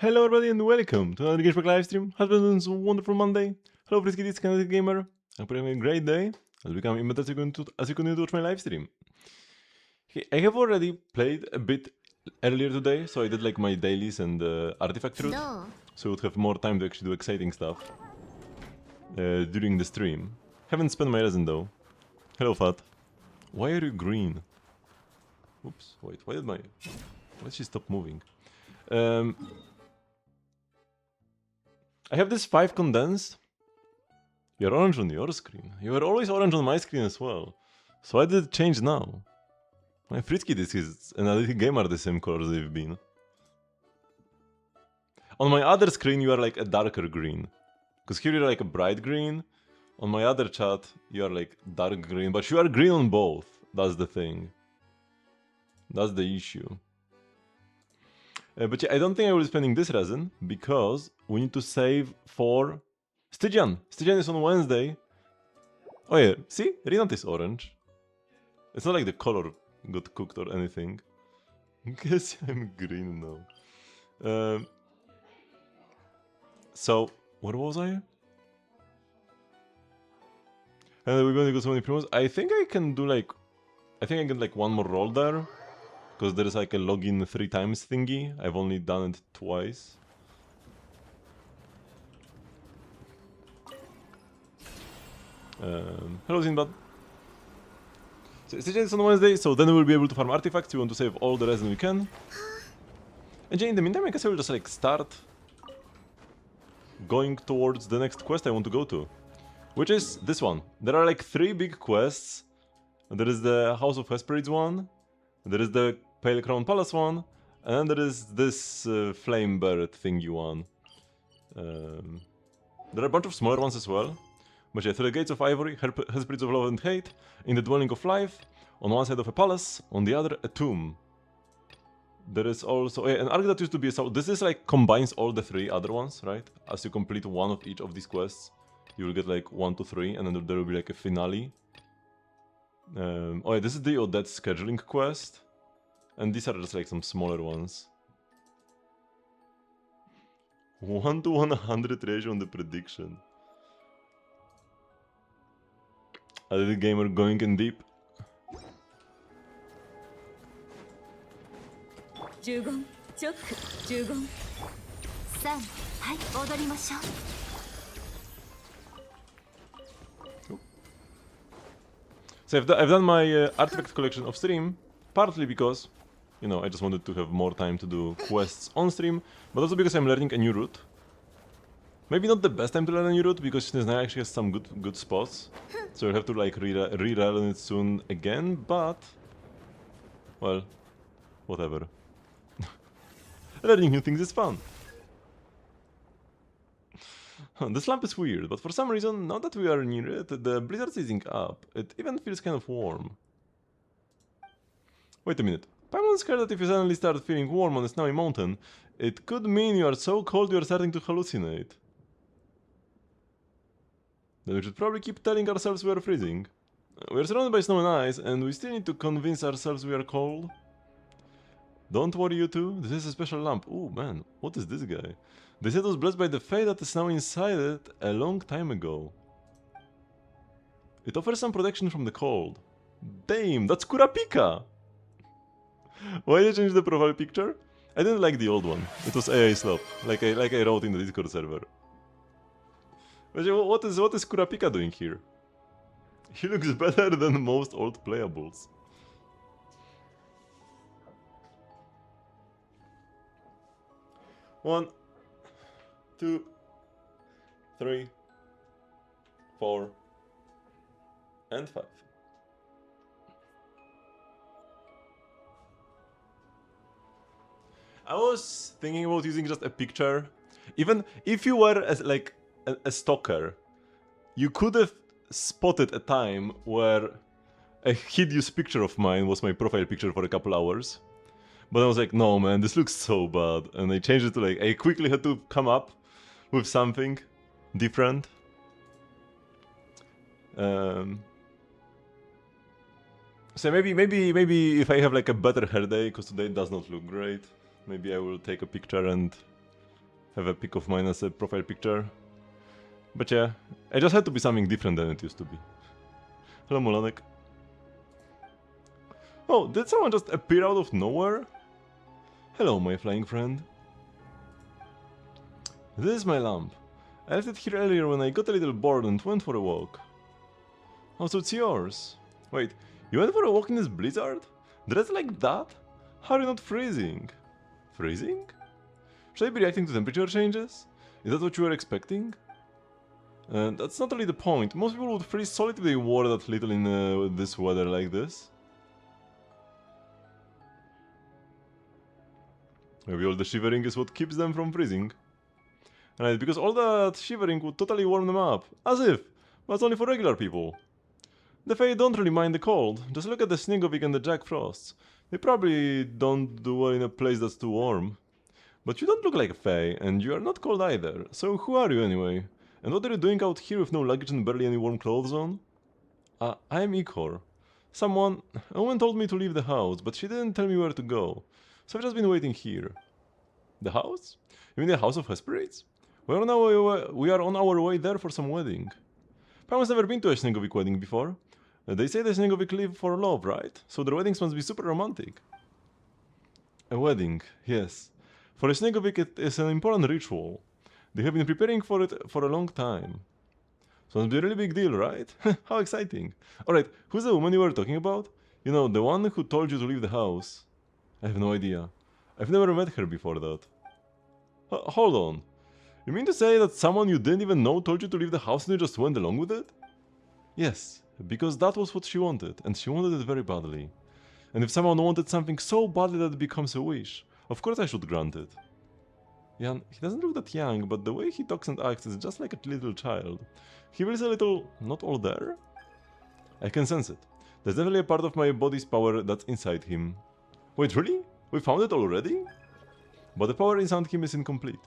Hello everybody and welcome to another Genshin Impact livestream. Has been a wonderful Monday. Hello Frisky, this Kinetic Gamer. I'm having a great day. I'll become even better as you continue to watch my livestream. Okay, I have already played a bit earlier today, so I did like my dailies and artifact route. So I would have more time to actually do exciting stuff during the stream. Haven't spent my resin though. Hello Fat. Why are you green? Oops, wait, why did she stop moving? I have this 5 condensed. You're orange on your screen. You were always orange on my screen as well. So why did it change now? My Fritsky disc is analytic game are the same colors they've been. On my other screen you are like a darker green. Because here you're like a bright green. On my other chat you are like dark green. But you are green on both. That's the thing. That's the issue. But yeah, I don't think I will be spending this resin, because we need to save for Stygian. Stygian is on Wednesday. Oh yeah, see? Renat is orange. It's not like the color got cooked or anything. Guess I'm green now. So, where was I? And we're going to go so many promos. I think I can do like... I think I get like one more roll there. Because there is like a login 3 times thingy. I've only done it twice. Hello Zinbad. So it's on Wednesday, so then we'll be able to farm artifacts. We want to save all the resin we can. And in the meantime, I guess I will just like start going towards the next quest I want to go to. Which is this one. There are like 3 big quests. There is the House of Hesperids one. There is the Pale Crown Palace one, and there is this Flame Bird thingy one. There are a bunch of smaller ones as well. But yeah, through the Gates of Ivory, Hesperids of Love and Hate, in the Dwelling of Life, on one side of a palace, on the other a tomb. There is also an arc that used to be a... So this is like combines all the 3 other ones, right? As you complete one of each of these quests, you will get like 1 to 3, and then there will be like a finale. Oh yeah, this is the Odette scheduling quest. And these are just like some smaller ones. 1 to 100 ratio on the prediction. A little gamer going in deep. So I've done my artifact collection off stream, partly because, you know, I just wanted to have more time to do quests on stream, but also because I'm learning a new route. Maybe not the best time to learn a new route, because Shinesnaya actually has some good spots. So I'll have to like relearn it soon again, but... well, whatever. Learning new things is fun. This lamp is weird, but for some reason, now that we are near it, the blizzard's easing up. It even feels kind of warm. Wait a minute. Paimon is scared that if you suddenly start feeling warm on a snowy mountain, it could mean you are so cold you are starting to hallucinate. Then we should probably keep telling ourselves we are freezing. We are surrounded by snow and ice, and we still need to convince ourselves we are cold. Don't worry, you two. This is a special lamp. Ooh, man, what is this guy? They said it was blessed by the fate that is now inside it a long time ago. It offers some protection from the cold. Damn, that's Kurapika! Why did you change the profile picture? I didn't like the old one. It was AI slop, like I wrote in the Discord server. But what is Kurapika doing here? He looks better than most old playables. One, 2, 3, 4, and 5. I was thinking about using just a picture. Even if you were like a stalker, you could have spotted a time where a hideous picture of mine was my profile picture for a couple hours. But I was like, no man, this looks so bad. And I changed it to like, I quickly had to come up with something different. So maybe if I have like a better hair day, because today it does not look great, maybe I will take a picture and have a pic of mine as a profile picture. But yeah, it just had to be something different than it used to be. Hello, Molanek. Oh, did someone just appear out of nowhere? Hello, my flying friend. This is my lamp. I left it here earlier when I got a little bored and went for a walk. Oh, so it's yours. Wait, you went for a walk in this blizzard? Dressed like that? How are you not freezing? Freezing? Should I be reacting to temperature changes? Is that what you were expecting? That's not really the point. Most people would freeze solid if they wore that little in this weather like this. Maybe all the shivering is what keeps them from freezing. Right, because all that shivering would totally warm them up. As if! But it's only for regular people. The Fae don't really mind the cold. Just look at the Snegovik and the Jack Frosts. They probably don't do well in a place that's too warm. But you don't look like a Fae, and you are not cold either. So who are you anyway? And what are you doing out here with no luggage and barely any warm clothes on? I am Ikor. A woman told me to leave the house, but she didn't tell me where to go. So I've just been waiting here. The house? You mean the House of Hesperids? We are on our way there for some wedding. Paimon has never been to a Snegovik wedding before. They say the Snegovik live for love, right? So their weddings must be super romantic. A wedding, yes. For a Snegovik it is an important ritual. They have been preparing for it for a long time. So it must be a really big deal, right? How exciting. Alright, who's the woman you were talking about? You know, the one who told you to leave the house. I have no idea. I've never met her before that. Hold on. You mean to say that someone you didn't even know told you to leave the house and you just went along with it? Yes, because that was what she wanted, and she wanted it very badly. And if someone wanted something so badly that it becomes a wish, of course I should grant it. Jan, he doesn't look that young, but the way he talks and acts is just like a little child. He feels a little not all there? I can sense it. There's definitely a part of my body's power that's inside him. Wait, really? We found it already? But the power inside him is incomplete.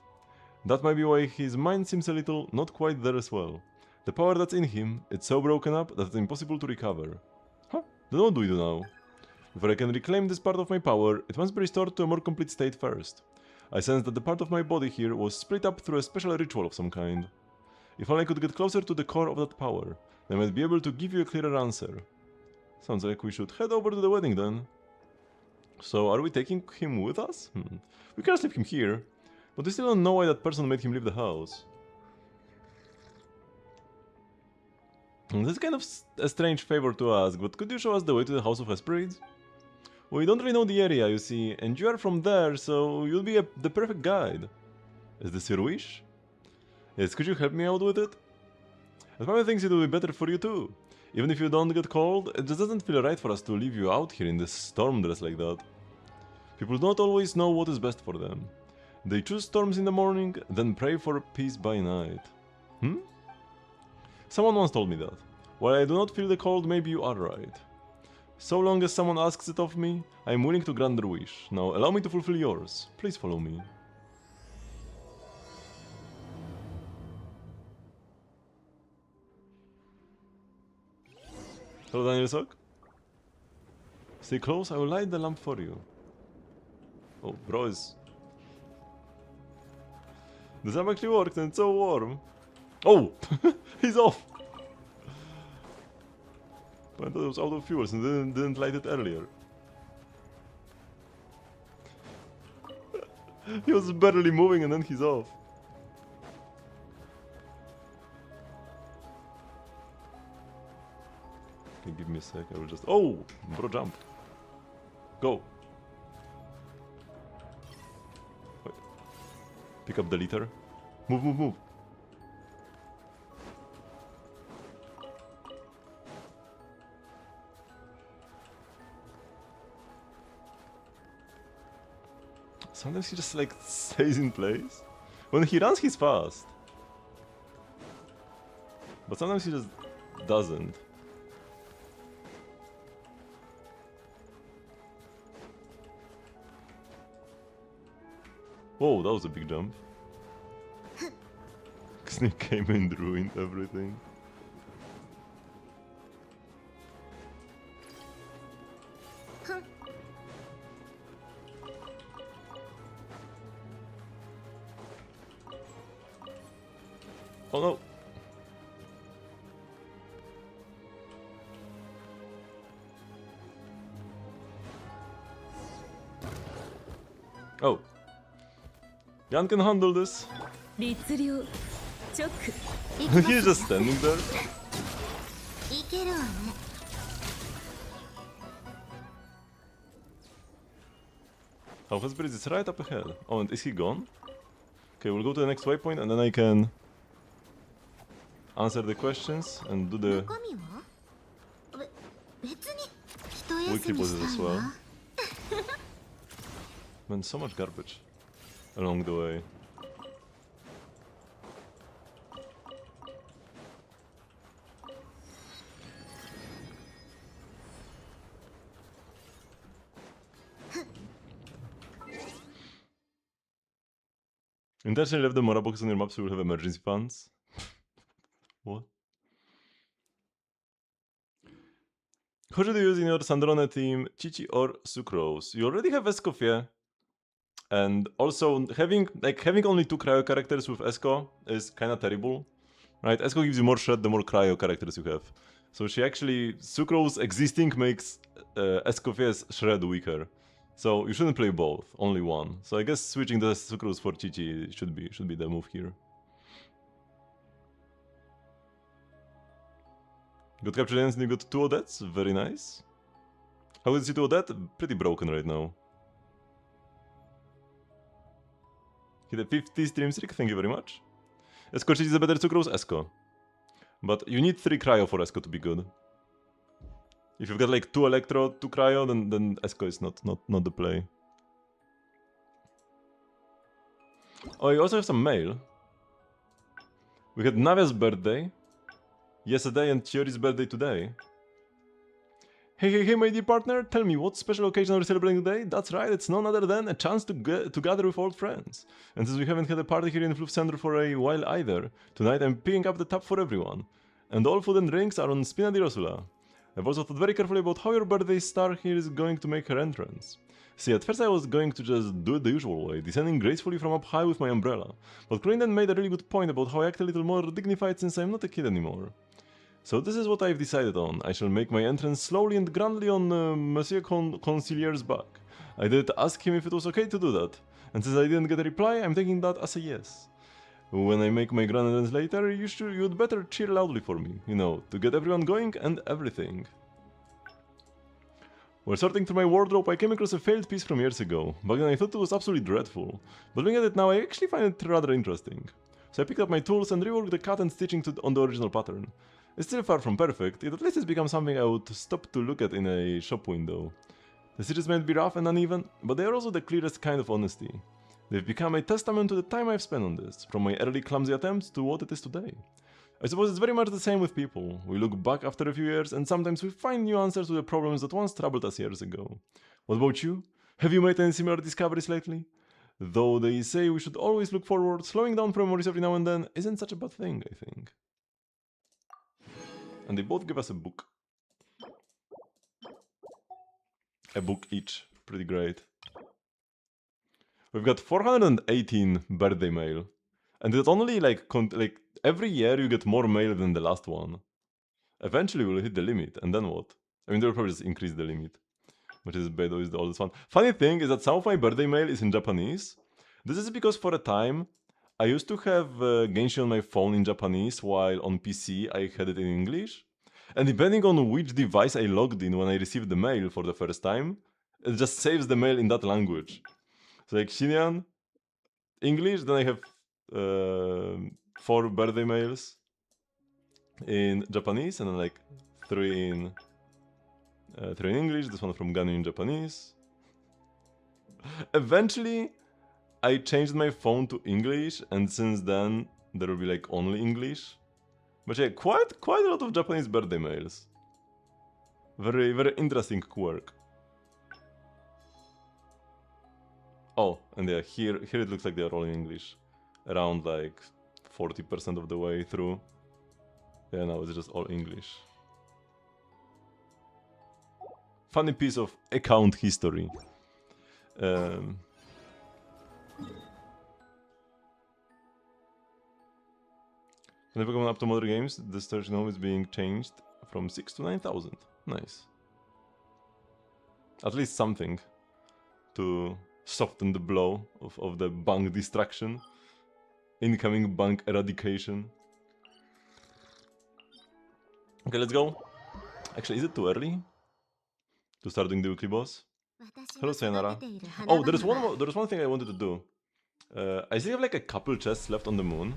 That might be why his mind seems a little not quite there as well. The power that's in him, it's so broken up that it's impossible to recover. Huh? Then what do we do now? Before I can reclaim this part of my power, it must be restored to a more complete state first. I sense that the part of my body here was split up through a special ritual of some kind. If only I could get closer to the core of that power, then I might be able to give you a clearer answer. Sounds like we should head over to the wedding then. So, are we taking him with us? We can't leave him here. But we still don't know why that person made him leave the house. This is kind of a strange favor to ask, but could you show us the way to the House of Hesperids? We don't really know the area, you see, and you are from there, so you'll be the perfect guide. Is this your wish? Yes, could you help me out with it? And Paimon thinks it will be better for you too. Even if you don't get cold, it just doesn't feel right for us to leave you out here in this storm dress like that. People don't always know what is best for them. They choose storms in the morning, then pray for peace by night. Someone once told me that. While I do not feel the cold, maybe you are right. So long as someone asks it of me, I am willing to grant their wish. Now allow me to fulfill yours. Please follow me. Hello, Daniel Sok. Stay close, I will light the lamp for you. Oh, bro is... The lamp actually worked and it's so warm. Oh! He's off! But I thought it was out of fuels and didn't light it earlier. He was barely moving and then he's off. Okay, give me a sec, I will just... Oh! Bro, jump! Go! Wait. Pick up the liter. Move, move, move! Sometimes he just like stays in place. When he runs, he's fast. But sometimes he just doesn't. Whoa, that was a big jump. Sneak came and ruined everything. Oh no! Oh. Jan can handle this. He's just standing there. Oh, his bridge is right up ahead. Oh, and is he gone? Okay, we'll go to the next waypoint and then I can answer the questions and do the weekly poses as well. Man, so much garbage along the way. Intentionally left the Mora boxes on your map so you'll have emergency funds. What? Who should you use in your Sandrone team, Chichi or Sucrose? You already have Escoffier. And also, having only 2 cryo characters with Esco is kinda terrible. Right? Esco gives you more shred the more cryo characters you have. So she actually... Sucrose existing makes Escoffier's shred weaker. So you shouldn't play both, only one. So I guess switching the Sucrose for Chichi should be the move here. Got captured and you got 2 Odettes, very nice. How is it 2 Odette? Pretty broken right now. Hit a 50 stream streak, thank you very much. Esco Chichi is a better Sucrose Esco. But you need 3 cryo for Esco to be good. If you've got like 2 Electro, 2 cryo, then Esco is not the play. Oh, you also have some mail. We had Navia's birthday yesterday and Chiori's birthday today. Hey, my dear partner, tell me, what special occasion are we celebrating today? That's right, it's none other than a chance to gather with old friends. And since we haven't had a party here in Floof Center for a while either, tonight I'm picking up the tab for everyone. And all food and drinks are on Spina di Rosula. I've also thought very carefully about how your birthday star here is going to make her entrance. See, at first I was going to just do it the usual way, descending gracefully from up high with my umbrella. But Crane then made a really good point about how I act a little more dignified since I'm not a kid anymore. So this is what I've decided on. I shall make my entrance slowly and grandly on Monsieur Concilier's back. I did ask him if it was okay to do that, and since I didn't get a reply, I'm taking that as a yes. When I make my grand entrance later, you'd better cheer loudly for me, you know, to get everyone going and everything. While sorting through my wardrobe, I came across a failed piece from years ago. Back then I thought it was absolutely dreadful, but looking at it now I actually find it rather interesting. So I picked up my tools and reworked the cut and stitching on the original pattern. It's still far from perfect, yet at least it's become something I would stop to look at in a shop window. The stitches might be rough and uneven, but they are also the clearest kind of honesty. They've become a testament to the time I've spent on this, from my early clumsy attempts to what it is today. I suppose it's very much the same with people. We look back after a few years and sometimes we find new answers to the problems that once troubled us years ago. What about you? Have you made any similar discoveries lately? Though they say we should always look forward, slowing down for memories every now and then isn't such a bad thing, I think. And they both give us a book. A book each. Pretty great. We've got 418 birthday mail. And it's only like every year you get more mail than the last one. Eventually we'll hit the limit, and then what? I mean, they'll probably just increase the limit. Which is Beidou is the oldest one. Funny thing is that some of my birthday mail is in Japanese. This is because for a time, I used to have Genshin on my phone in Japanese, while on PC I had it in English. And depending on which device I logged in when I received the mail for the first time, it just saves the mail in that language. So like Xinyan, English, then I have 4 birthday mails in Japanese, and then like 3 in English, this one from Ganu in Japanese. Eventually, I changed my phone to English, and since then there will be like only English. But yeah, quite a lot of Japanese birthday mails. Very, very interesting quirk. Oh, and yeah, here it looks like they are all in English. Around like 40% of the way through. Yeah, now it's just all English. Funny piece of account history. When I Pokemon up to modern games, the storage home is being changed from 6 to 9,000. Nice. At least something to soften the blow of the bank destruction. Incoming bank eradication. Okay, let's go. Actually, is it too early to start doing the weekly boss? Hello, Sayonara. Oh, there's one thing I wanted to do. I still have like a couple chests left on the moon,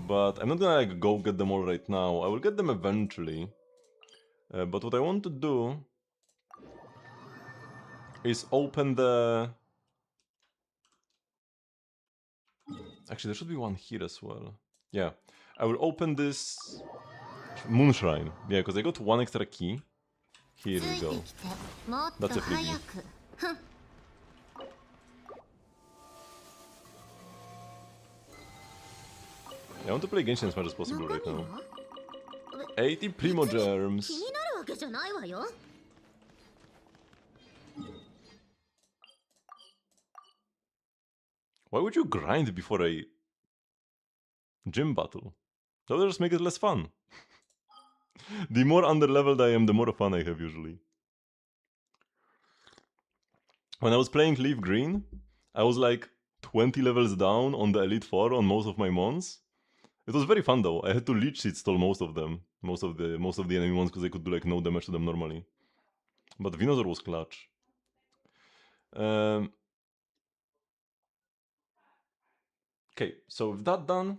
but I'm not gonna like go get them all right now. I will get them eventually. But what I want to do is open the... Actually, there should be one here as well. Yeah, I will open this moon shrine. Yeah, because I got one extra key. Here we go. That's a freebie. I want to play Genshin as much as possible right now. 80 Primo Germs. Why would you grind before a gym battle? That will just make it less fun. The more underleveled I am, the more fun I have usually. When I was playing Leaf Green, I was like 20 levels down on the Elite 4 on most of my mons. It was very fun though. I had to leech seed stall most of them. Most of the enemy ones because I could do like no damage to them normally. But Venusaur was clutch. Okay, so with that done...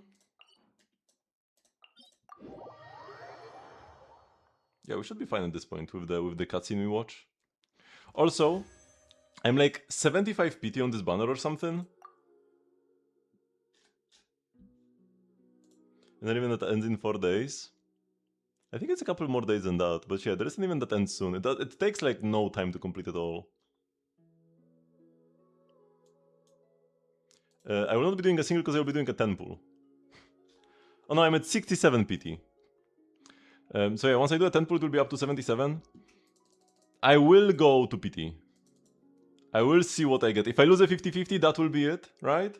Yeah, we should be fine at this point with the cutscene we watch. Also, I'm like 75 PT on this banner or something. And an event that ends in 4 days. I think it's a couple more days than that, but yeah, there is an event that ends soon. It takes like no time to complete it all. I will not be doing a single because I will be doing a 10 pull. Oh no, I'm at 67 PT. So yeah, once I do a 10 pull, it will be up to 77. I will go to PT. I will see what I get. If I lose a 50-50, that will be it, right?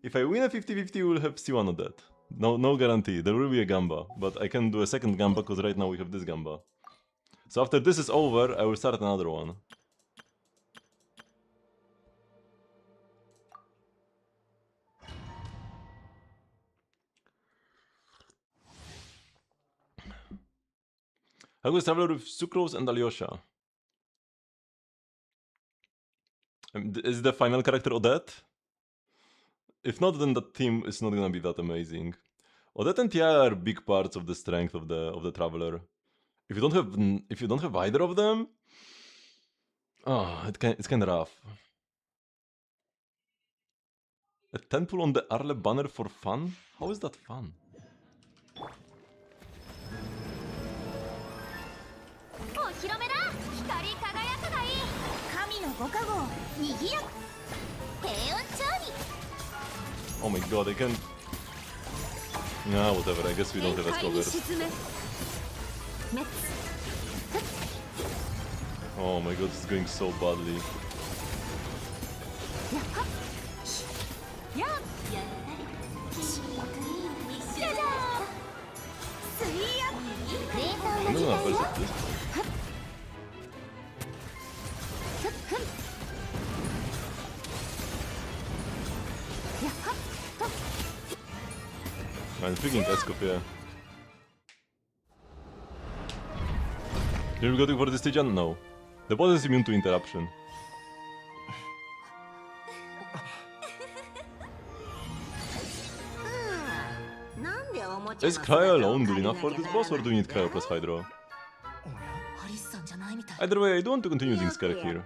If I win a 50-50, we will have C1 on that. No guarantee. There will be a Gamba, but I can do a second Gamba because right now we have this Gamba. So after this is over, I will start another one. How goes Traveler with Sucrose and Alyosha? Is the final character Odette? If not, then the team is not gonna be that amazing. Odette and Tia are big parts of the strength of the Traveler. If you don't have either of them, oh, it's kind of rough. A 10 pull on the Arle banner for fun? How is that fun? Oh my god, I can... Nah, whatever, I guess we don't have Escovers. Oh my god, this is going so badly. I'm not gonna verse this. Man, freaking Escop, yeah. Did we go for this stage? No. The boss is immune to interruption. Is Cryo alone good enough for this boss, or do we need Cryo plus Hydro? Either way, I do want to continue using Skark here.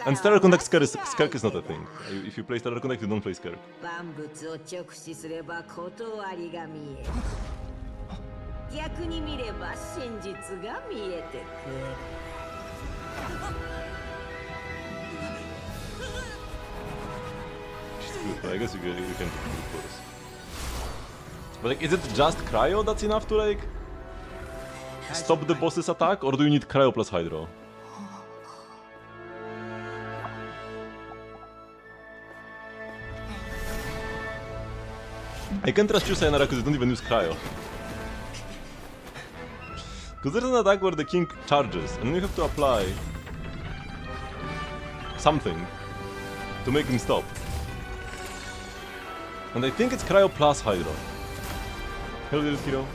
And Stellar Contact Skark is not a thing. If you play Stellar Contact, you don't play Skark. I guess you can put it first. But like, is it just Cryo that's enough to like stop the boss's attack, or do you need Cryo plus Hydro? I can't trust you, Sayonara, because you don't even use cryo. Because there's an attack where the king charges, and then you have to apply something to make him stop. And I think it's cryo plus hydro. Hello, little hero.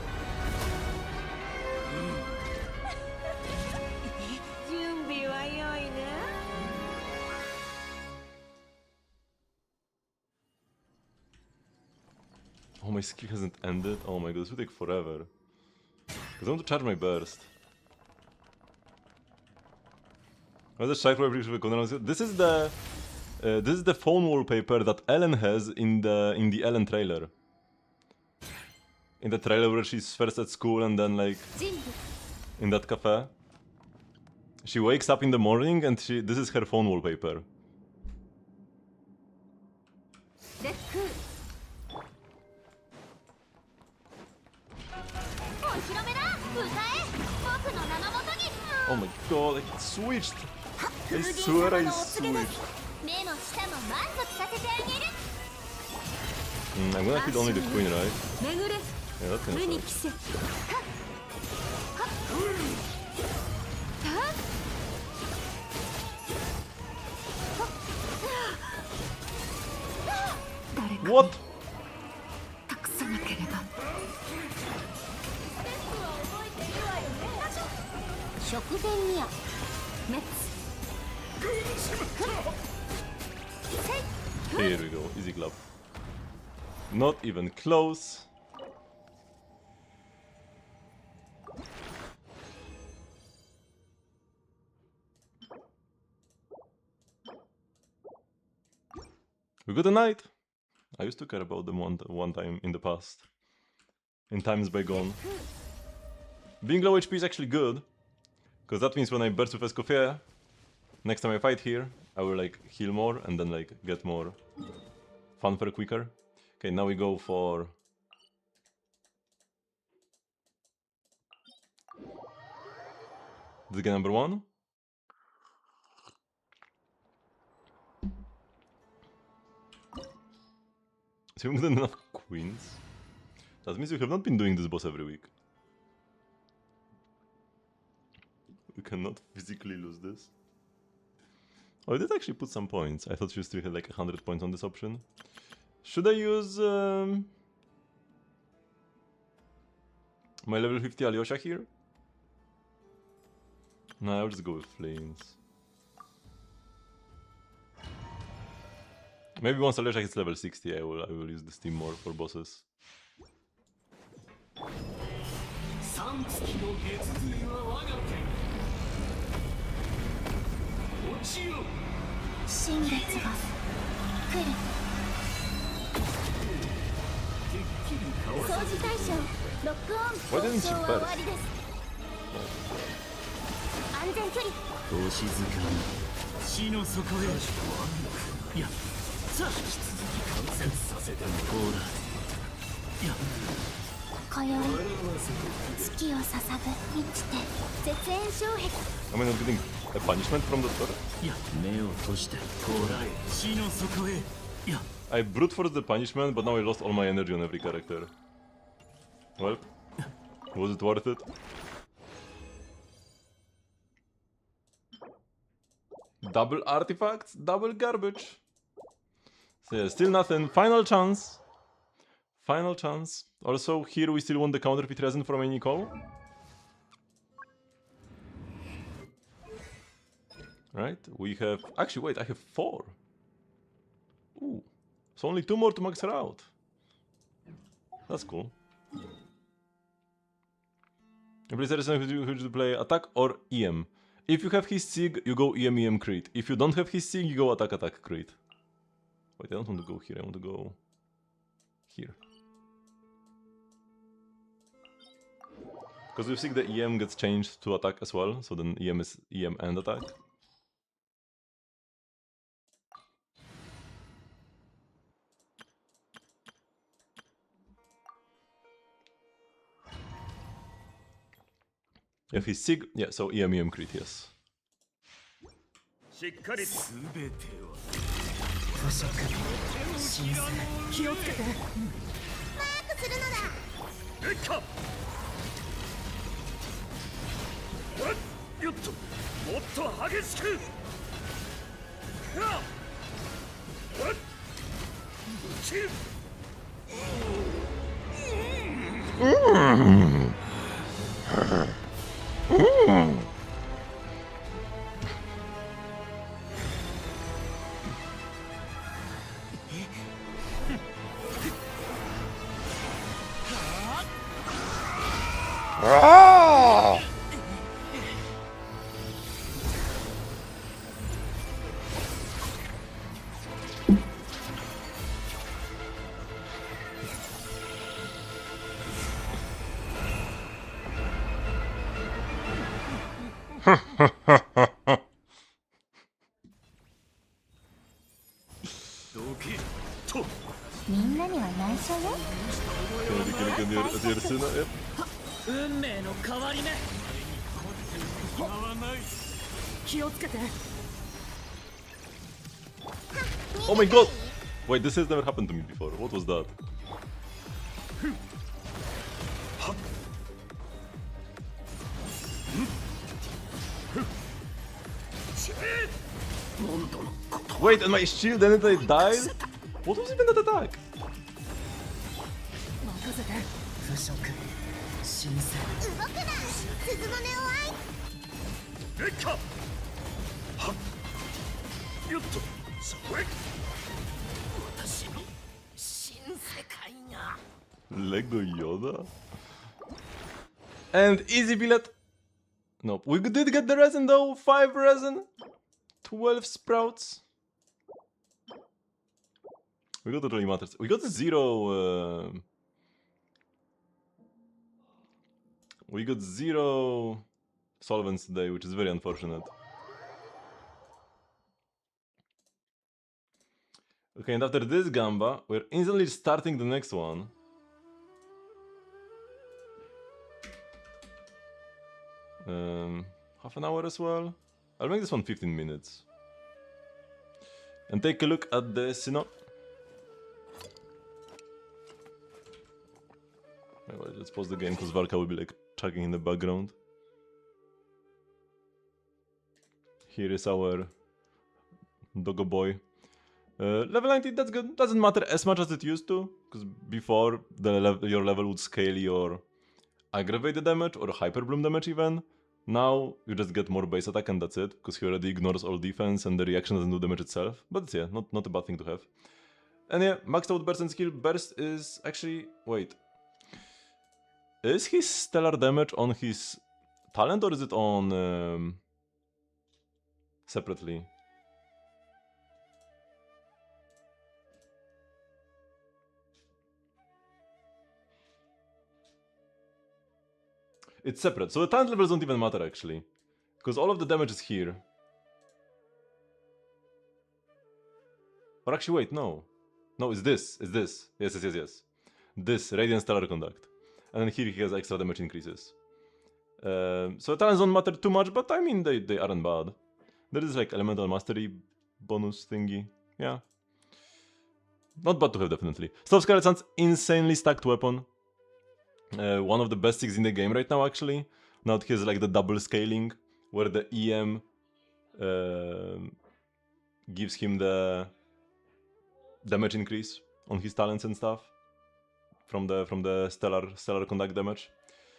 Oh, my skill hasn't ended. Oh my god, this will take forever. Because I want to charge my burst. This is the phone wallpaper that Ellen has in the Ellen trailer. In the trailer where she's first at school and then like in that cafe. She wakes up in the morning and this is her phone wallpaper. Oh my god, I switched! I swear I switched. I'm gonna hit only the queen, right? Yeah, that kind of sucks. What? Here we go, easy club. Not even close. We got a knight. I used to care about them one time in the past. In times bygone. Being low HP is actually good. Because that means when I burst with Escoffier, next time I fight here, I will like heal more and then like get more fanfare quicker. Okay, now we go for... This guy number 1. So we haven't enough queens. That means we have not been doing this boss every week. We cannot physically lose this. Oh, I did actually put some points. I thought you still had like 100 points on this option. Should I use my level 50 Alyosha here? No, I'll just go with flames. Maybe once Alyosha hits level 60, I will use this team more for bosses. Why didn't she burst? Am I not getting a punishment from the sword? I brute forced the punishment, but now I lost all my energy on every character. Well, was it worth it? Double artifacts, double garbage. So yeah, still nothing. Final chance. Final chance. Also, here we still want the counterfeit resin from any call. Right, we have... Actually, wait, I have 4. Ooh. So only 2 more to max her out. That's cool. Please let us know who to play attack or EM. If you have his Sig, you go EM crit. If you don't have his Sig, you go attack crit. Wait, I don't want to go here, I want to go here. Because with Sig the EM gets changed to attack as well, so then EM is EM and attack. If he's Sig, yeah, so EM crit, yes. Can you look at your Suna? Yep. Oh my god! Wait, this has never happened to me before. What was that? Wait, and my shield and I died? What was even that attack? Lego Yoda? And easy billet. Nope. We did get the resin though. 5 resin. 12 sprouts. We got the really matters. We got 0. We got 0 solvents today, which is very unfortunate. Okay, and after this gamba, we're instantly starting the next one. Half an hour as well. I'll make this one 15 minutes. And take a look at the Sino. Wait, let's pause the game because Valka will be like chugging in the background. Here is our doggo boy. Level 90, that's good. Doesn't matter as much as it used to, because before your level would scale your aggravated damage or hyper bloom damage even. Now you just get more base attack and that's it, because he already ignores all defense and the reaction doesn't do damage itself. But yeah, not a bad thing to have. And yeah, maxed out burst and skill. Burst is actually... wait. Is his stellar damage on his talent or is it on... separately? It's separate, so the talent levels don't even matter actually. Because all of the damage is here. Or actually wait, no. No, it's this, it's this. Yes. This, Radiant Stellar Conduct. And then here he has extra damage increases. So talents don't matter too much, but I mean they aren't bad. There is like Elemental Mastery bonus thingy. Yeah. Not bad to have, definitely. Stop Skeleton's insanely stacked weapon. One of the best things in the game right now, actually. Now it has like the double scaling, where the EM gives him the damage increase on his talents and stuff from the stellar conduct damage.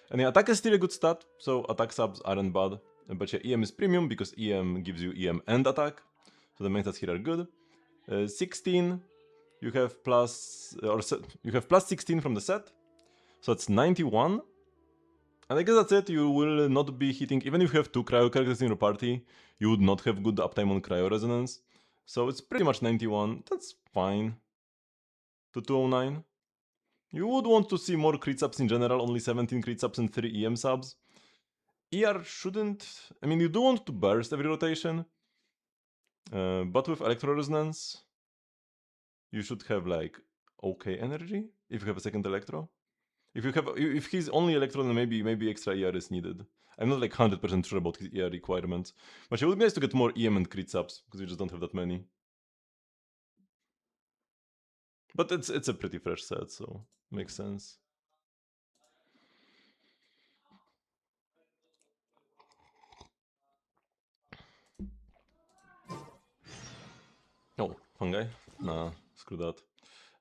And yeah, attack is still a good stat, so attack subs aren't bad. But yeah, EM is premium because EM gives you EM and attack, so the main stats here are good. 16, you have plus 16 from the set. So it's 91. And I guess that's it. You will not be hitting, even if you have 2 cryo characters in your party, you would not have good uptime on cryo resonance. So it's pretty much 91. That's fine. To 209. You would want to see more crit subs in general, only 17 crit subs and 3 EM subs. ER shouldn't... I mean, you do want to burst every rotation. But with electro resonance, you should have like okay energy if you have a second electro. If he's only electro, then maybe extra ER is needed. I'm not like 100% sure about his ER requirements, but it would be nice to get more EM and crit subs because we just don't have that many. But it's a pretty fresh set, so makes sense. Oh, fungi? Nah, screw that.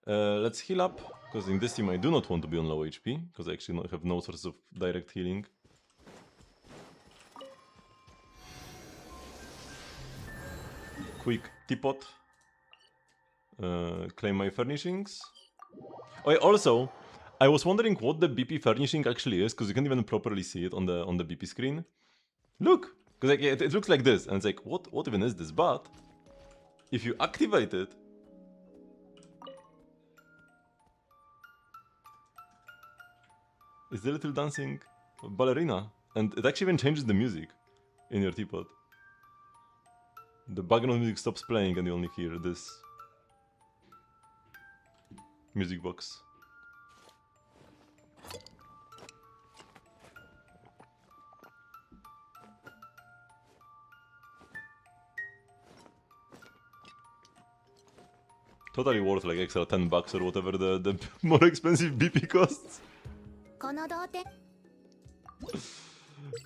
Let's heal up, because in this team I do not want to be on low HP, because I actually have no source of direct healing. Quick teapot. Claim my furnishings. Oh, also, I was wondering what the BP furnishing actually is, because you can't even properly see it on the BP screen. Look! Because like, it looks like this, and it's like, what even is this? But, if you activate it, it's the little dancing ballerina, and it actually even changes the music in your teapot. The background music stops playing and you only hear this music box. Totally worth like extra $10 or whatever the more expensive BP costs.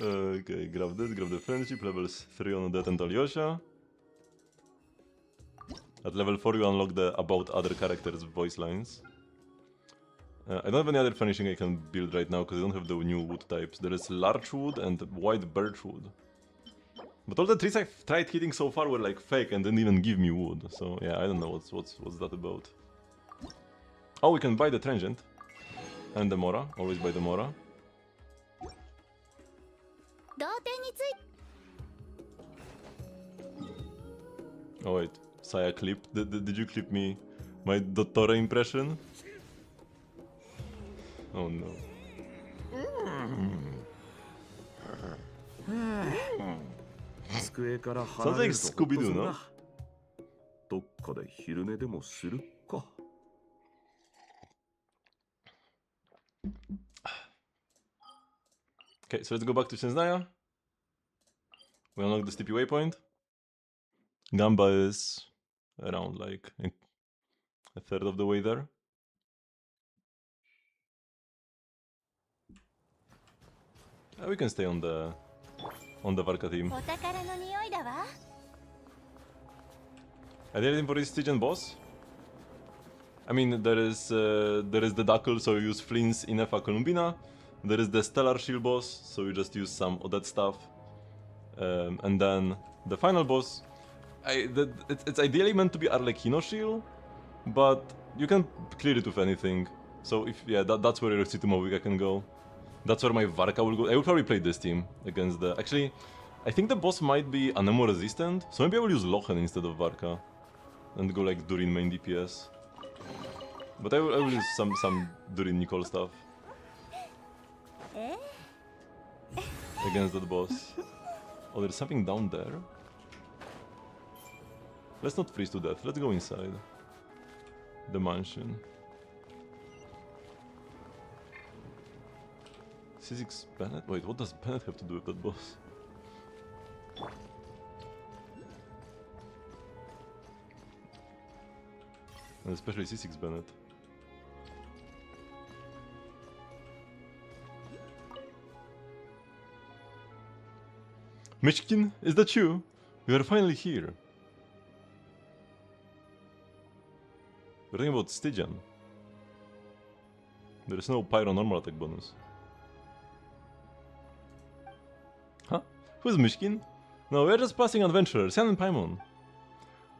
Okay, grab this, grab the friendship, levels 3 on Odette and Alyosha. At level 4 you unlock the about other characters voice lines. I don't have any other finishing I can build right now because I don't have the new wood types. There is larch wood and white birch wood. But all the trees I've tried hitting so far were like fake and didn't even give me wood. So yeah, I don't know what's that about. Oh, we can buy the transient. And the Mora. Always buy the Mora. Oh wait, Saya clipped. Did you clip me my Dottore impression? Oh no. Sounds like Scooby-Doo, no? Okay, so let's go back to Shenzaya. We unlock the Steepy Waypoint. Gamba is around like a third of the way there. We can stay on the Varka team. Are you ready for this Stygian boss? I mean, there is the Duckle, so you use Flints, Inefa, Columbina. There is the Stellar Shield boss, so you just use some of that stuff. And then the final boss, it's ideally meant to be Arlecchino Shield, but you can clear it with anything. So if that's where your Citumovica can go. That's where my Varka will go. I will probably play this team against the... Actually, I think the boss might be Anemo resistant, so maybe I will use Lochen instead of Varka. And go like Durin main DPS. But I will use some Durin Nicole stuff. Against that boss. Oh, there's something down there. Let's not freeze to death, let's go inside. The mansion. C6 Bennett? Wait, what does Bennett have to do with that boss? And especially C6 Bennett. Mishkin, is that you? You are finally here. We're talking about Stygian. There is no Pyro normal attack bonus. Huh? Who's Mishkin? No, we're just passing adventurers, Yan and Paimon.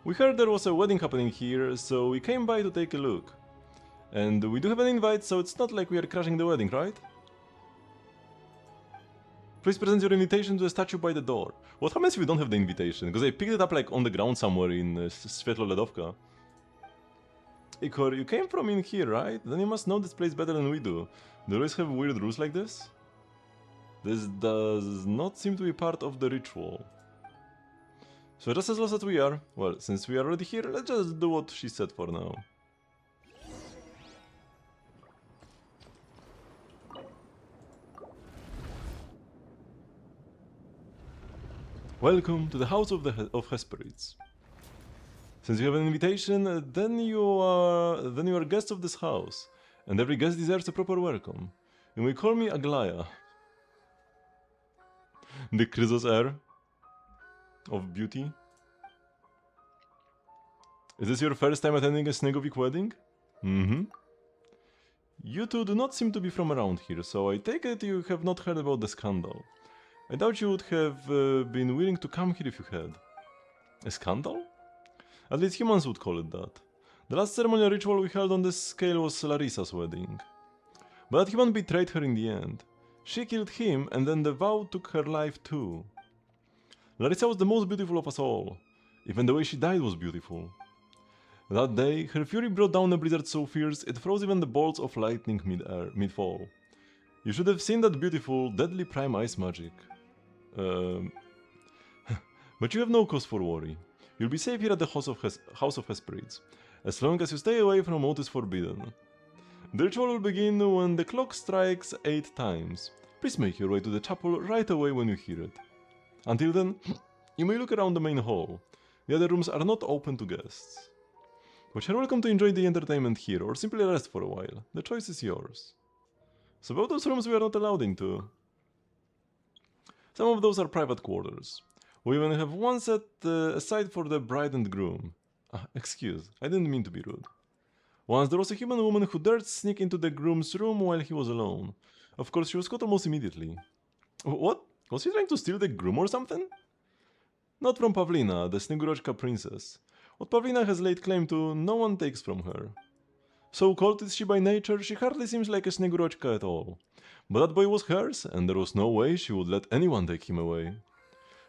We heard there was a wedding happening here, so we came by to take a look. And we do have an invite, so it's not like we are crashing the wedding, right? Please present your invitation to the statue by the door. What happens if we don't have the invitation? Because I picked it up like on the ground somewhere in Svetlo Ledovka. Ikor, you came from in here, right? Then you must know this place better than we do. Do you always have weird rules like this? This does not seem to be part of the ritual. So just as lost as we are, well, since we are already here, let's just do what she said for now. Welcome to the House of Hesperids. Since you have an invitation, then you are guests of this house, and every guest deserves a proper welcome. You may call me Aglaya. The Chrysos heir of beauty. Is this your first time attending a Snegovic wedding? Mm-hmm. You two do not seem to be from around here, so I take it you have not heard about the scandal. I doubt you would have been willing to come here if you had. A scandal? At least humans would call it that. The last ceremonial ritual we held on this scale was Larissa's wedding. But that human betrayed her in the end. She killed him, and then the vow took her life too. Larissa was the most beautiful of us all. Even the way she died was beautiful. That day, her fury brought down a blizzard so fierce it froze even the bolts of lightning mid-fall. You should have seen that beautiful, deadly prime ice magic. But you have no cause for worry. You'll be safe here at the House of Hesperids, as long as you stay away from what is forbidden. The ritual will begin when the clock strikes 8 times. Please make your way to the chapel right away when you hear it. Until then, you may look around the main hall. The other rooms are not open to guests. But you're welcome to enjoy the entertainment here, or simply rest for a while. The choice is yours. So about those rooms we are not allowed into. Some of those are private quarters. We even have one set aside for the bride and groom. Excuse, I didn't mean to be rude. Once there was a human woman who dared sneak into the groom's room while he was alone. Of course, she was caught almost immediately. What? Was he trying to steal the groom or something? Not from Pavlina, the Snegurochka princess. What Pavlina has laid claim to, no one takes from her. So cold is she by nature, she hardly seems like a Snegurochka at all. But that boy was hers, and there was no way she would let anyone take him away.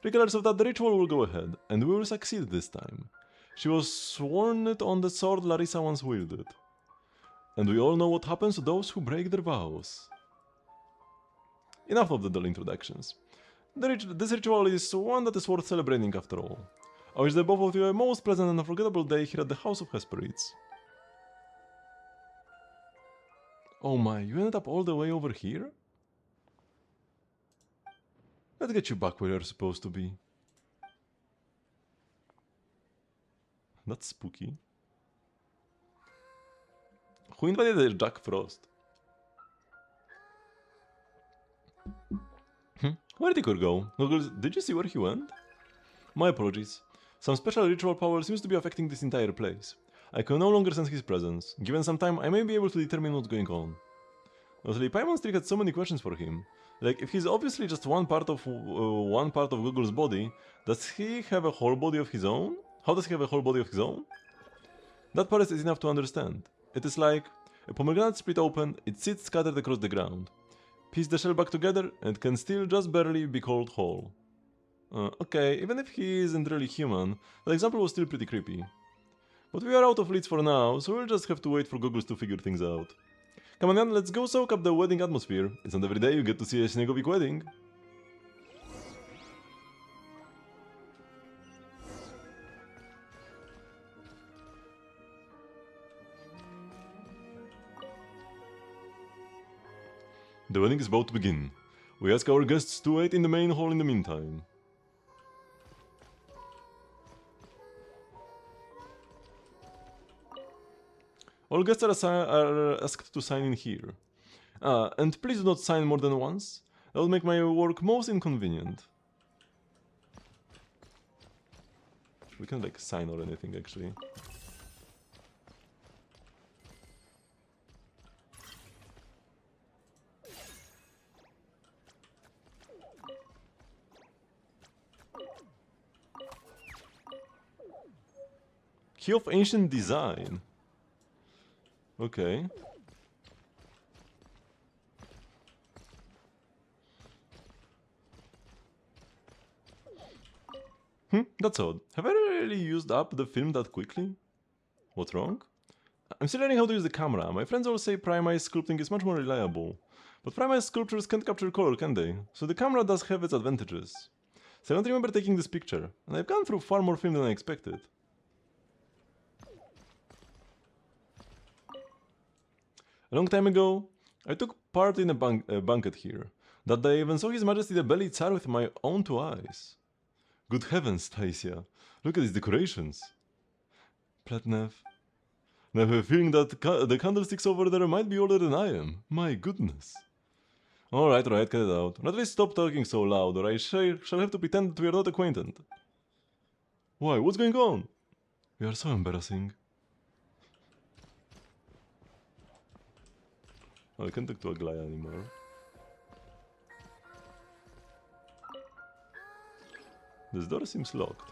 Regardless of that, the ritual will go ahead, and we will succeed this time. She was sworn it on the sword Larissa once wielded. And we all know what happens to those who break their vows. Enough of the dull introductions. This ritual is one that is worth celebrating after all. I wish the both of you a most pleasant and unforgettable day here at the House of Hesperids. Oh my, you ended up all the way over here? Let's get you back where you're supposed to be. That's spooky. Who invited Jack Frost? Where did he go? Goggles, did you see where he went? My apologies. Some special ritual power seems to be affecting this entire place. I can no longer sense his presence. Given some time, I may be able to determine what's going on. Honestly, Paimon still had so many questions for him. Like, if he's obviously just one part of Goggle's body, does he have a whole body of his own? How does he have a whole body of his own? That part is enough to understand. It is like a pomegranate split open, it sits scattered across the ground. Piece the shell back together, and it can still just barely be called whole. Okay, even if he isn't really human, that example was still pretty creepy. But we are out of leads for now, so we'll just have to wait for Goggles to figure things out. Come on then, let's go soak up the wedding atmosphere. It's not every day you get to see a Snegovic wedding. The wedding is about to begin. We ask our guests to wait in the main hall in the meantime. All guests are asked to sign in here. And please do not sign more than once. That will make my work most inconvenient. We can't like sign or anything actually. Key of Ancient Design. Okay. That's odd. Have I really used up the film that quickly? What's wrong? I'm still learning how to use the camera. My friends all say prime ice sculpting is much more reliable. But prime ice sculptures can't capture color, can they? So the camera does have its advantages. So I don't remember taking this picture, and I've gone through far more film than I expected. A long time ago, I took part in a banquet here. That day I even saw His Majesty the Belly Tsar with my own 2 eyes. Good heavens, Taisia, look at these decorations. Platnev. And I have a feeling that the candlesticks over there might be older than I am. My goodness. Alright, get it out. Or at least stop talking so loud, or I shall have to pretend that we are not acquainted. Why, what's going on? We are so embarrassing. Oh, I can't talk to Aglaya anymore. This door seems locked.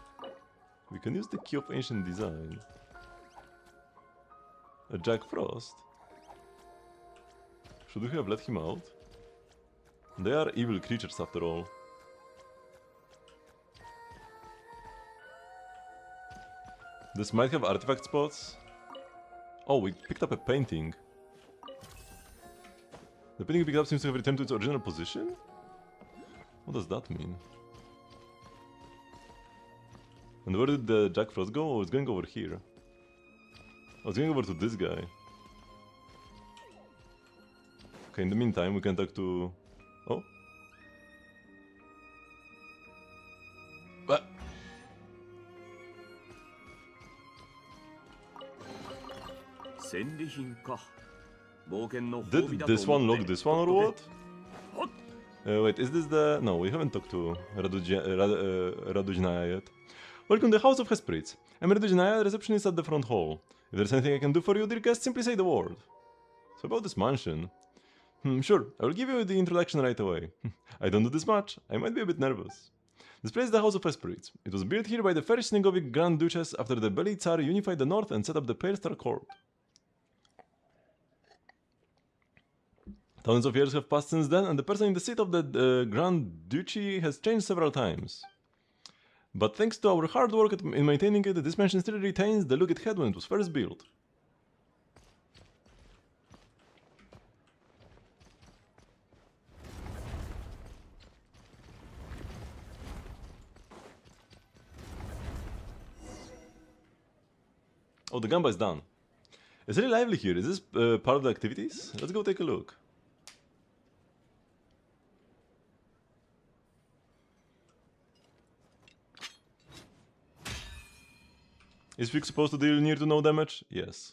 We can use the key of ancient design. A Jack Frost? Should we have let him out? They are evil creatures after all. This might have artifact spots. Oh, we picked up a painting. The painting we picked up seems to have returned to its original position? What does that mean? And where did the Jack Frost go? Oh, it's going over here. Oh, it's going over to this guy. Okay, in the meantime, we can talk to... Oh? What? Did this one look this one or what? Wait, is this the... No, we haven't talked to Radujnaya yet. Welcome to the House of Hesperids. I'm Radujnaya, receptionist at the front hall. If there's anything I can do for you, dear guest, simply say the word. So about this mansion... sure, I will give you the introduction right away. I don't do this much, I might be a bit nervous. This place is the House of Hesperids. It was built here by the first Snegovic Grand Duchess after the Beli Tsar unified the north and set up the Pale Star Court. Thousands of years have passed since then, and the person in the seat of the Grand Duchy has changed several times. But thanks to our hard work in maintaining it, this mansion still retains the look it had when it was first built. Oh, the gamba is done. It's really lively here. Is this part of the activities? Let's go take a look. Is Vic supposed to deal near to no damage? Yes.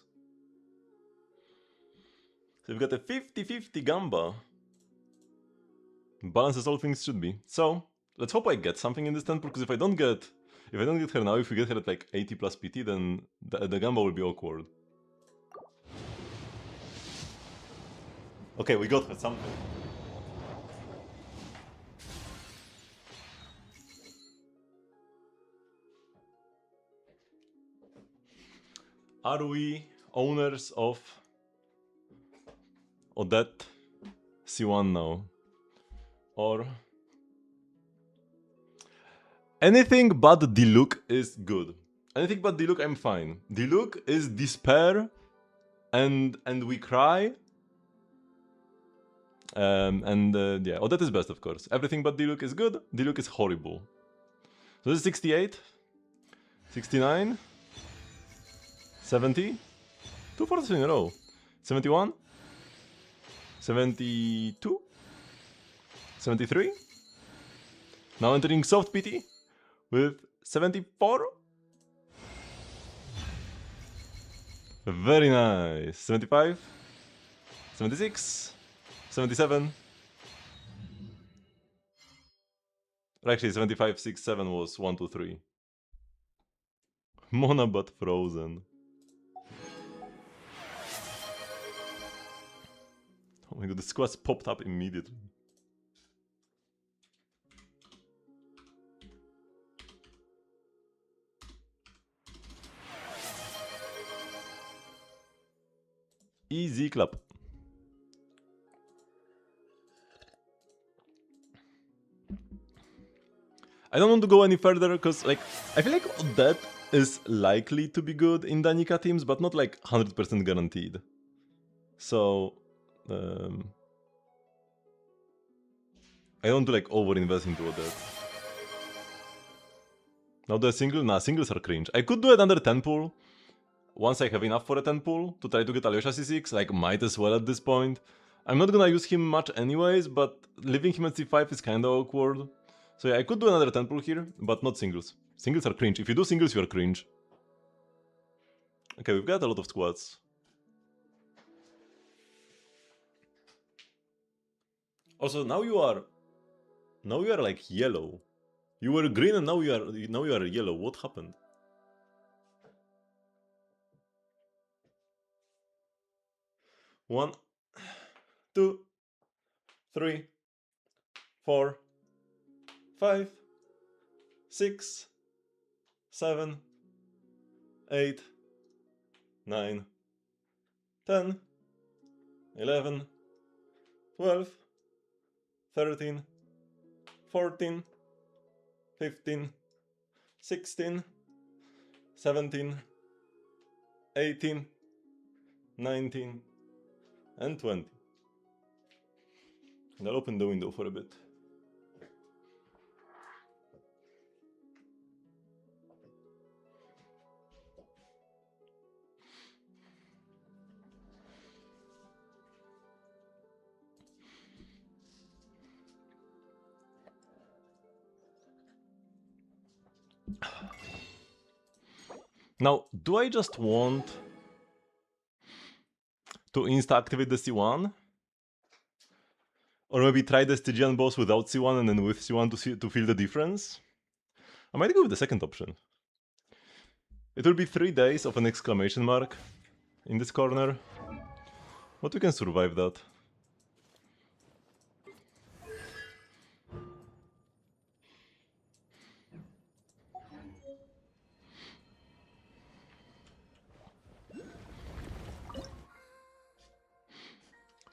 So we've got a 50-50 gamba. Balance as all things should be. So, let's hope I get something in this temple, because if I don't get her now, if we get her at like 80 plus PT, then the gamba will be awkward. Okay, we got her something. Are we owners of Odette C1 now? Or... Anything but Diluc is good. Anything but Diluc, I'm fine. Diluc is despair and we cry. Yeah, Odette is best, of course. Everything but Diluc is good. Diluc is horrible. So this is 68, 69, 70, 2 fourths in a row, 71, 72, 73. Now entering soft PT with 74. Very nice. 75, 76, 77. Actually, 75, 6, 7 was 1, 2, 3. Mona but frozen. Oh my god, the squads popped up immediately. Easy clap. I don't want to go any further because, like, I feel like Odette is likely to be good in Danica teams, but not like 100% guaranteed. So, I don't want to like over-invest into Odette. Now the single? Nah, singles are cringe. I could do another 10 pull. Once I have enough for a 10 pull to try to get Alyosha C6, like might as well at this point. I'm not gonna use him much anyways, but leaving him at C5 is kinda awkward. So yeah, I could do another 10 pull here, but not singles. Singles are cringe. If you do singles, you are cringe. Okay, we've got a lot of squads. Also, now you are like yellow. You were green and now you are yellow. What happened? One, 2, 3, 4, 5, 6, 7, 8, 9, 10, 11, 12, 13, 14, 15, 16, 17, 18, 19, and 20. And I'll open the window for a bit. Now, do I just want to insta-activate the C1? Or maybe try the Stygian boss without C1 and then with C1 to feel the difference? I might go with the second option. It will be 3 days of an exclamation mark in this corner, but we can survive that.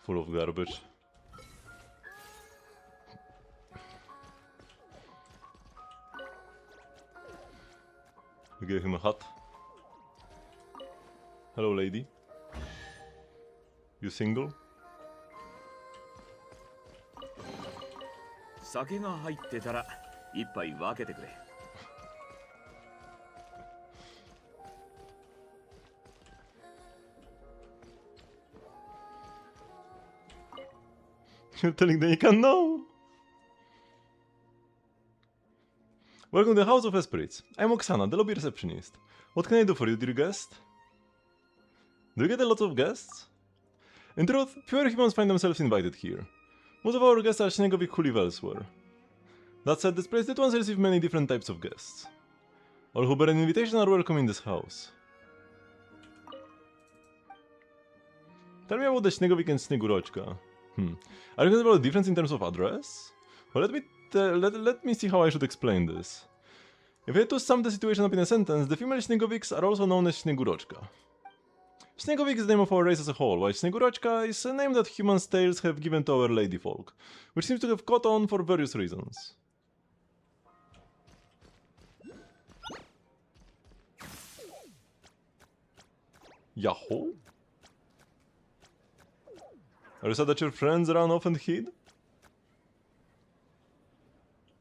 Full of garbage. We gave him a hat. Hello, lady. You single? 酒が入ってたら一杯分けてくれ。You're telling them you can know. Welcome to the House of Espirits. I'm Oksana, the lobby receptionist. What can I do for you, dear guest? Do you get a lot of guests? In truth, fewer humans find themselves invited here. Most of our guests are Śniegowic who live elsewhere. That said, this place did once receive many different types of guests. All who bear an invitation are welcome in this house. Tell me about the Śniegowic and Snieguroczka. Are you concerned about the difference in terms of address? Well, let me see how I should explain this. If I had to sum the situation up in a sentence, the female Śniegowics are also known as Snieguroczka. Śniegowic is the name of our race as a whole, while Snieguroczka is a name that human tales have given to our lady folk, which seems to have caught on for various reasons. Yahoo? Are you sad that your friends ran off and hid?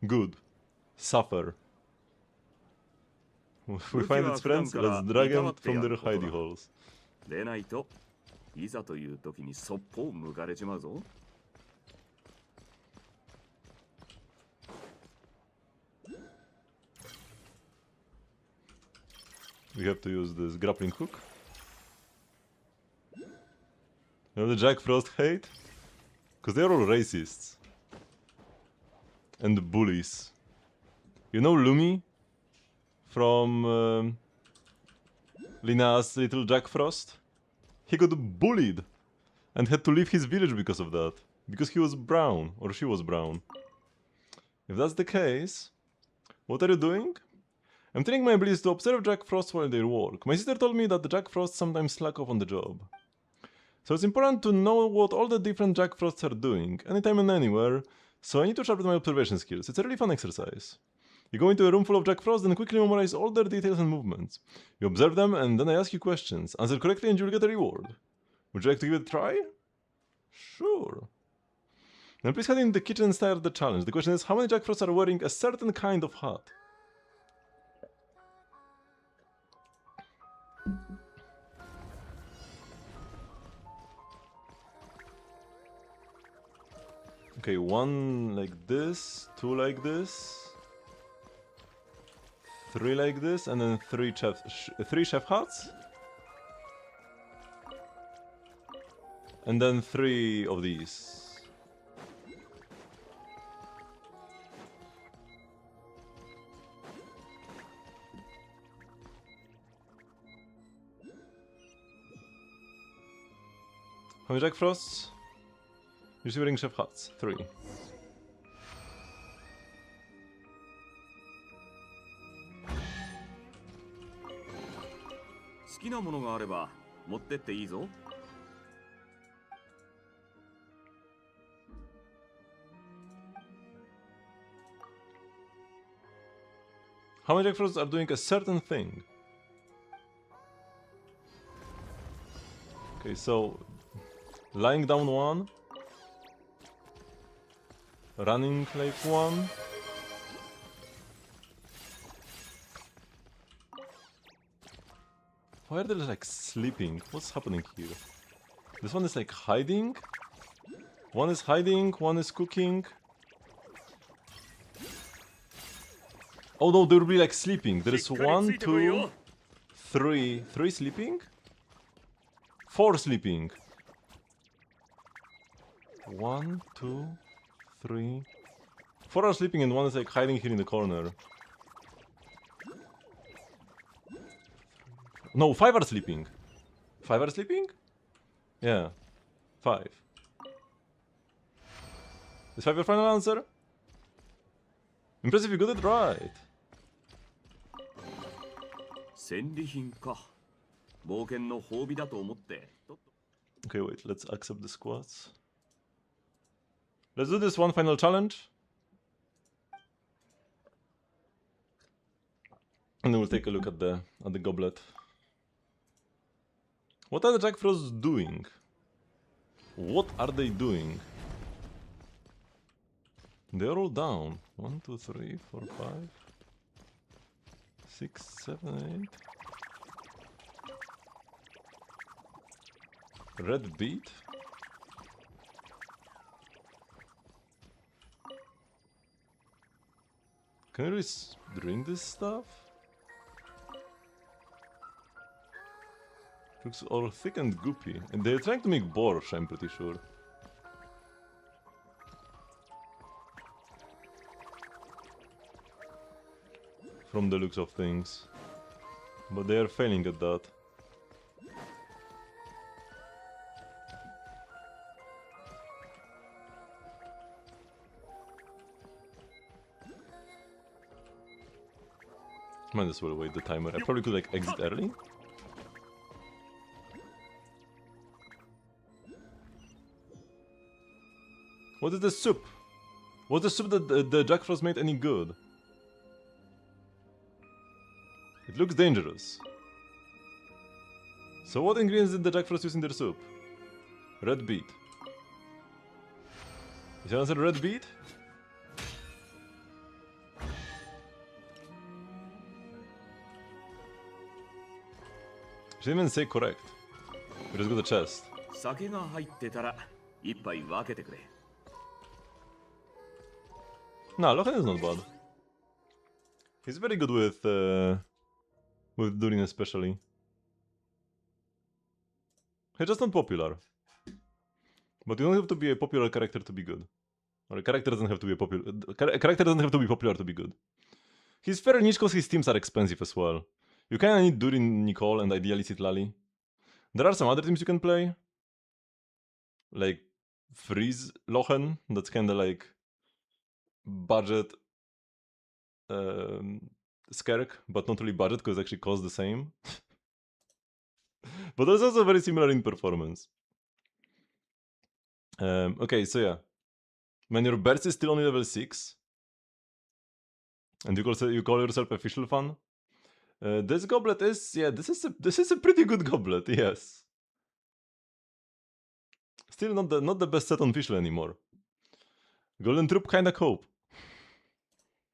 Good. Suffer. If we find its friends, let's drag them from their hidey holes. でないといざという時にそっぽを向かれちまうぞ。We have to use this grappling hook. You know the Jack Frost hate? Because they're all racists. And bullies. You know Lumi? From Lina's little Jack Frost? He got bullied and had to leave his village because of that. Because he was brown, or she was brown. If that's the case, what are you doing? I'm training my abilities to observe Jack Frost while they work. My sister told me that the Jack Frosts sometimes slack off on the job. So it's important to know what all the different Jack Frosts are doing, anytime and anywhere, so I need to sharpen my observation skills. It's a really fun exercise. You go into a room full of Jack Frosts and quickly memorize all their details and movements. You observe them and then I ask you questions. Answer correctly and you'll get a reward. Would you like to give it a try? Sure. Now please head into the kitchen and start the challenge. The question is, how many Jack Frosts are wearing a certain kind of hat? Okay, 1 like this, 2 like this, 3 like this, and then 3 chef hats? And then 3 of these. How many Jack Frosts? You're wearing chef hats. 3. 好きなものがあれば持ってっていいぞ。How many Jack Frosts are doing a certain thing? Okay, so lying down 1, running like 1. Why are they like sleeping? What's happening here? This one is like hiding. One is hiding, one is cooking. Oh no, they will be like sleeping. There is 1, 2, 3. 3 sleeping? 4 sleeping. 1, 2, 3. 4 are sleeping and one is like hiding here in the corner. No, 5 are sleeping. 5 are sleeping? Yeah. 5. Is 5 your final answer? Impressive, you got it right. 戦利品か。冒険の褒美だと思って。Okay, wait, let's accept the squats. Let's do this one final challenge. And then we'll take a look at the goblet. What are the Jack Frosts doing? What are they doing? They're all down. 1, 2, 3, 4, 5, 6, 7, 8. Red beet? Can we really drink this stuff? Looks all thick and goopy. And they're trying to make borscht, I'm pretty sure. From the looks of things. But they are failing at that. Might as well wait the timer. I probably could like exit early. What is the soup? Was the soup that the Jack Frost made any good? It looks dangerous. So what ingredients did the Jack Frost use in their soup? Red beet. Is your answer red beet? She didn't even say correct. We just got the chest. 酒が入ってたら一杯分けてくれ。Nah, Lohan is not bad. He's very good with Durin especially. He's just not popular. But you don't have to be a popular character to be good. Or a character doesn't have to be a character doesn't have to be popular to be good. He's fairly niche because his teams are expensive as well. You kinda need Durin, Nicole, and ideally Citlali. There are some other teams you can play. Like Freeze Lochen, that's kinda like budget Skerk, but not really budget because it actually costs the same. But there's also very similar in performance. Okay, so yeah. When your Burst is still only level 6, and you call yourself official fan, this goblet is, yeah, this is a pretty good goblet, yes. Still not the best set on official anymore. Golden Troop kinda cope.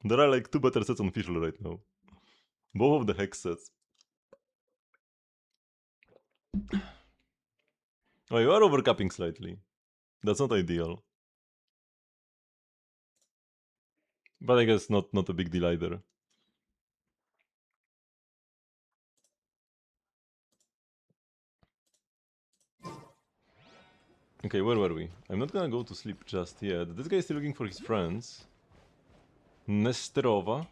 There are like 2 better sets on official right now. Both of the hex sets. Oh, you are overcapping slightly. That's not ideal. But I guess not a big deal either. Okay, where were we? I'm not gonna go to sleep just yet. This guy is still looking for his friends. Nesterova.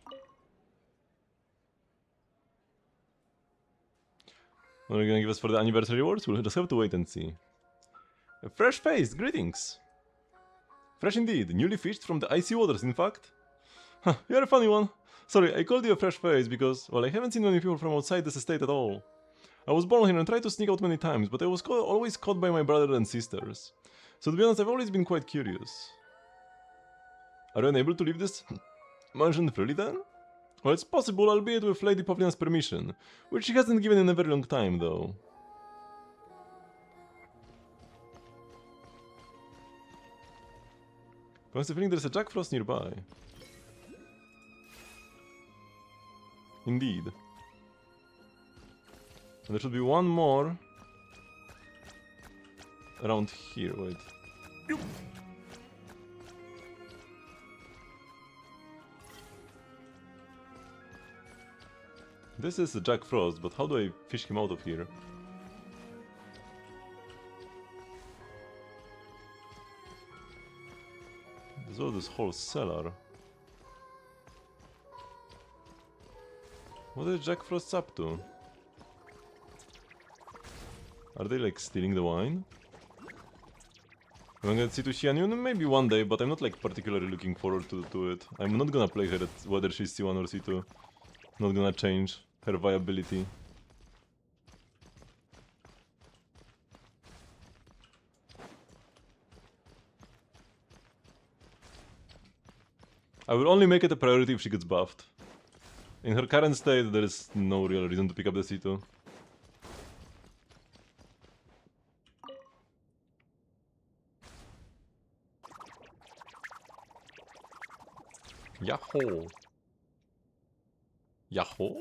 What are you gonna give us for the anniversary rewards? We'll just have to wait and see. A fresh face, greetings! Fresh indeed, newly fished from the icy waters, in fact. Huh, you're a funny one. Sorry, I called you a fresh face because, well, I haven't seen many people from outside this estate at all. I was born here and tried to sneak out many times, but I was always caught by my brother and sisters. So to be honest, I've always been quite curious. Are you unable to leave this mansion freely then? Well, it's possible, albeit with Lady Pavlina's permission, which she hasn't given in a very long time, though. I have a feeling there's a Jack Frost nearby. Indeed. And there should be one more around here, wait. This is Jack Frost, but how do I fish him out of here? There's all this whole cellar. What is Jack Frost up to? Are they like stealing the wine? Am I gonna see to Xianyun? Maybe one day, but I'm not like particularly looking forward to it. I'm not gonna play her at whether she's C1 or C2. Not gonna change her viability. I will only make it a priority if she gets buffed. In her current state, there is no real reason to pick up the C2. Yahoo! Yahoo?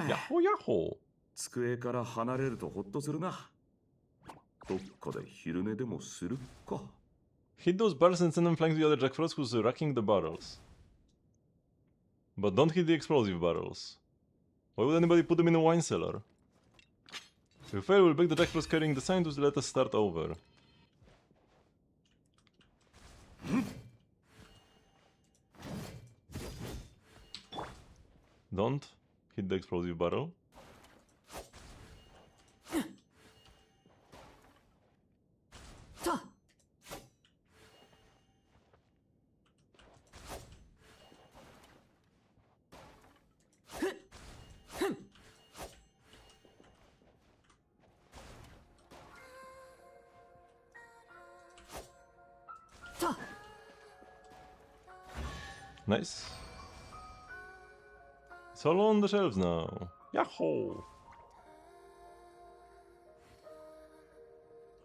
Yahoo yahoo! 机から離れるとほっとするな。どっかで昼寝でもするか。Hit those barrels and send them flying to the other Jack Frost who's racking the barrels. But don't hit the explosive barrels. Why would anybody put them in a wine cellar? If we fail, we'll beg the Jack Frost carrying the sign to let us start over. Don't hit the explosive barrel. Nice. It's all on the shelves now. Yahoo!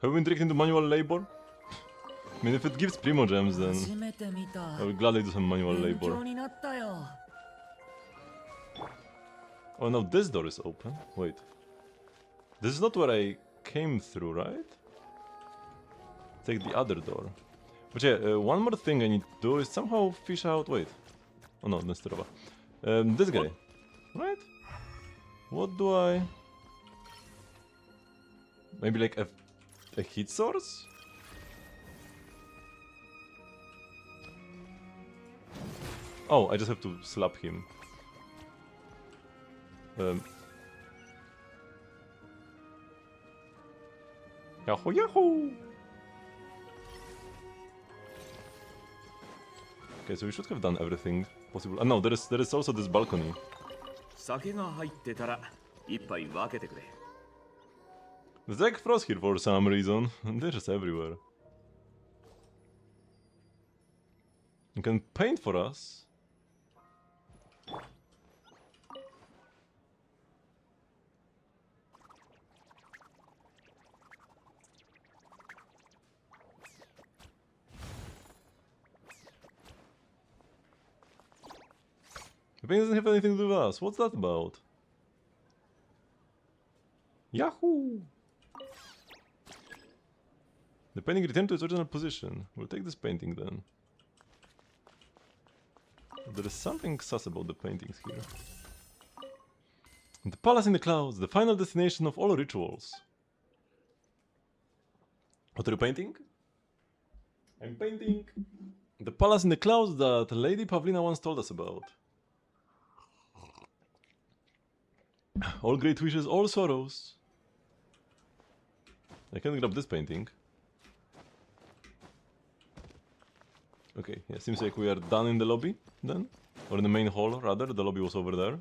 Have we been tricked into manual labor? I mean, if it gives Primo gems, then I will gladly do some manual labor. Oh no, this door is open. Wait. This is not where I came through, right? Take the other door. But yeah, one more thing I need to do is somehow fish out... Wait. Oh no, Nesterova. This guy. Right? What do I... Maybe like a hit source? Oh, I just have to slap him. Yahoo yahoo! Okay, so we should have done everything possible. No, there is also this balcony. 酒が入ってたら一杯分けてくれ。There's Jack Frost here for some reason. They're just everywhere. You can paint for us. The paint doesn't have anything to do with us. What's that about? Yahoo! The painting returned to its original position. We'll take this painting then. There is something sus about the paintings here. The palace in the clouds, the final destination of all rituals. What are you painting? I'm painting the palace in the clouds that Lady Pavlina once told us about. All great wishes, all sorrows. I can grab this painting. Okay, yeah, seems like we are done in the lobby then. Or in the main hall, rather. The lobby was over there.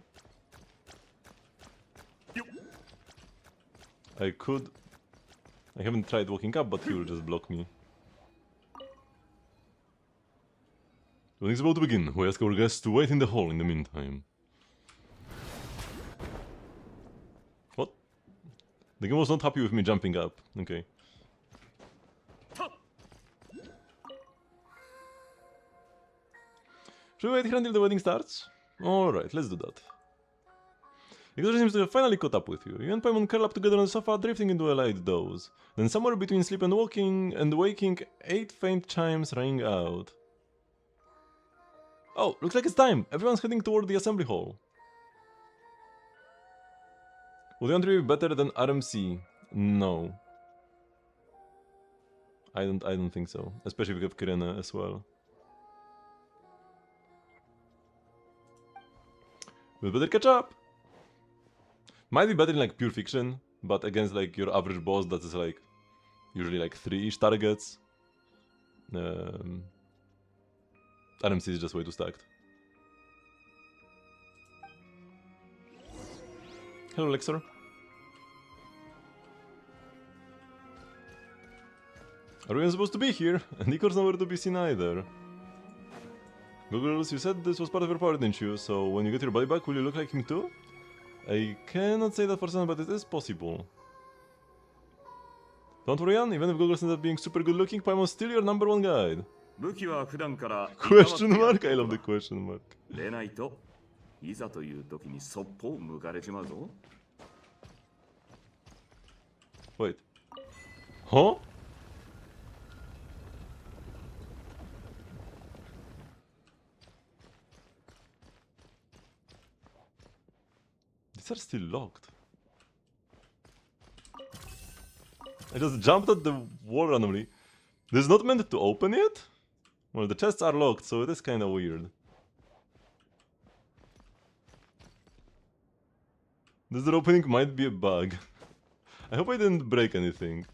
I could... I haven't tried walking up, but he will just block me. When it's about to begin, we ask our guests to wait in the hall in the meantime. What? The game was not happy with me jumping up. Okay. Should we wait here until the wedding starts? Alright, let's do that. Victoria seems to have finally caught up with you. You and Paimon curl up together on the sofa, drifting into a light doze. Then somewhere between sleep and waking, 8 faint chimes ring out. Oh, looks like it's time! Everyone's heading toward the assembly hall. Would you be better than RMC? No. I don't think so. Especially if we have Kirena as well. We'd better catch up! Might be better in like pure fiction, but against like your average boss that is like usually like 3-ish targets. RMC is just way too stacked. Hello, Lexer. Are we even supposed to be here? And Ikor's nowhere to be seen either. Googles, you said this was part of your power, didn't you? So when you get your body back, will you look like him too? I cannot say that for certain, but it is possible. Don't worry, Jan, even if Googles ends up being super good looking, Paimon's still your #1 guide. Question mark? I love the question mark. Wait. Huh? These are still locked. I just jumped at the wall randomly. This is not meant to open it? Well, the chests are locked, so it is kinda weird. This door opening might be a bug. I hope I didn't break anything.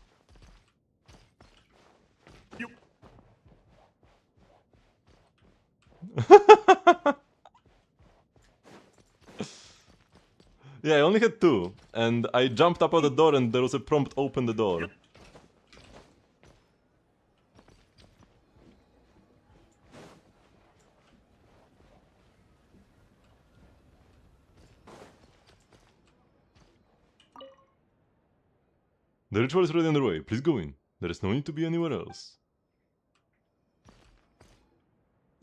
Yeah, I only had 2, and I jumped up at the door and there was a prompt open the door. The ritual is already underway. Please go in. There is no need to be anywhere else.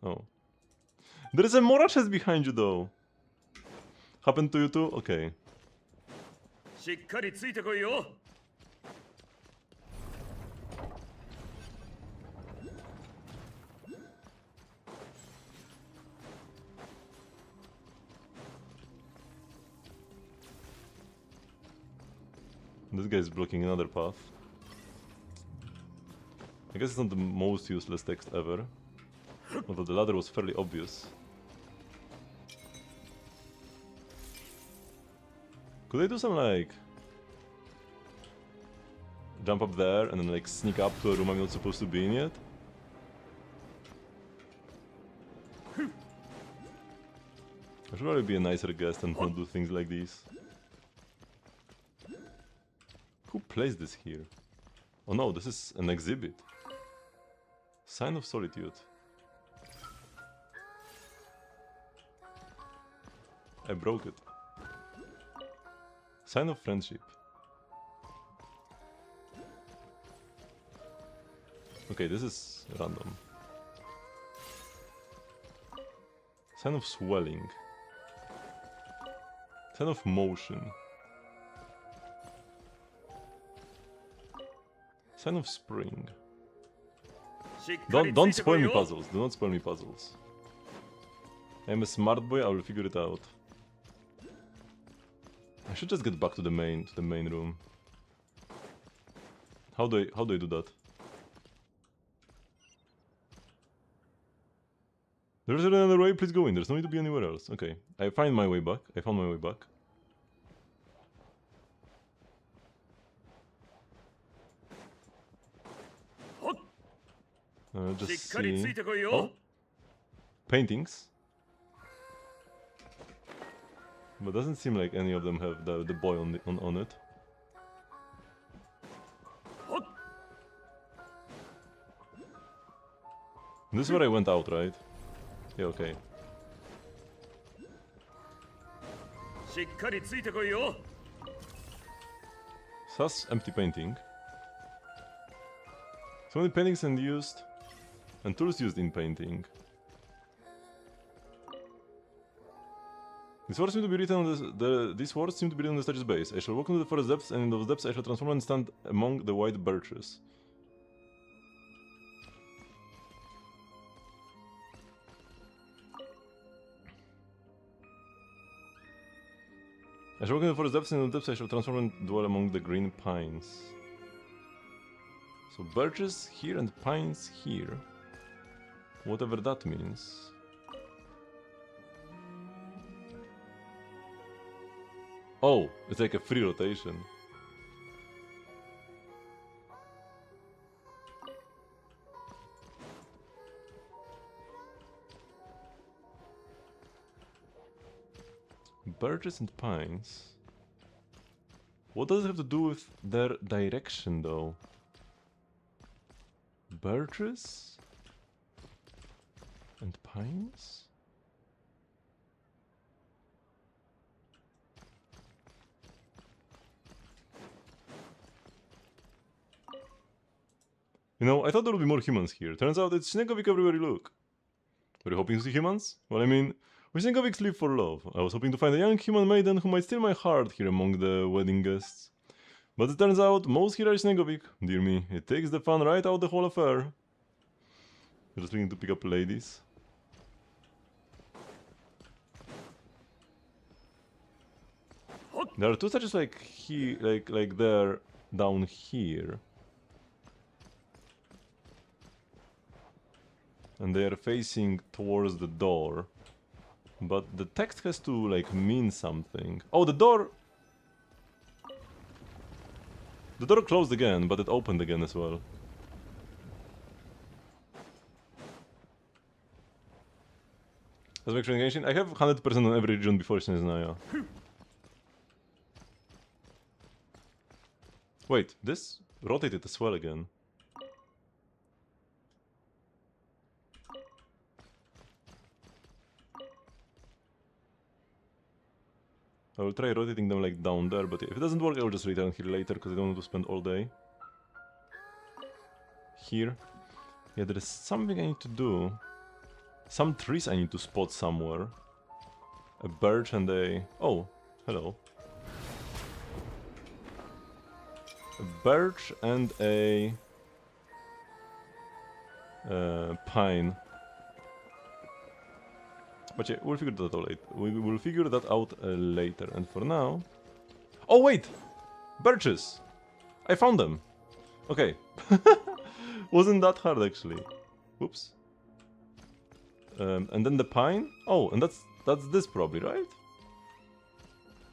Oh. There is a Mora chest behind you though. Happened to you too? Okay. This guy is blocking another path. I guess it's not the most useless text ever. Although the ladder was fairly obvious. Could I do some like... jump up there and then like sneak up to a room I'm not supposed to be in yet? I should probably be a nicer guest and not do things like these. Who placed this here? Oh no, this is an exhibit. Sign of solitude. I broke it. Sign of friendship. Okay, this is random. Sign of swelling. Sign of motion. Sign of spring. Don't spoil me puzzles. Do not spoil me puzzles. I'm a smart boy. I will figure it out. I should just get back to the main room. How do I do that? There's another way, please go in. There's no need to be anywhere else. Okay, I find my way back. I found my way back. Just see. Oh, paintings. But doesn't seem like any of them have the boy on it. This is where I went out, right? Yeah, okay. Sus, empty painting. So many paintings and tools used in painting. These words seem to be written on these words seem to be written on the statue's base. I shall walk into the forest depths, and in those depths I shall transform and stand among the white birches. I shall walk into the forest depths, and in the depths I shall transform and dwell among the green pines. So birches here and pines here. Whatever that means. Oh, it's like a free rotation. Birches and pines. What does it have to do with their direction, though? Birches and pines? You know, I thought there would be more humans here. Turns out it's Snegovic everywhere you look. Were you hoping to see humans? Well, I mean, we Snegovics live for love. I was hoping to find a young human maiden who might steal my heart here among the wedding guests. But it turns out most here are Snegovic. Dear me, it takes the fun right out the whole affair. You're just looking to pick up ladies. There are two statues like there down here. And they are facing towards the door. But the text has to like mean something. Oh, the door! The door closed again, but it opened again as well. Let's make sure Genshin. I have 100% on every region before Shiznaya. Wait, this rotated as well again. I will try rotating them like down there, but if it doesn't work, I will just return here later because I don't want to spend all day here. Yeah, there is something I need to do. Some trees I need to spot somewhere. A birch and a... Oh, hello. A birch and a... pine. But yeah, we'll figure that out later. We will figure that out later. And for now... Oh wait! Birches! I found them! Okay. Wasn't that hard actually. Whoops. And then the pine? Oh, and that's this probably, right?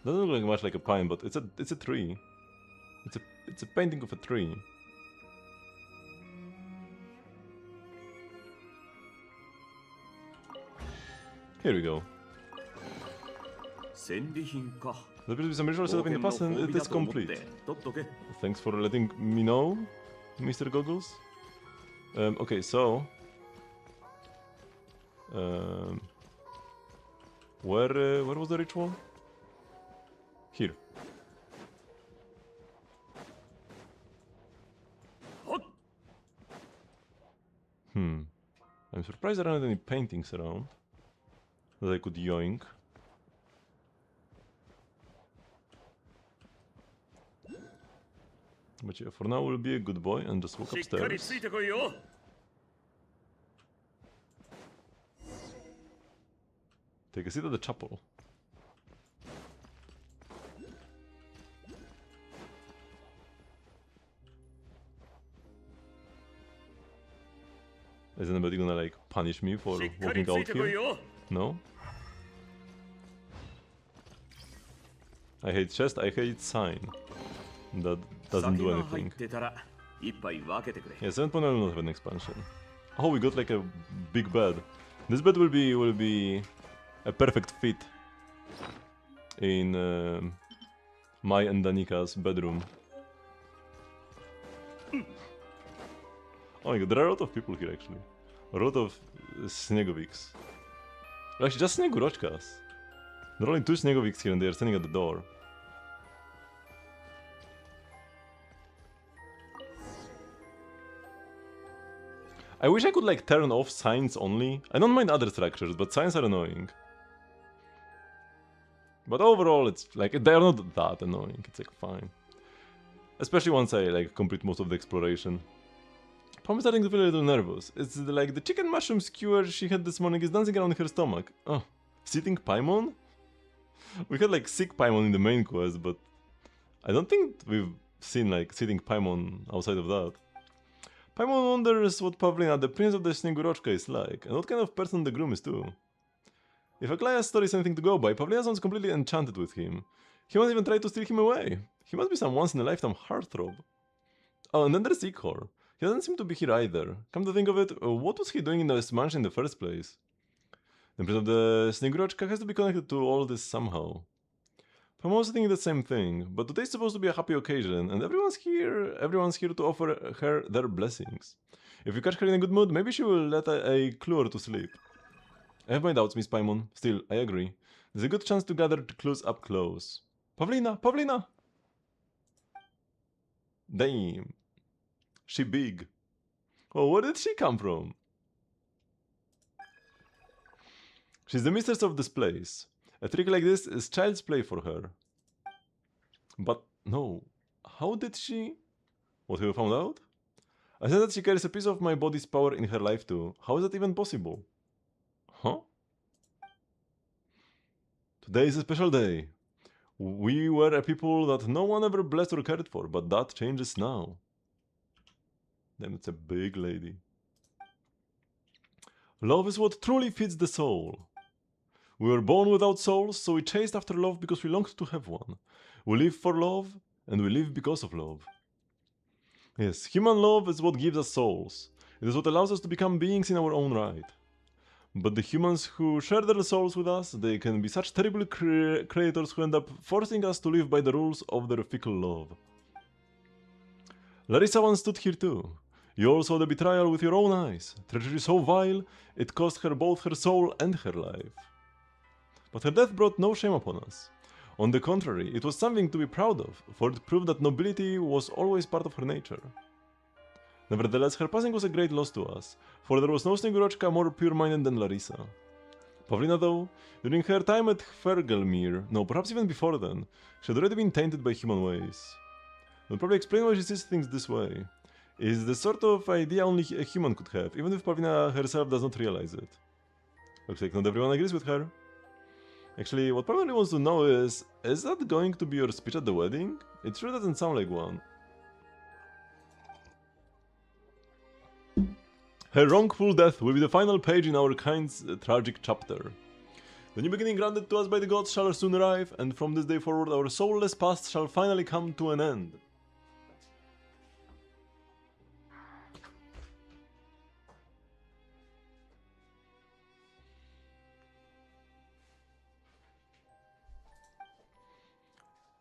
Doesn't look like much like a pine, but it's a tree. It's a painting of a tree. Here we go. There appears to be some ritual set up in the past and it is complete. Thanks for letting me know, Mr. Goggles. Okay, so... where was the ritual? Here. I'm surprised there aren't any paintings around that I could yoink. But yeah, for now we'll be a good boy and just walk upstairs. Take a seat at the chapel. Is anybody gonna like punish me for walking out here? No? I hate chest, I hate sign. That doesn't do anything. Yeah, 7.0 will not have an expansion. Oh, we got like a big bed. This bed will be a perfect fit in my and Danika's bedroom. Oh my god, there are a lot of people here actually. A lot of Snegoviks. Actually, just Snegurochkas. There are only 2 Snegoviks here and they are standing at the door. I wish I could like turn off signs only. I don't mind other structures, but signs are annoying. But overall, it's like, they're not that annoying, it's like fine. Especially once I like complete most of the exploration. I'm starting to feel a little nervous. It's like the chicken mushroom skewer she had this morning is dancing around her stomach. Oh, sitting Paimon? We had like sick Paimon in the main quest, but I don't think we've seen like sitting Paimon outside of that. Paimon wonders what Pavlina, the prince of the Snegurochka, is like, and what kind of person the groom is too. If Aglaya's story is anything to go by, Pavlina sounds completely enchanted with him. He won't even try to steal him away. He must be some once-in-a-lifetime heartthrob. Oh, and then there's Ichor. He doesn't seem to be here either. Come to think of it, what was he doing in this mansion in the first place? The prince of the Snegurochka has to be connected to all this somehow. I'm also thinking the same thing, but today's supposed to be a happy occasion, and everyone's here to offer her their blessings. If you catch her in a good mood, maybe she will let a clue or to sleep. I have my doubts, Miss Paimon. Still, I agree. There's a good chance to gather clues up close. Pavlina! Pavlina! Damn. She big. Oh, where did she come from? She's the mistress of this place. A trick like this is child's play for her. But no, how did she... What have you found out? I said that she carries a piece of my body's power in her life too. How is that even possible? Huh? Today is a special day. We were a people that no one ever blessed or cared for, but that changes now. Damn, it's a big lady. Love is what truly feeds the soul. We were born without souls, so we chased after love because we longed to have one. We live for love, and we live because of love. Yes, human love is what gives us souls. It is what allows us to become beings in our own right. But the humans who share their souls with us, they can be such terrible creators who end up forcing us to live by the rules of their fickle love. Larissa once stood here too. You all saw the betrayal with your own eyes. Treachery so vile, it cost her both her soul and her life. But her death brought no shame upon us. On the contrary, it was something to be proud of, for it proved that nobility was always part of her nature. Nevertheless, her passing was a great loss to us, for there was no Snegurochka more pure-minded than Larissa. Pavlina though, during her time at Fergelmir, no, perhaps even before then, she had already been tainted by human ways. I'll probably explain why she sees things this way. It is the sort of idea only a human could have, even if Pavlina herself does not realize it. Looks like not everyone agrees with her. Actually, what Pavlina wants to know is that going to be your speech at the wedding? It sure doesn't sound like one. Her wrongful death will be the final page in our kind's tragic chapter. The new beginning granted to us by the gods shall soon arrive, and from this day forward our soulless past shall finally come to an end.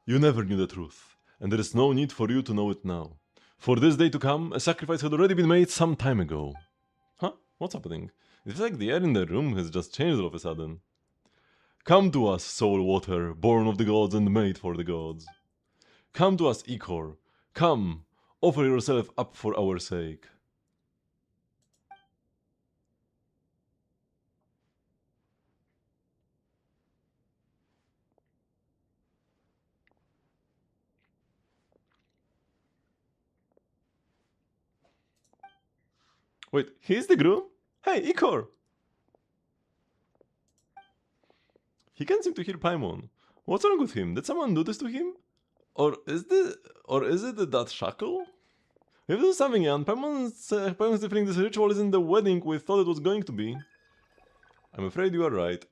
You never knew the truth, and there is no need for you to know it now. For this day to come, a sacrifice had already been made some time ago. Huh? What's happening? It feels like the air in the room has just changed all of a sudden. Come to us, soul water, born of the gods and made for the gods. Come to us, Ichor. Come, offer yourself up for our sake. Wait, he's the groom? Hey, Ichor! He can't seem to hear Paimon. What's wrong with him? Did someone do this to him? Or is it that shackle? We have to do something, Jan. Paimon's feeling this ritual isn't the wedding we thought it was going to be. I'm afraid you are right.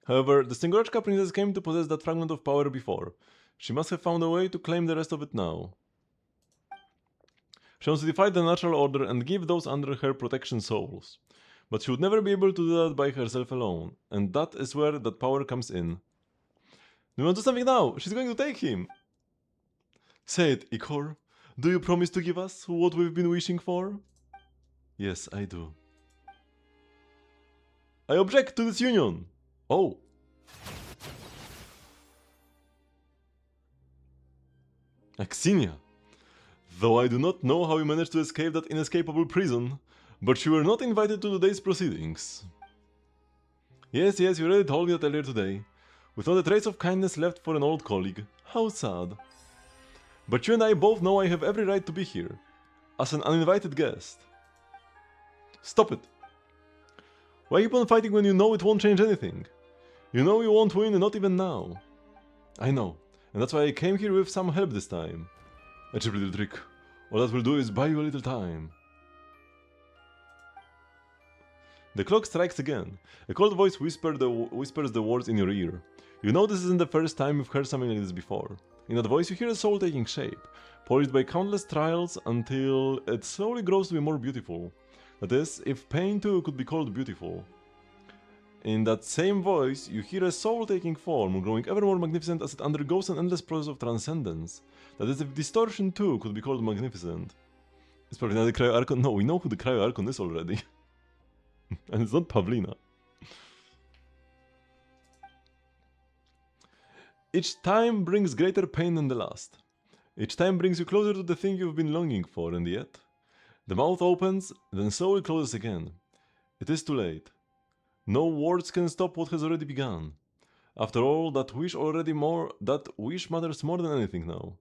However, the Snegorochka princess came to possess that fragment of power before. She must have found a way to claim the rest of it now. She wants to defy the natural order and give those under her protection souls. But she would never be able to do that by herself alone, and that is where that power comes in. We want to do something now! She's going to take him! Say it, Ikor. Do you promise to give us what we've been wishing for? Yes, I do. I object to this union! Oh. Axinia. Though I do not know how you managed to escape that inescapable prison, but you were not invited to today's proceedings. Yes, you already told me that earlier today. With not a trace of kindness left for an old colleague. How sad. But you and I both know I have every right to be here, as an uninvited guest. Stop it. Why keep on fighting when you know it won't change anything? You know you won't win, not even now. I know, and that's why I came here with some help this time. A cheap little trick. All that will do is buy you a little time. The clock strikes again. A cold voice whispers the words in your ear. You know this isn't the first time you've heard something like this before. In that voice you hear a soul taking shape, polished by countless trials until it slowly grows to be more beautiful. That is, if pain too could be called beautiful. In that same voice, you hear a soul taking form, growing ever more magnificent as it undergoes an endless process of transcendence. That is, if distortion too could be called magnificent. It's probably not the Cryo Archon. No, we know who the Cryo Archon is already. And it's not Pavlina. Each time brings greater pain than the last. Each time brings you closer to the thing you've been longing for, and yet... The mouth opens, then slowly closes again. It is too late. No words can stop what has already begun. After all, that wish matters more than anything now.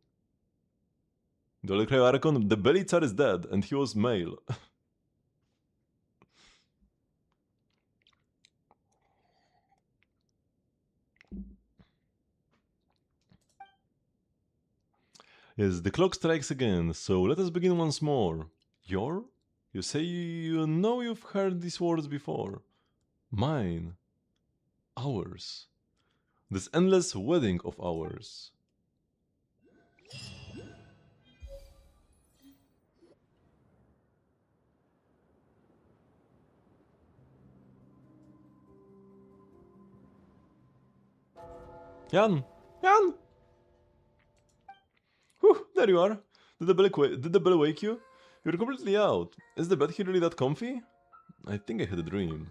The Holy Cryo Archon, the Belly Tsar is dead, and he was male. Yes, the clock strikes again, so let us begin once more. Your? You say you know you've heard these words before. Mine. Ours. This endless wedding of ours. Jan! Jan! Whew, there you are. Did the bell wake you? You're completely out. Is the bed here really that comfy? I think I had a dream.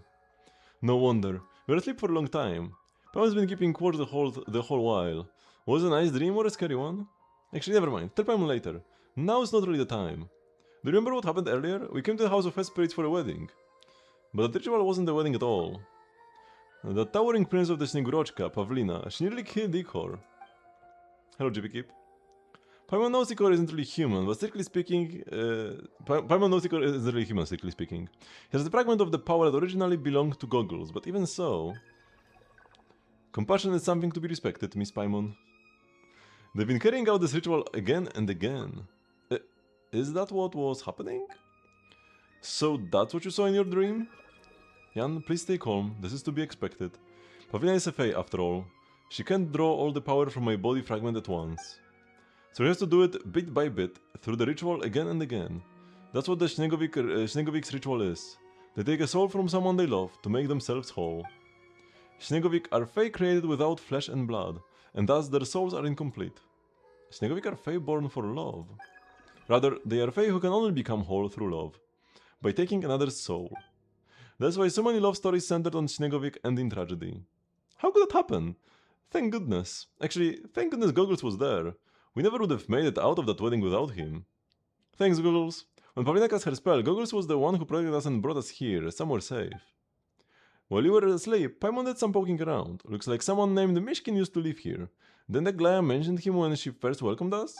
No wonder. You're asleep for a long time. Paimon's been keeping watch the whole while. Was it a nice dream or a scary one? Actually, never mind. Tell Paimon later. Now is not really the time. Do you remember what happened earlier? We came to the House of Fest Spirits for a wedding. But the ritual wasn't a wedding at all. The towering prince of the Snegorochka, Pavlina, she nearly killed Ikor. Hello, GP Keep. Paimon knows Ikor isn't really human, but strictly speaking... Paimon knows Ikor isn't really human, strictly speaking. He has a fragment of the power that originally belonged to Goggles, but even so... Compassion is something to be respected, Miss Paimon. They've been carrying out this ritual again and again. Is that what was happening? So that's what you saw in your dream? Jan, please stay calm, this is to be expected. Pavlina is a fae, after all. She can't draw all the power from my body fragment at once. So he has to do it bit by bit, through the ritual again and again. That's what the Snegovik's ritual is. They take a soul from someone they love to make themselves whole. Snegovik are fae created without flesh and blood, and thus their souls are incomplete. Snegovik are fae born for love. Rather, they are fae who can only become whole through love, by taking another's soul. That's why so many love stories centered on Snegovik end in tragedy. How could that happen? Thank goodness. Actually, thank goodness Goggles was there. We never would have made it out of that wedding without him. Thanks, Goggles. When Pavlina cast her spell, Goggles was the one who protected us and brought us here, somewhere safe. While you were asleep, Paimon did some poking around. Looks like someone named Mishkin used to live here. Then Glaya mentioned him when she first welcomed us?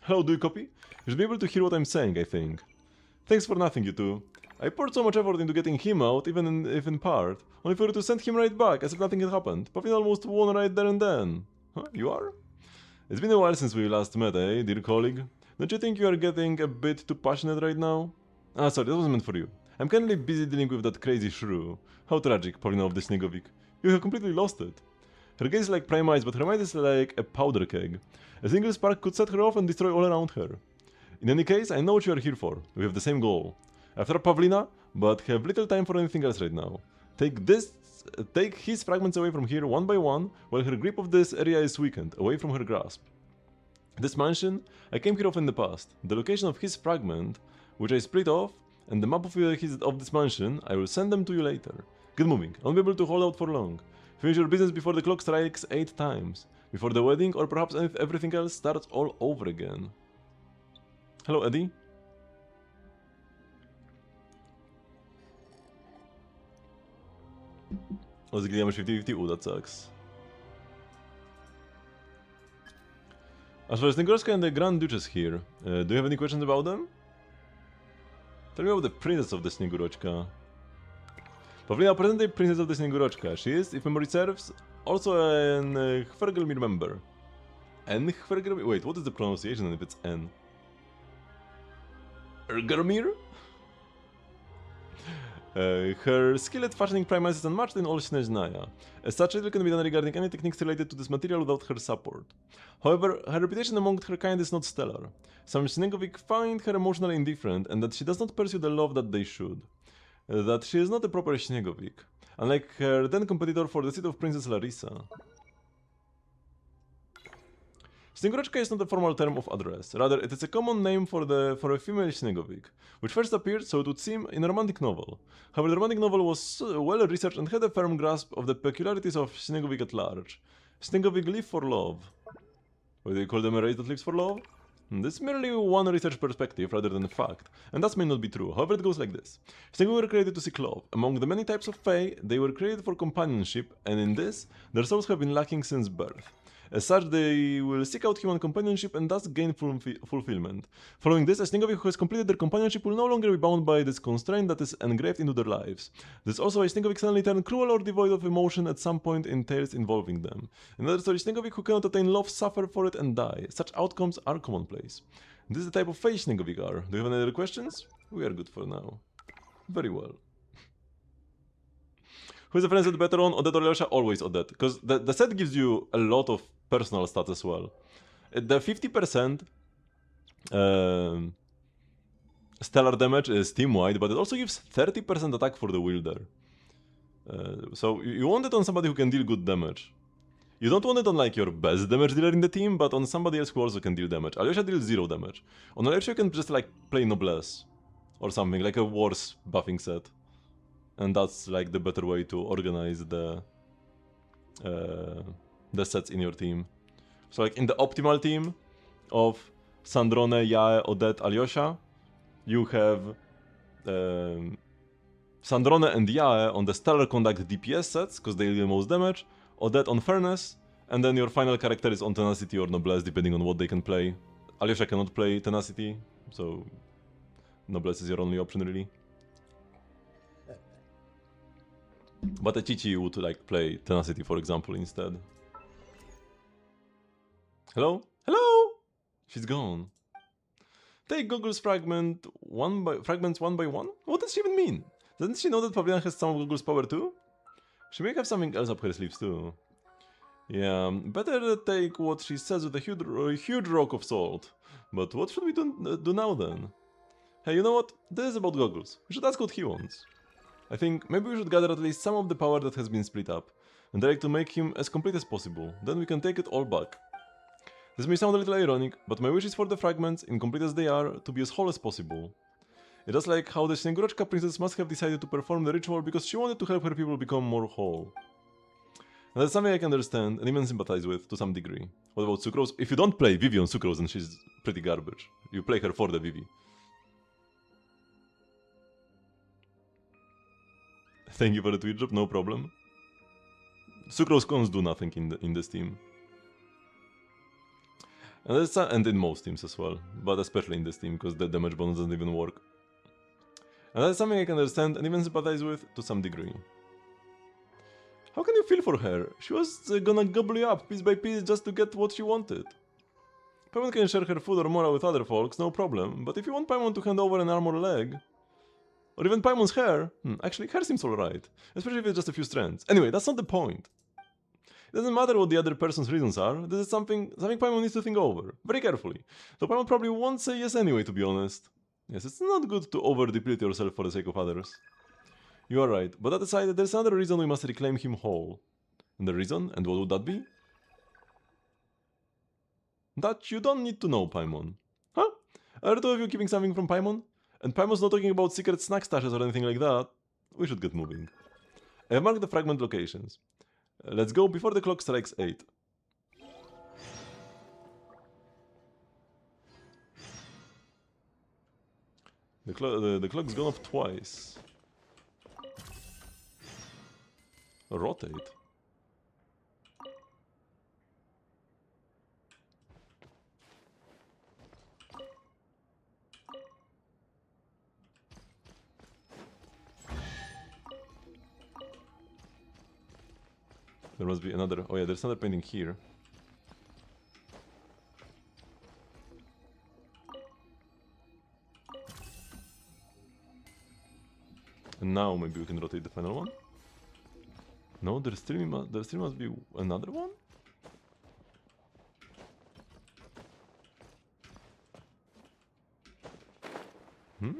Hello, do you copy? You should be able to hear what I'm saying, I think. Thanks for nothing, you two. I poured so much effort into getting him out, even if in part, only for you to send him right back as if nothing had happened. Pavlina almost won right there and then. Huh? You are? It's been a while since we last met, eh, dear colleague? Don't you think you are getting a bit too passionate right now? Ah, sorry, that wasn't meant for you. I'm currently busy dealing with that crazy shrew. How tragic, Pavlina of the Snegovic. You have completely lost it. Her gaze is like prime eyes, but her mind is like a powder keg. A single spark could set her off and destroy all around her. In any case, I know what you are here for. We have the same goal. After Pavlina, but have little time for anything else right now. Take his fragments away from here one by one, while her grip of this area is weakened, away from her grasp. This mansion, I came here of in the past. The location of his fragment, which I split off, and the map of this mansion, I will send them to you later. Get moving, I won't be able to hold out for long. Finish your business before the clock strikes 8 times. Before the wedding, or perhaps if everything else starts all over again. Hello, Eddie. Oh, the damage 50-50. Ooh, that sucks. As far as Negorska and the Grand Duchess here, do you have any questions about them? Tell me about the Princess of the Snegurochka. Pavlina, present-day Princess of the Snegurochka. She is, if memory serves, also an Hvergelmir member. N Hvergelmir? Wait, what is the pronunciation if it's N? Ergermir? Her skill at fashioning primaries is unmatched in all Sneznaya. As such, little can be done regarding any techniques related to this material without her support. However, her reputation among her kind is not stellar. Some Snegovic find her emotionally indifferent and that she does not pursue the love that they should. That she is not a proper Snegovic, unlike her then competitor for the seat of Princess Larissa. Snegurochka is not a formal term of address, rather it is a common name for a female Snegovic, which first appeared, so it would seem, in a romantic novel. However, the romantic novel was well researched and had a firm grasp of the peculiarities of Snegovic at large. Snegovic live for love. Why do you call them a race that lives for love? This is merely one research perspective rather than a fact, and that may not be true, however it goes like this. Snegovic were created to seek love. Among the many types of fae, they were created for companionship, and in this, their souls have been lacking since birth. As such, they will seek out human companionship and thus gain fulfillment. Following this, a Snegovic who has completed their companionship will no longer be bound by this constraint that is engraved into their lives. This is also why Snegovic suddenly turn cruel or devoid of emotion at some point in tales involving them. In other stories, Snegovic who cannot attain love suffer for it and die. Such outcomes are commonplace. This is the type of face Snegovic are. Do you have any other questions? We are good for now. Very well. Who is the friend set better on? Odette or Alyosha? Always Odette. Because the set gives you a lot of personal stats as well. The 50% stellar damage is team-wide, but it also gives 30% attack for the wielder. So you want it on somebody who can deal good damage. You don't want it on like your best damage dealer in the team, but on somebody else who also can deal damage. Alyosha deals 0 damage. On Alyosha you can just like play Noblesse or something, like a worse buffing set. And that's like the better way to organize the sets in your team. So like in the optimal team of Sandrone, Yae, Odette, Alyosha, you have Sandrone and Yae on the Stellar Conduct DPS sets, because they deal the most damage, Odette on Fairness, and then your final character is on Tenacity or Noblesse, depending on what they can play. Alyosha cannot play Tenacity, so Noblesse is your only option really. But a Chichi would like play Tenacity, for example, instead. Hello? Hello? She's gone. Take Google's fragments one by one? What does she even mean? Doesn't she know that Pavlina has some of Google's power too? She may have something else up her sleeves too. Yeah, better take what she says with a huge rock of salt. But what should we do now then? Hey, you know what? This is about Goggles. We should ask what he wants. I think maybe we should gather at least some of the power that has been split up, and try to make him as complete as possible, then we can take it all back. This may sound a little ironic, but my wish is for the fragments, incomplete as they are, to be as whole as possible. It is like how the Snegurochka princess must have decided to perform the ritual because she wanted to help her people become more whole. And that's something I can understand, and even sympathize with, to some degree. What about Sucrose? If you don't play Vivi on Sucrose, then she's pretty garbage. You play her for the Vivi. Thank you for the Twitch drop, no problem. Sucrose cons do nothing in this team. And in most teams as well, but especially in this team, because the damage bonus doesn't even work. And that's something I can understand and even sympathize with to some degree. How can you feel for her? She was gonna gobble you up piece by piece just to get what she wanted. Paimon can share her food or mora with other folks, no problem, but if you want Paimon to hand over an arm or leg, or even Paimon's hair, actually hair seems alright, especially if it's just a few strands. Anyway, that's not the point. It doesn't matter what the other person's reasons are, this is something Paimon needs to think over, very carefully. Though Paimon probably won't say yes anyway, to be honest. Yes, it's not good to over-deplete yourself for the sake of others. You are right, but that aside, there's another reason we must reclaim him whole. And the reason? And what would that be? That you don't need to know, Paimon. Huh? Are two of you keeping something from Paimon? And Paimon's not talking about secret snack stashes or anything like that. We should get moving. I have marked the fragment locations. Let's go before the clock strikes 8. The clock's gone off twice. Rotate. There must be another. Oh yeah, there's another painting here. And now maybe we can rotate the final one. No, there still must be another one? Hmm?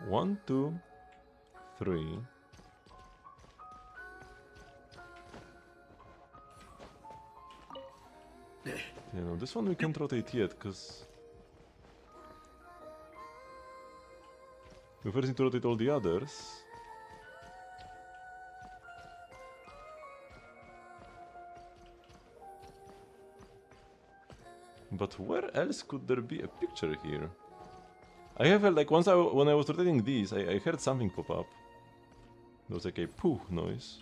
One, two, three. Yeah, no, this one we can't rotate yet, because we first need to rotate all the others. But where else could there be a picture here? I have like when I was rotating these, I heard something pop up. There was like a pooh noise.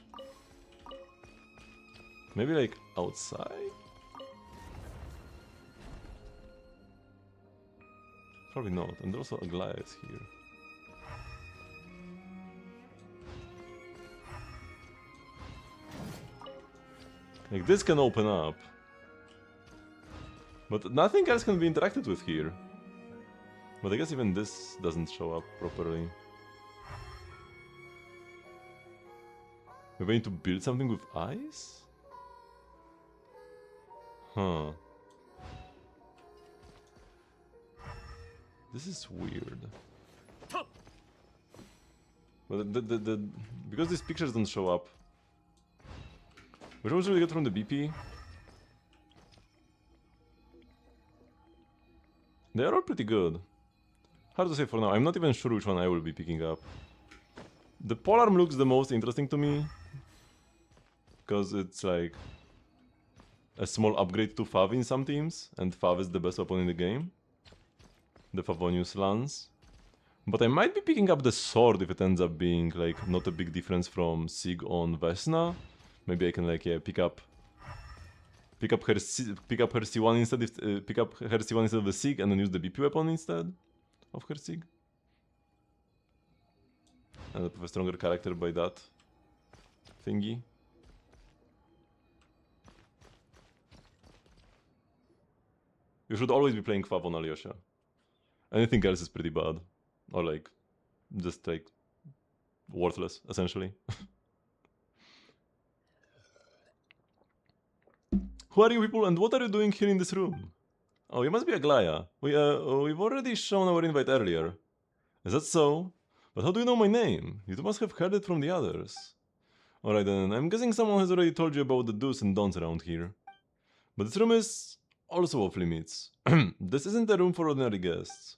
Maybe like outside? Probably not, and there's also a Goliath here. Like this can open up. But nothing else can be interacted with here. But I guess even this doesn't show up properly. We're going to build something with eyes? Huh. This is weird. But because these pictures don't show up. Which one should we get from the BP? They are all pretty good. Hard to say for now, I'm not even sure which one I will be picking up. The polearm looks the most interesting to me. Because it's like a small upgrade to Fav in some teams, and Fav is the best weapon in the game. The Favonius lance. But I might be picking up the sword if it ends up being like not a big difference from Sig on Vesna. Maybe I can like pick up her C1 instead pick up her C1 instead of the Sig and then use the BP weapon instead of her Sig. And have a stronger character by that thingy. You should always be playing Fav on Alyosha. Anything else is pretty bad. Or like, just like, worthless, essentially. Who are you people and what are you doing here in this room? Oh, you must be Aglaya. We've already shown our invite earlier. Is that so? But how do you know my name? You must have heard it from the others. Alright then, I'm guessing someone has already told you about the do's and don'ts around here. But this room is also off limits. This isn't a room for ordinary guests.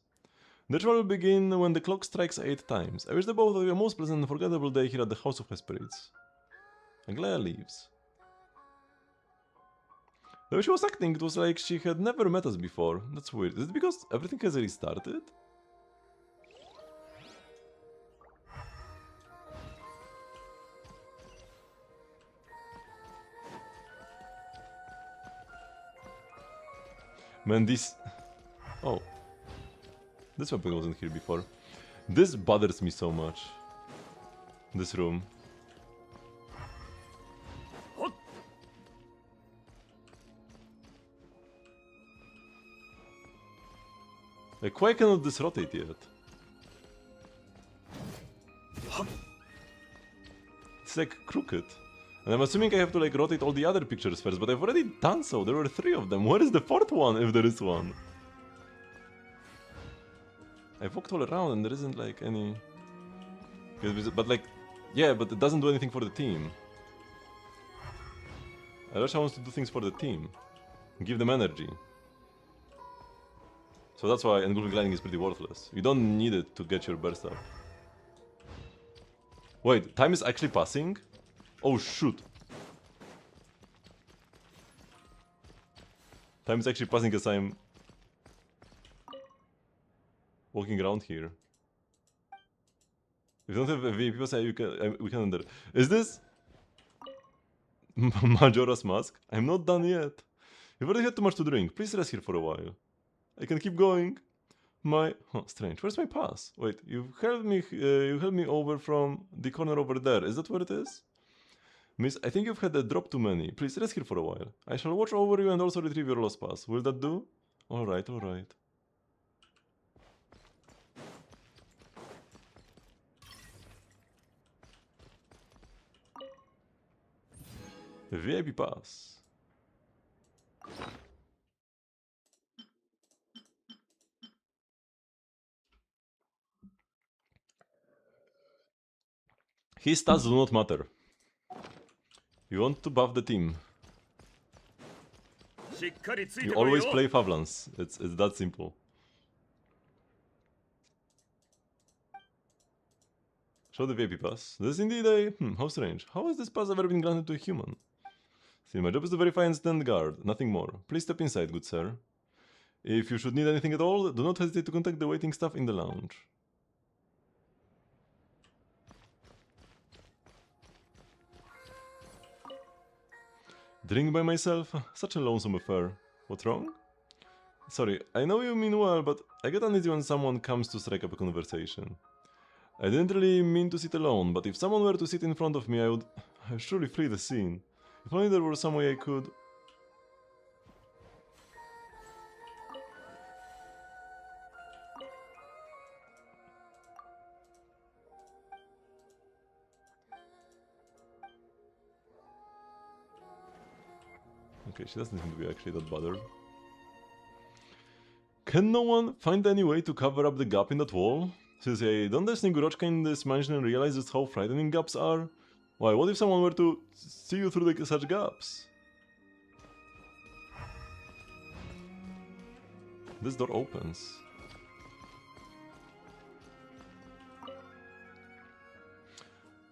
The ritual will begin when the clock strikes 8 times. I wish the both of you a most pleasant and unforgettable day here at the House of Hesperids. Aglaya leaves. The way she was acting, it was like she had never met us before. That's weird. Is it because everything has restarted? Man, this... Oh. This weapon wasn't here before. This bothers me so much. This room. Like, why cannot this rotate yet? It's like crooked. And I'm assuming I have to like rotate all the other pictures first, but I've already done so. There were 3 of them. Where is the 4th one, if there is one? I've walked all around and there isn't like any... But like, yeah, but it doesn't do anything for the team. Alasha wants to do things for the team. Give them energy. So that's why engulfing gliding is pretty worthless. You don't need it to get your burst up. Wait, time is actually passing? Oh shoot. Time is actually passing as I'm walking around here. If you don't have a VIP pass, we can enter. Is this Majora's Mask? I'm not done yet. You've already had too much to drink. Please rest here for a while. I can keep going. Strange. Where's my pass? Wait, you held me over from the corner over there. Is that where it is? Miss, I think you've had a drop too many. Please rest here for a while. I shall watch over you and also retrieve your lost pass. Will that do? Alright, alright. VIP pass. His stats do not matter. You want to buff the team. You always play Favlans. It's that simple. Show the VIP pass. This is indeed a... how strange. How has this pass ever been granted to a human? See, my job is to verify and stand guard, nothing more. Please step inside, good sir. If you should need anything at all, do not hesitate to contact the waiting staff in the lounge. Drink by myself? Such a lonesome affair. What's wrong? Sorry, I know you mean well, but I get uneasy when someone comes to strike up a conversation. I didn't really mean to sit alone, but if someone were to sit in front of me, I'd surely flee the scene. If only there were some way I could... Okay, she doesn't seem to be actually that bothered. Can no one find any way to cover up the gap in that wall? Seriously, don't the Snigurochka in this mansion realize just how frightening gaps are? Why, what if someone were to see you through such gaps? This door opens.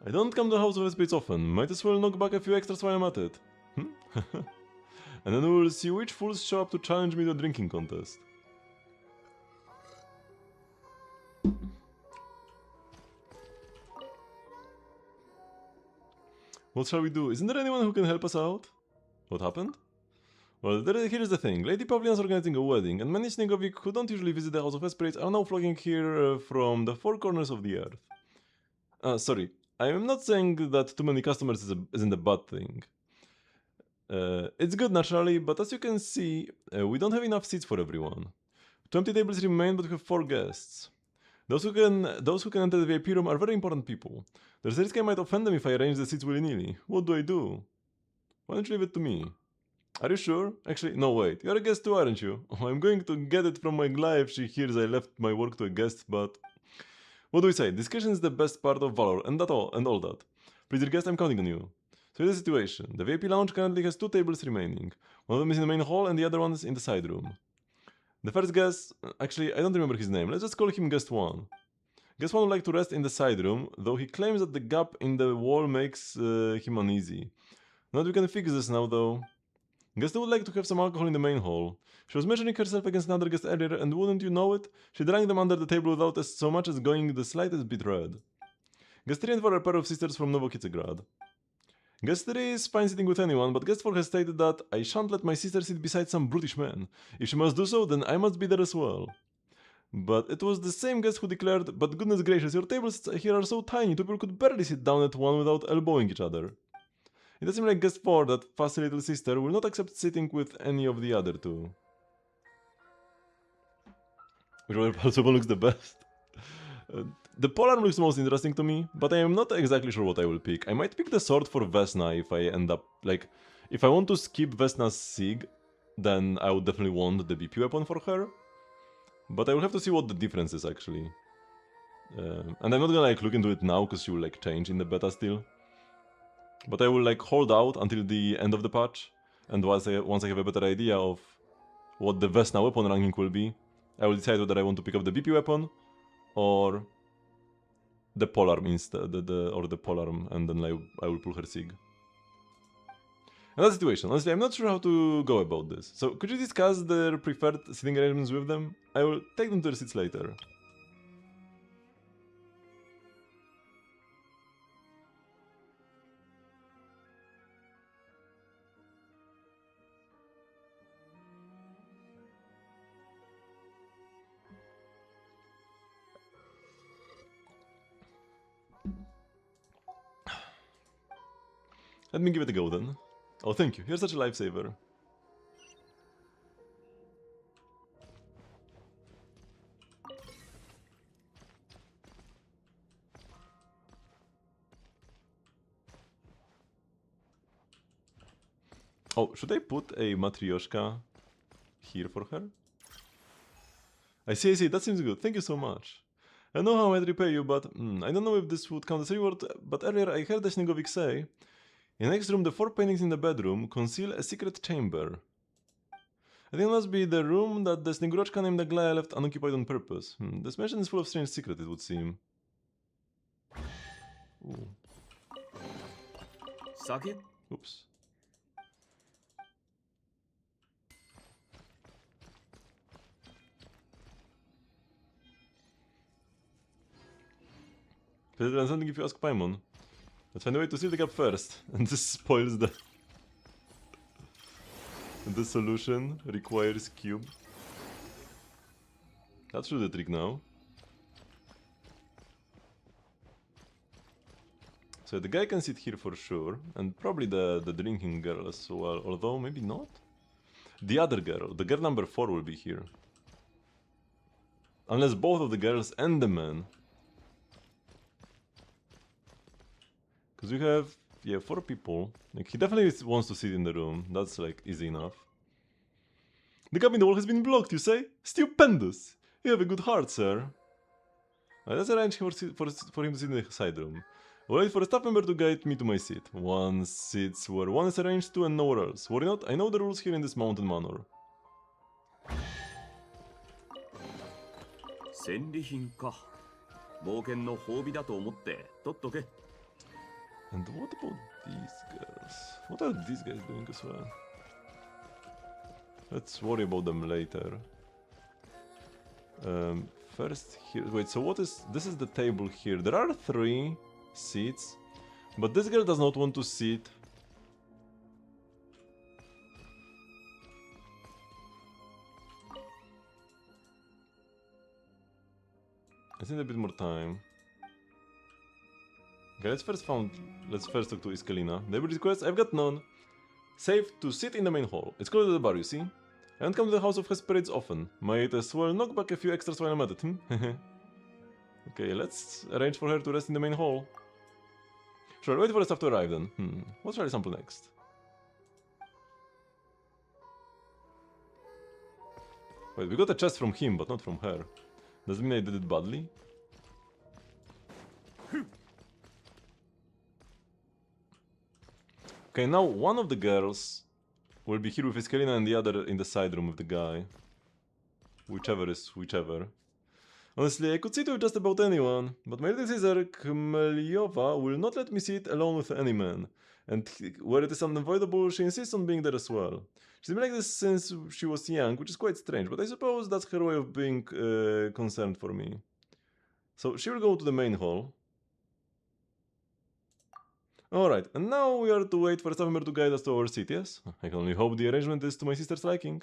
I don't come to the House of Spades often. Might as well knock back a few extras while I'm at it. And then we'll see which fools show up to challenge me to a drinking contest. What shall we do? Isn't there anyone who can help us out? What happened? Well, here's the thing. Lady Pavlian's organizing a wedding, and many Snegovik who don't usually visit the House of Esprit are now flocking here from the 4 corners of the earth. Sorry. I am not saying that too many customers isn't a bad thing. It's good naturally, but as you can see, we don't have enough seats for everyone. 20 tables remain, but we have 4 guests. Those who can enter the VIP room are very important people. There's a risk I might offend them if I arrange the seats willy-nilly. What do I do? Why don't you leave it to me? Are you sure? Actually, no wait, you're a guest too, aren't you? Oh, I'm going to get it from my Gla if she hears I left my work to a guest, but... What do we say? Discretion is the best part of valor, and all that. Please, dear guest, I'm counting on you. So here's the situation. The VIP lounge currently has 2 tables remaining. One of them is in the main hall and the other one is in the side room. The first guest... Actually, I don't remember his name. Let's just call him Guest 1. Guest 1 would like to rest in the side room, though he claims that the gap in the wall makes him uneasy. Not we can fix this now, though. Guest 2 would like to have some alcohol in the main hall. She was measuring herself against another guest earlier, and wouldn't you know it, she drank them under the table without so much as going the slightest bit red. Guest 3 and 4 are a pair of sisters from Novokitzegrad. Guest 3 is fine sitting with anyone, but guest 4 has stated that I shan't let my sister sit beside some brutish man. If she must do so, then I must be there as well. But it was the same guest who declared, but goodness gracious, your tables here are so tiny, two people could barely sit down at one without elbowing each other. It does seem like guest 4, that fussy little sister, will not accept sitting with any of the other two. Which also looks the best. The polearm looks most interesting to me, but I am not exactly sure what I will pick. I might pick the sword for Vesna if I end up, like, if I want to skip Vesna's Sig, then I would definitely want the BP weapon for her. But I will have to see what the difference is actually. And I'm not gonna like look into it now because she will like change in the beta still. But I will like hold out until the end of the patch, and once I have a better idea of what the Vesna weapon ranking will be, I will decide whether I want to pick up the BP weapon or the polearm instead, or the polearm, and then I will pull her Sig. Another situation. Honestly, I'm not sure how to go about this. So, could you discuss their preferred sitting arrangements with them? I will take them to their seats later. Let me give it a go then. Oh, thank you. You're such a lifesaver. Oh, should I put a Matryoshka here for her? I see, that seems good. Thank you so much. I know how I'd repay you, but I don't know if this would count as reward, but earlier I heard the Snegovic say, in the next room, the 4 paintings in the bedroom conceal a secret chamber. I think it must be the room that the Snegurochka named Aglaya left unoccupied on purpose. This mansion is full of strange secrets, it would seem. Ooh. Sake? Oops. Better than something if you ask Paimon. Let's find a way to seal the gap first, and this spoils the... The solution requires cube. That's through the trick now. So the guy can sit here for sure, and probably the drinking girl as well, although maybe not? The other girl, the girl number 4 will be here. Unless both of the girls and the man. Because we have, yeah, 4 people. Like, he definitely wants to sit in the room, that's like easy enough. The gap in the wall has been blocked, you say? Stupendous! You have a good heart, sir. Let's arrange for him to sit in the side room. We'll wait for a staff member to guide me to my seat. One sits where one is arranged to and nowhere else. Worry not, I know the rules here in this mountain manor. 戦利品か。冒険の褒美だと思って取っとけ。 And what about these girls? What are these guys doing as well? Let's worry about them later. First here, wait, so what is, this is the table here. There are 3 seats, but this girl does not want to sit. I need a bit more time. Okay, let's first talk to Iskalina. Neighbor request? I've got none. Safe to sit in the main hall. It's close to the bar, you see? I don't come to the House of Hesperids often. Might as well knock back a few extras while I'm at it, Okay, let's arrange for her to rest in the main hall. Sure, wait for the stuff to arrive then. What shall I sample next? Wait, we got a chest from him, but not from her. Does it mean I did it badly? Okay, now one of the girls will be here with Iskalina and the other in the side room with the guy. Whichever is whichever. Honestly, I could sit with just about anyone, but my little sister Khmeliova will not let me sit alone with any man. And where it is unavoidable, she insists on being there as well. She's been like this since she was young, which is quite strange, but I suppose that's her way of being concerned for me. So she will go to the main hall. Alright, and now we are to wait for a staff member to guide us to our seat, yes? I can only hope the arrangement is to my sister's liking.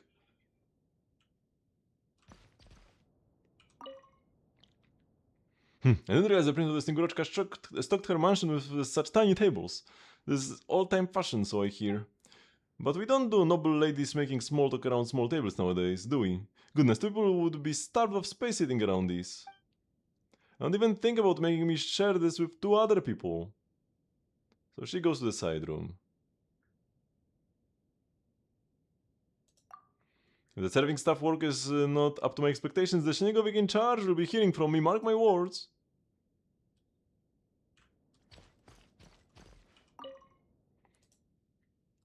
I didn't realize the prince of the Stingurochka stocked her mansion with such tiny tables. This is all-time fashion, so I hear. But we don't do noble ladies making small talk around small tables nowadays, do we? Goodness, people would be starved of space sitting around these. Don't even think about making me share this with 2 other people. So she goes to the side room. If the serving staff work is not up to my expectations, the Shinigami in charge will be hearing from me, mark my words.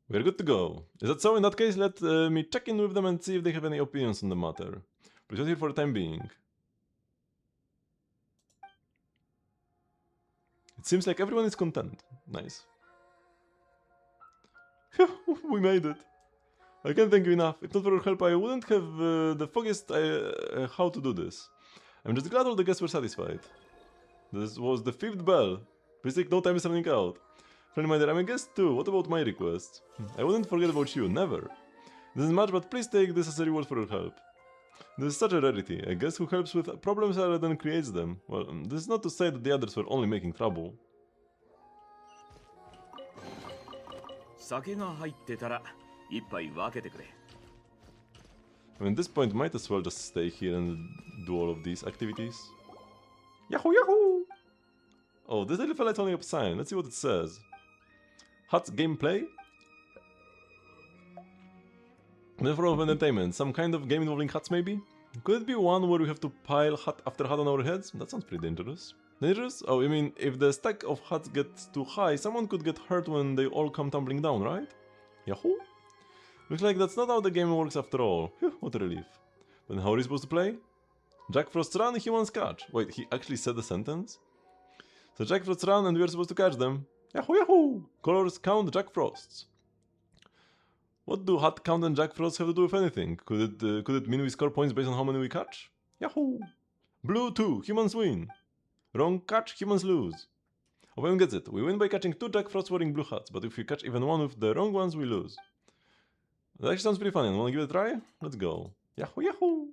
We're good to go. Is that so? In that case, let me check in with them and see if they have any opinions on the matter. Please wait here for the time being. It seems like everyone is content. Nice. We made it. I can't thank you enough. If not for your help, I wouldn't have the foggiest how to do this. I'm just glad all the guests were satisfied. This was the 5th bell. Please take no time running out. Friend reminder, I'm a guest too. What about my request? I wouldn't forget about you, never. This isn't much, but please take this as a reward for your help. This is such a rarity. A guest who helps with problems rather than creates them. Well, this is not to say that the others were only making trouble. 酒が入ってたら一杯分けてくれ。 I mean, at this point, might as well just stay here and do all of these activities. Yahoo yahoo! Oh, this little fella is holding up a sign. Let's see what it says. Hut's gameplay? Another form of entertainment. Some kind of game involving huts, maybe? Could it be one where we have to pile hut after hut on our heads? That sounds pretty dangerous. Dangerous? Oh, you mean if the stack of huts gets too high, someone could get hurt when they all come tumbling down, right? Yahoo? Looks like that's not how the game works after all. Phew, what a relief. Then how are we supposed to play? Jack Frost's run, humans catch. Wait, he actually said the sentence? So Jack Frost's run and we are supposed to catch them. Yahoo yahoo! Colors count Jack Frosts. What do hut count and Jack Frost have to do with anything? Could it mean we score points based on how many we catch? Yahoo! Blue 2, humans win. Wrong catch, humans lose. Owen gets it. We win by catching 2 Jack Frost wearing blue hats, but if we catch even one with the wrong ones, we lose. That actually sounds pretty funny. Wanna give it a try? Let's go. Yahoo yahoo!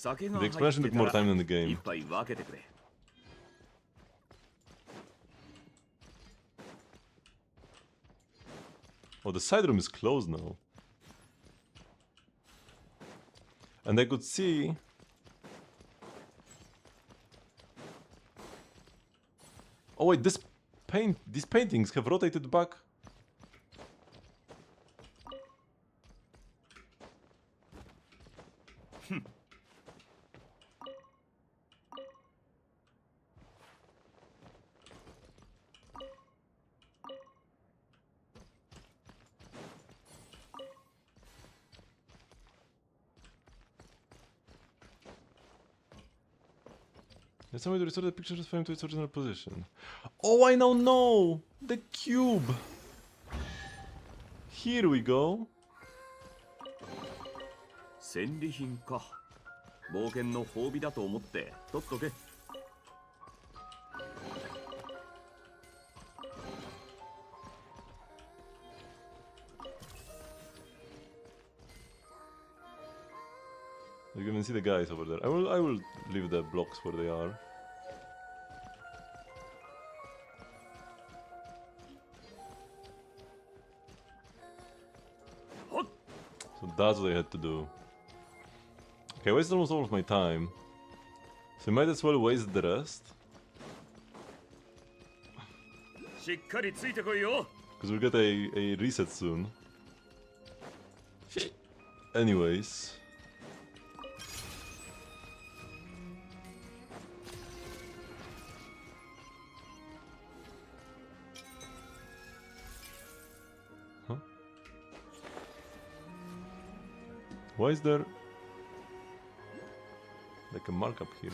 The explanation took more time than the game. Oh, the side room is closed now. And I could see... Oh wait, these paintings have rotated back. There's some way to restore the picture's frame to its original position. Oh, I now know! The cube! Here we go. 戦利品か。冒険の褒美だと思って取っとけ。You can even see the guys over there. I will leave the blocks where they are. So that's what I had to do. Okay, I wasted almost all of my time. So I might as well waste the rest. Because we'll get a reset soon. Anyways. Why is there like a markup here?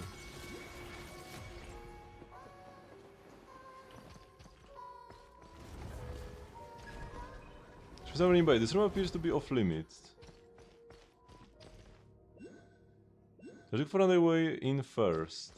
Special nearby. This room appears to be off limits. I look for another way in first.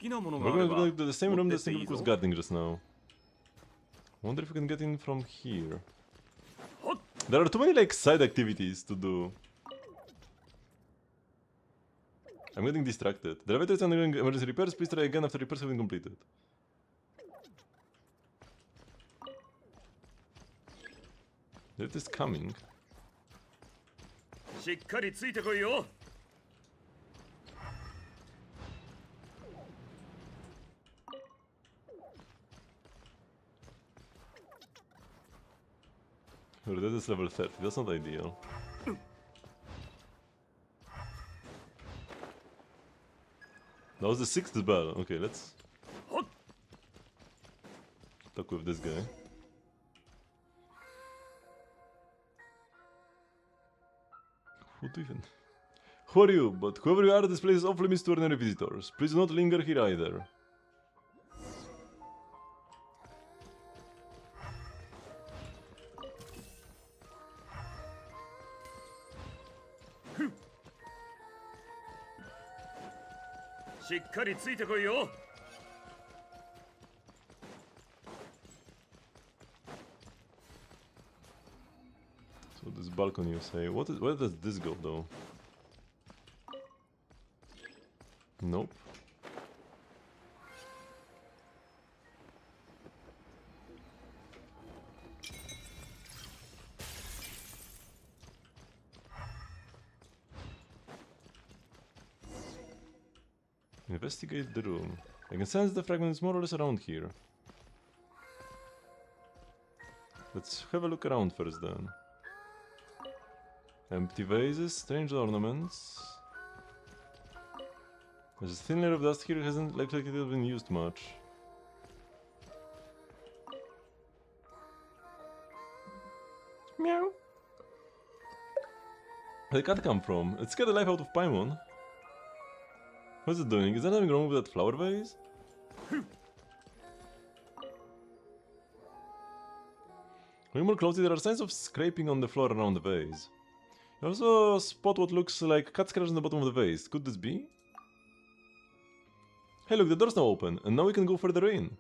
We're going to go to the same room that Singleback was guarding just now. Wonder if we can get in from here. There are too many like side activities to do. I'm getting distracted. The elevator is undergoing emergency repairs. Please try again after repairs have been completed. It is coming. Oh, that is level 30, that's not ideal. That was the 6th bell. Okay, let's talk with this guy. Who are you? But whoever you are, this place is off limits to ordinary visitors. Please do not linger here either. So this balcony, you say. Where does this go though? Nope. Investigate the room. I can sense the fragment is more or less around here. Let's have a look around first then. Empty vases, strange ornaments. There's a thin layer of dust here, hasn't like it has been used much. Meow. Where did the cat come from? It scared the life out of Paimon. What's it doing? Is there anything wrong with that flower vase? Looking more closely, there are signs of scraping on the floor around the vase. You also spot what looks like cat scratch on the bottom of the vase. Could this be? Hey look, the door's now open, and now we can go further in.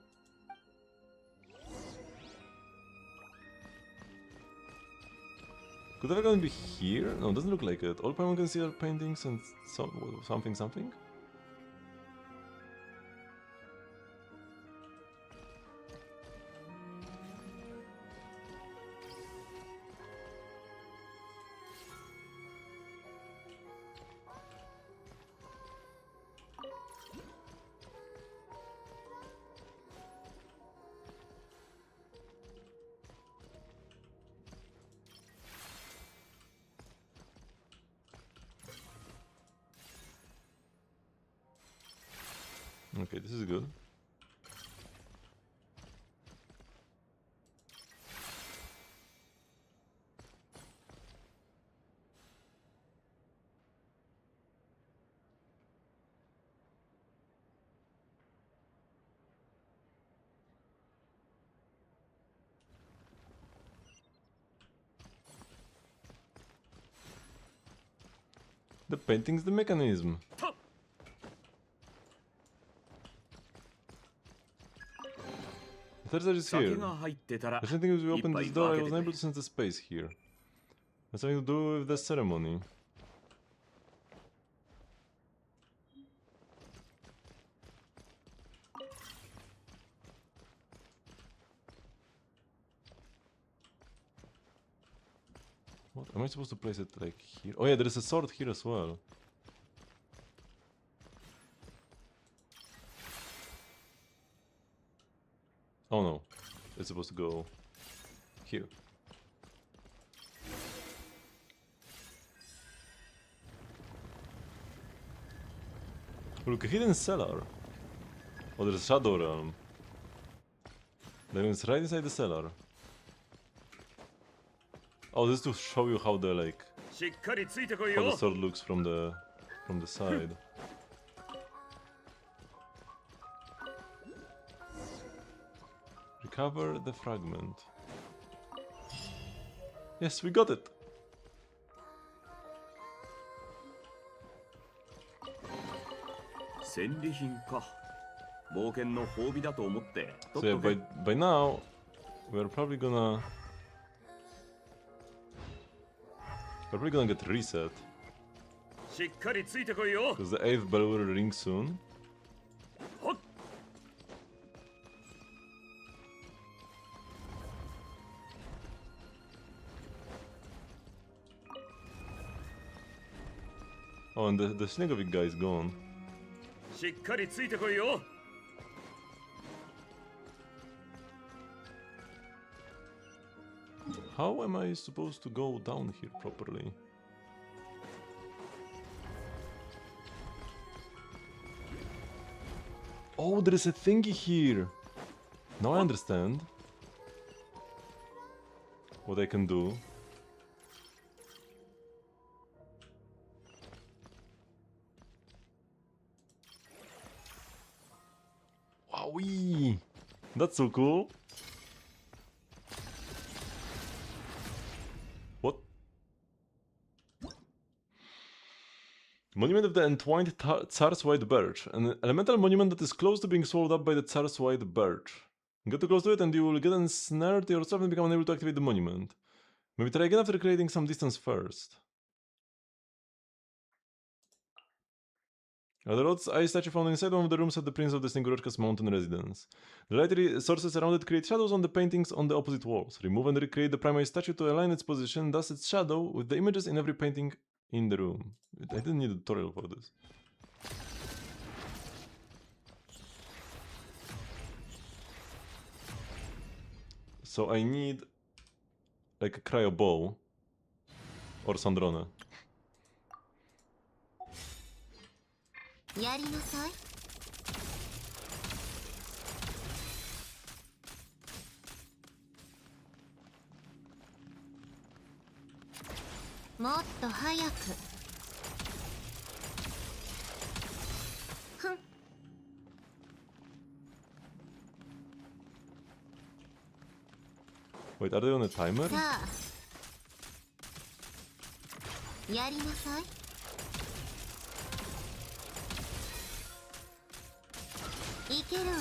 Could that going to be here? No, it doesn't look like it. All Paimon can see are paintings and something. Okay, this is good. The painting's the mechanism. The third is here. I think as we opened this door, I was unable to sense the space here. Has something to do with the ceremony. What? Am I supposed to place it like here? Oh yeah, there is a sword here as well. Oh no, it's supposed to go here. Look, a hidden cellar. Oh, there's a Shadow Realm. That means right inside the cellar. Oh, this is to show you how the like しっかりついてこい how the よ sword looks from the side. Recover the fragment. Yes, we got it. 戦利品か冒険の褒美だと思って取 So っ yeah, とけ by now we're probably gonna get reset しっかりついてこいよ because the 8th bell will ring soon. ほっ Oh, and the Snegovic guy is gone. しっかりついてこいよ How am I supposed to go down here properly? Oh, there is a thingy here. Now I understand what I can do. Wowee! That's so cool. What? Monument of the Entwined Tsar's White Birch. An elemental monument that is close to being swallowed up by the Tsar's White Birch. Get too close to it and you will get ensnared yourself and become unable to activate the monument. Maybe try again after creating some distance first. The Lord's Eye statue found inside one of the rooms at the Prince of the Snegurotka's mountain residence. The light sources around it create shadows on the paintings on the opposite walls. Remove and recreate the primary statue to align its position, thus its shadow, with the images in every painting in the room. I didn't need a tutorial for this. So I need like a cryo bow or Sandrona. やりなさい。もっと早く。ふん。 Wait, are they on a timer? さあ。やりなさい。いけるわね。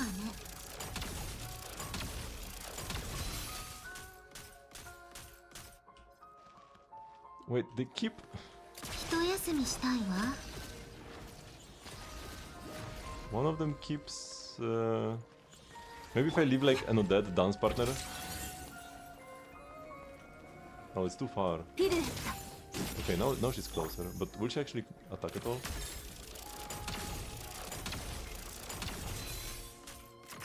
Wait, they keep... 一休みしたいわ。 One of them keeps... Maybe if I leave like an undead dance partner? Oh, it's too far. ピルエット。 Okay, now she's closer. But will she actually attack at all?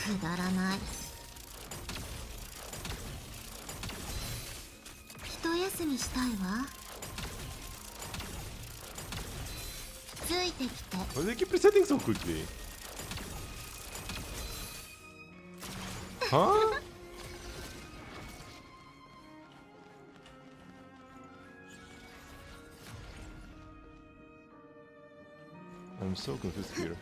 くだらない。一休みしたいわ。ついてきて。 Why do they keep resetting so quickly? Huh? I'm so confused here.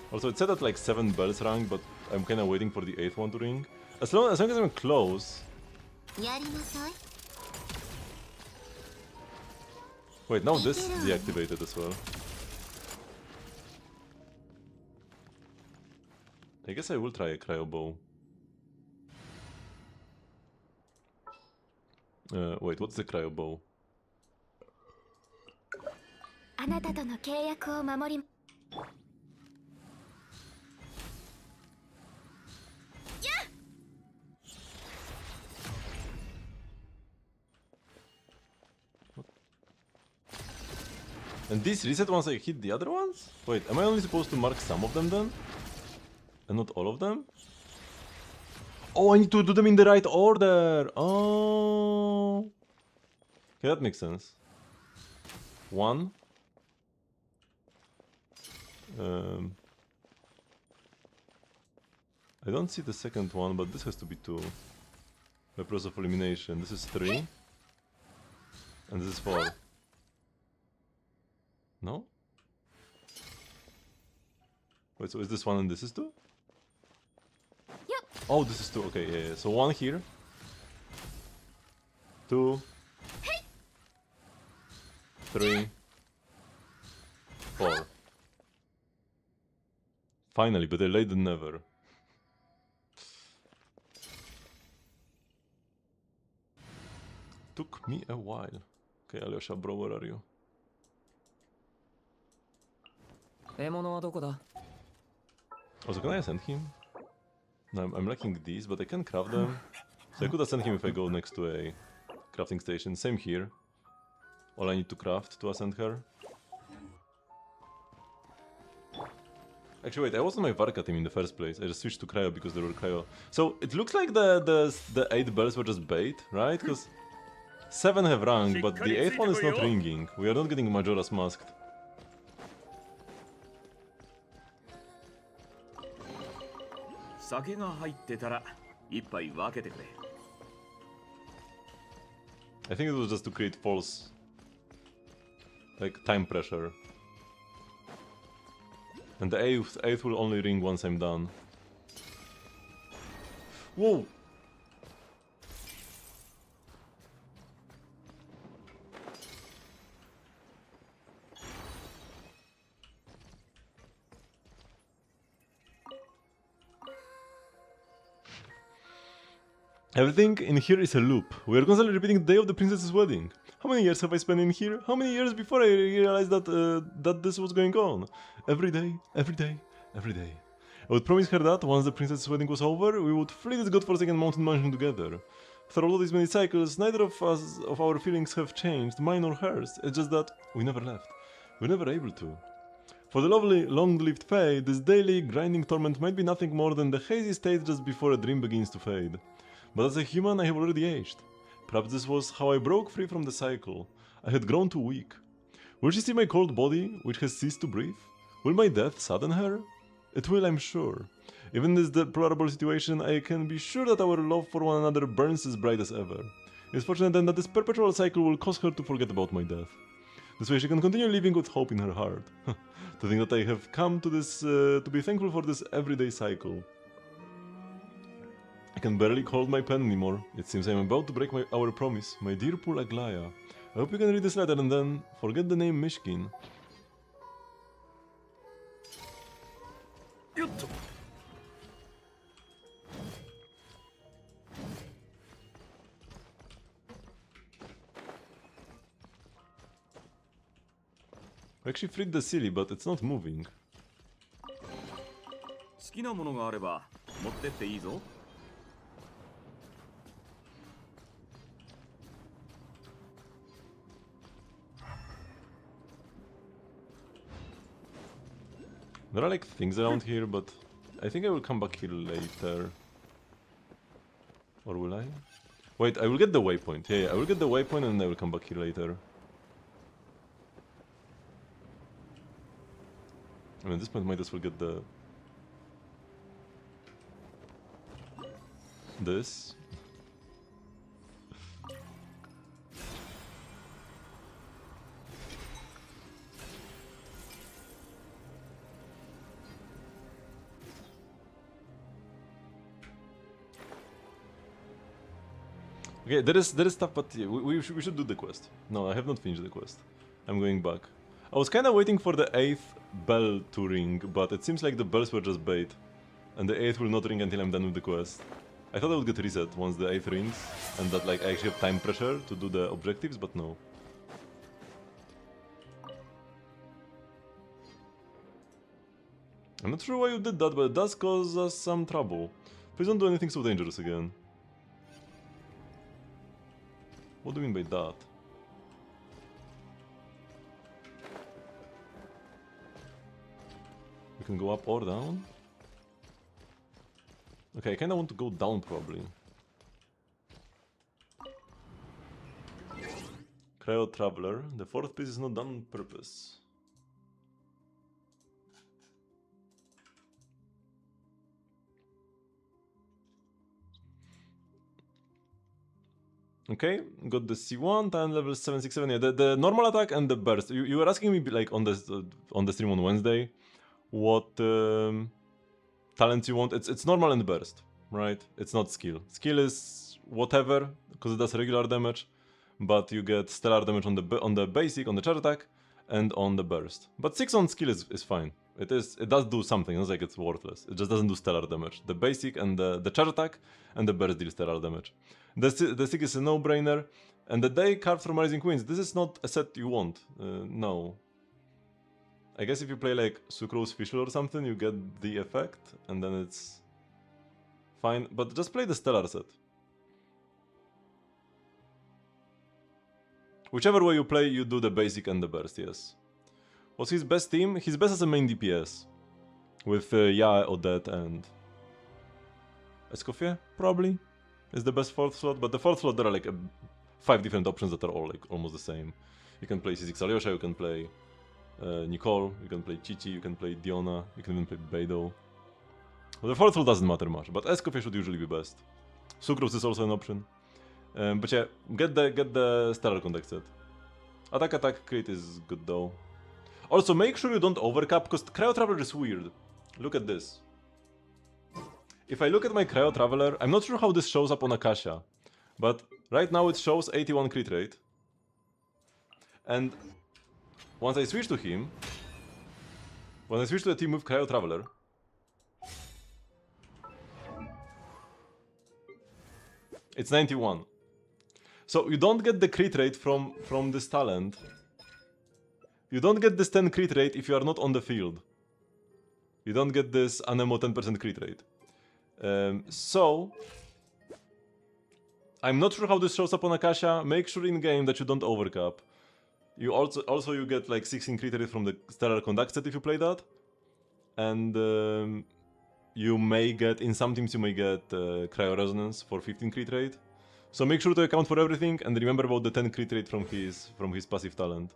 Also, it said that like 7 bells rang, but I'm kinda waiting for the 8th one to ring. As long as I'm close. やりなさい。 Wait, now this is deactivated as well. I guess I will try a cryo bow. Wait, what's the cryo bow? あなたとの契約を守り。 And this reset once I hit the other ones? Wait, am I only supposed to mark some of them then? And not all of them? Oh, I need to do them in the right order! Oh! Okay, that makes sense. 1. I don't see the second one, but this has to be 2. By process of elimination. This is 3. And this is 4. No? Wait, so is this 1 and this is 2? Yep. Oh, this is 2. Okay, yeah. So 1 here. 2. 3. 4. Finally, better late than never. Took me a while. Okay, Alyosha, bro, where are you? 獲物はどこだ Also, can I ascend him? No, I'm lacking these, but I can craft them. So I could ascend him if I go next to a crafting station. Same here. All I need to craft to ascend her. Actually, wait, I wasn't my Varka team in the first place. I just switched to Cryo because there were Cryo. So it looks like the 8 bells were just bait, right? Because 7 have rung, but the 8th one is not ringing. We are not getting Majora's Masked. I think it was just to create false, like, time pressure. And the 8th will only ring once I'm done. Whoa! Everything in here is a loop. We are constantly repeating the day of the princess's wedding. How many years have I spent in here? How many years before I realized that this was going on? Every day, every day, every day. I would promise her that once the princess's wedding was over, we would flee this godforsaken mountain mansion together. After all these many cycles, neither of our feelings have changed, mine or hers. It's just that we never left. We were never able to. For the lovely, long-lived Fae, this daily, grinding torment might be nothing more than the hazy state just before a dream begins to fade. But as a human, I have already aged. Perhaps this was how I broke free from the cycle. I had grown too weak. Will she see my cold body, which has ceased to breathe? Will my death sadden her? It will, I'm sure. Even in this deplorable situation, I can be sure that our love for one another burns as bright as ever. It's fortunate then that this perpetual cycle will cause her to forget about my death. This way she can continue living with hope in her heart. To think that I have come to this, to be thankful for this everyday cycle. I can barely hold my pen anymore. It seems I'm about to break our promise. My dear poor Aglaya. I hope you can read this letter and then forget the name Mishkin. I actually freed the silly, but it's not moving. 好きなものがあれば持ってっていいぞ。 There are like things around here, but I think I will come back here later. Or will I? Wait, I will get the waypoint. Yeah, I will get the waypoint and I will come back here later. I mean, at this point, might as well get the... this. Okay, there is stuff, but we should do the quest. No, I have not finished the quest. I'm going back. I was kind of waiting for the 8th bell to ring, but it seems like the bells were just bait. And the 8th will not ring until I'm done with the quest. I thought I would get reset once the 8th rings, and that like I actually have time pressure to do the objectives, but no. I'm not sure why you did that, but it does cause us some trouble. Please don't do anything so dangerous again. What do you mean by that? We can go up or down? Okay, I kinda want to go down probably. Cryo Traveler. The 4th piece is not done on purpose. Okay, got the C1, talent level 767. Yeah, the normal attack and the burst. You were asking me like on the stream on Wednesday, what talents you want. It's normal and burst, right? It's not skill. Skill is whatever because it does regular damage, but you get stellar damage on the basic, on the charge attack, and on the burst. But 6 on skill is fine. It does do something. It's like it's worthless. It just doesn't do stellar damage. The basic and the charge attack and the burst deal stellar damage. The 6 is a no-brainer. And the day carved from Rising Queens. This is not a set you want. No. I guess if you play like Sucrose Fischl or something, you get the effect, and then it's fine. But just play the stellar set. Whichever way you play, you do the basic and the burst, yes. What's his best team? His best as a main DPS. With Yae, Odette, and Escoffier, probably, is the best 4th slot. But the 4th slot, there are like 5 different options that are all like almost the same. You can play C6 Alyosha, you can play Nicole, you can play Chichi, you can play Diona, you can even play Beidou. Well, the 4th slot doesn't matter much, but Escoffier should usually be best. Sucrose is also an option. But yeah, get the Stellar Contact set. Attack crit is good though. Also, make sure you don't overcap, because Cryo Traveler is weird. Look at this. If I look at my Cryo Traveler, I'm not sure how this shows up on Akasha, but right now it shows 81 crit rate. And once I switch to him, when I switch to the team with Cryo Traveler, it's 91. So you don't get the crit rate from this talent. You don't get this 10 crit rate if you are not on the field. You don't get this Anemo 10% crit rate. So I'm not sure how this shows up on Akasha. Make sure in game that you don't overcap. You also you get like 16 crit rate from the Stellar Conduct set if you play that. And you may get, in some teams you may get Cryo Resonance for 15 crit rate. So make sure to account for everything and remember about the 10 crit rate from his passive talent.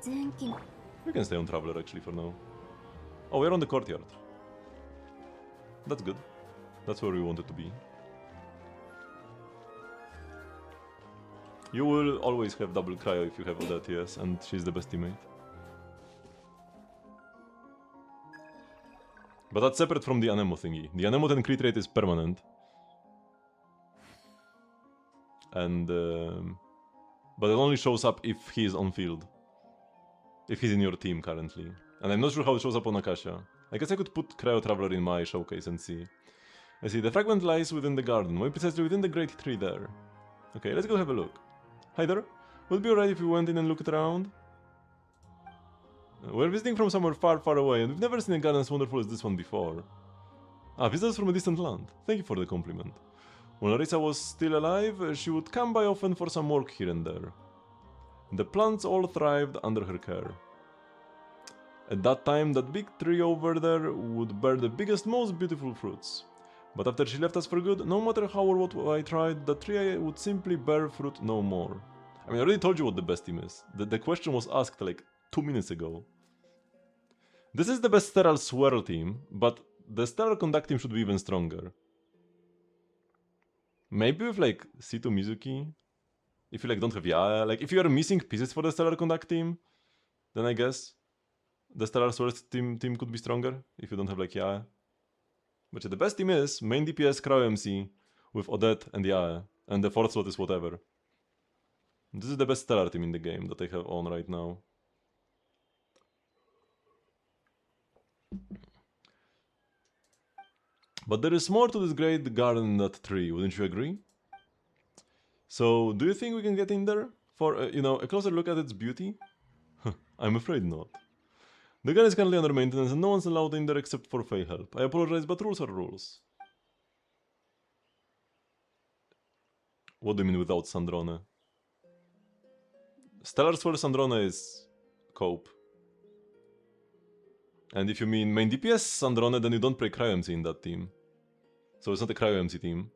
We can stay on Traveler actually for now. Oh, we're on the courtyard. That's good. That's where we wanted to be. You will always have double cryo if you have Odette, yes, and she's the best teammate. But that's separate from the Anemo thingy. The Anemo 10 crit rate is permanent. And but it only shows up if he's on field. If he's in your team currently. And I'm not sure how it shows up on Akasha. I guess I could put Cryo Traveler in my showcase and see. I see, the fragment lies within the garden, more precisely within the great tree there. Okay, let's go have a look. Hi there. Would it be alright if we went in and looked around? We're visiting from somewhere far, far away, and we've never seen a garden as wonderful as this one before. Ah, visitors from a distant land. Thank you for the compliment. When Larissa was still alive, she would come by often for some work here and there. The plants all thrived under her care. At that time, that big tree over there would bear the biggest, most beautiful fruits. But after she left us for good, no matter how or what I tried, the tree would simply bear fruit no more. I mean, I already told you what the best team is. The question was asked like 2 minutes ago. This is the best Sterile Swirl team, but the Stellar Conduct team should be even stronger. Maybe with like C2 Mizuki? If you like don't have Yae, like if you are missing pieces for the Stellar Conduct team, then I guess the Stellar Swirl team could be stronger if you don't have like Yae. But yeah, the best team is main DPS Cryo MC with Odette and Yae, and the 4th slot is whatever. This is the best Stellar team in the game that I have on right now. But there is more to this great garden than that tree, wouldn't you agree? So, do you think we can get in there for, you know, a closer look at its beauty? I'm afraid not. The garden is currently under maintenance and no one's allowed in there except for Fey help. I apologize, but rules are rules. What do you mean without Sandrone? Stellar Swirl Sandrone is cope. And if you mean main DPS Sandrone, then you don't play Cryo MC in that team. So it's not a Cryo MC team.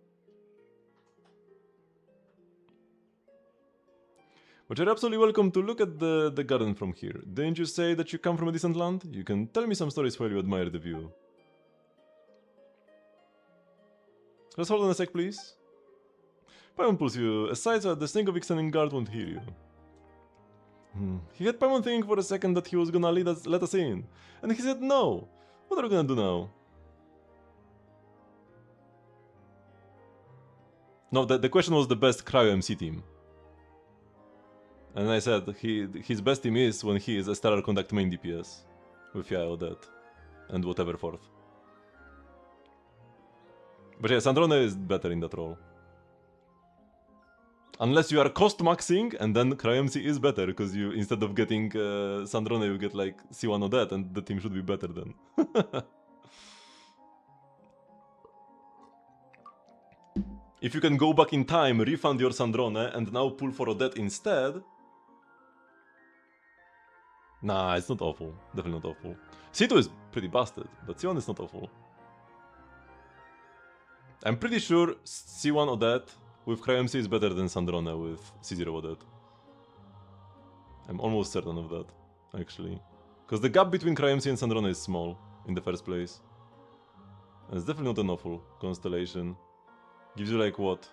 But you're absolutely welcome to look at the garden from here. Didn't you say that you come from a distant land? You can tell me some stories while you admire the view. Just hold on a sec, please. Paimon pulls you aside so that the snake of extending guard won't hear you. He had Paimon thinking for a second that he was gonna let us in. And he said no. What are we gonna do now? No, the question was the best Cryo MC team. And I said his best team is when he is a Stellar Contact main DPS. With Yael that. And whatever fourth. But yeah, Sandrone is better in that role. Unless you are cost maxing, and then CryMC is better, because you, instead of getting Sandrone, you get like C1 or that, and the team should be better then. If you can go back in time, refund your Sandrone, and now pull for Odette instead... Nah, it's not awful. Definitely not awful. C2 is pretty busted, but C1 is not awful. I'm pretty sure C1 Odette with CryMC is better than Sandrone with C0 Odette. I'm almost certain of that, actually. Because the gap between CryMC and Sandrone is small, in the first place. And it's definitely not an awful constellation. Gives you like, what?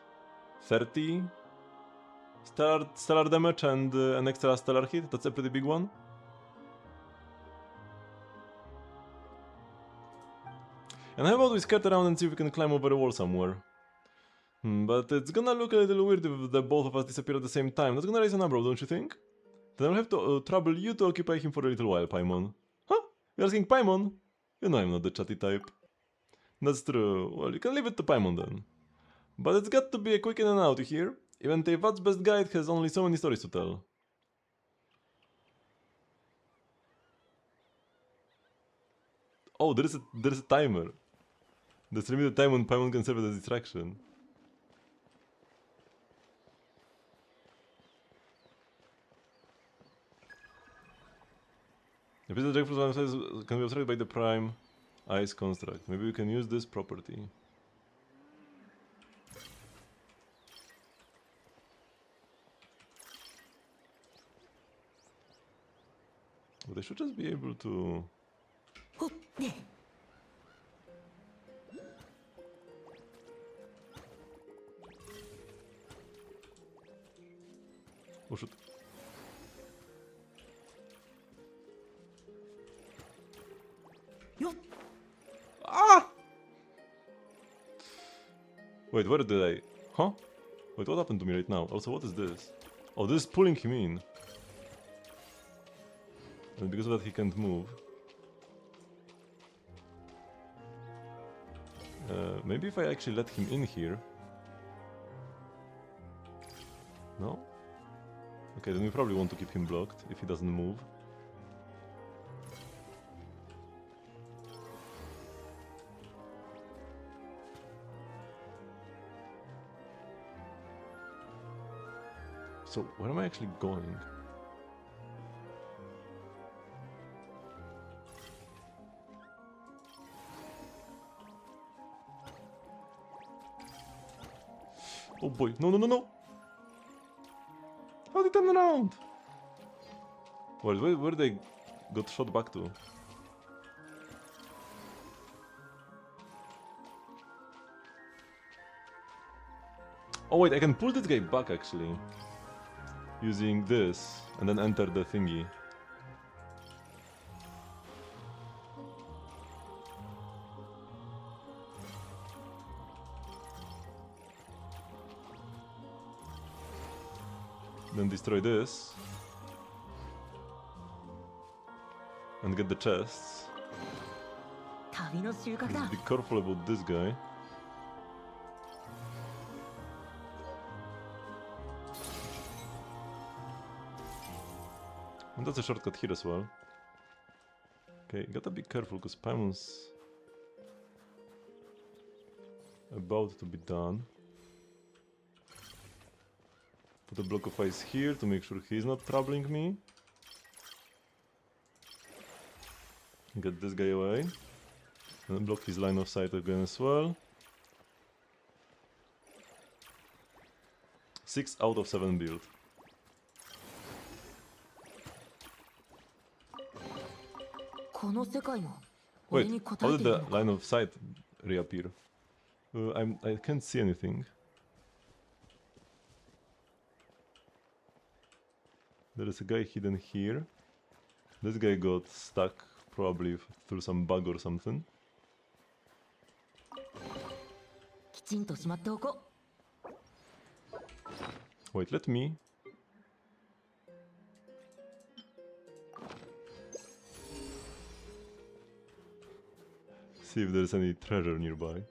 30? Stellar damage and an extra stellar hit? That's a pretty big one. And how about we skirt around and see if we can climb over a wall somewhere? But it's gonna look a little weird if the both of us disappear at the same time. That's gonna raise an eyebrow, don't you think? Then I'll have to trouble you to occupy him for a little while, Paimon. Huh? You're asking Paimon? You know I'm not the chatty type. That's true. Well, you can leave it to Paimon then. But it's got to be a quick in and out, you hear? Even Teyvat's best guide has only so many stories to tell. Oh, there is a timer. There's limited time when Paimon can serve as a distraction. If it's a jackfruit size can be obstructed by the prime ice construct. Maybe we can use this property. But I should just be able to... Oh shit. Ah! Wait, where did I... Huh? Wait, what happened to me right now? Also, what is this? Oh, this is pulling him in. And because of that, he can't move. Maybe if I actually let him in here... No? Okay, then we probably want to keep him blocked if he doesn't move. So, where am I actually going? Oh boy, no, no, no, no! How did they turn around? Where they got shot back to? Oh wait, I can pull this guy back actually. Using this, and then enter the thingy. Then destroy this. And get the chests. Be careful about this guy. And that's a shortcut here as well. Okay, gotta be careful because Paimon's about to be done. Put a block of ice here to make sure he's not troubling me. Get this guy away. And block his line of sight again as well. 6 out of 7 build. Wait, how did the line of sight reappear? I can't see anything. There is a guy hidden here. This guy got stuck, probably through some bug or something. きちんとしまっておこう。 Wait, let me. See if there's any treasure nearby.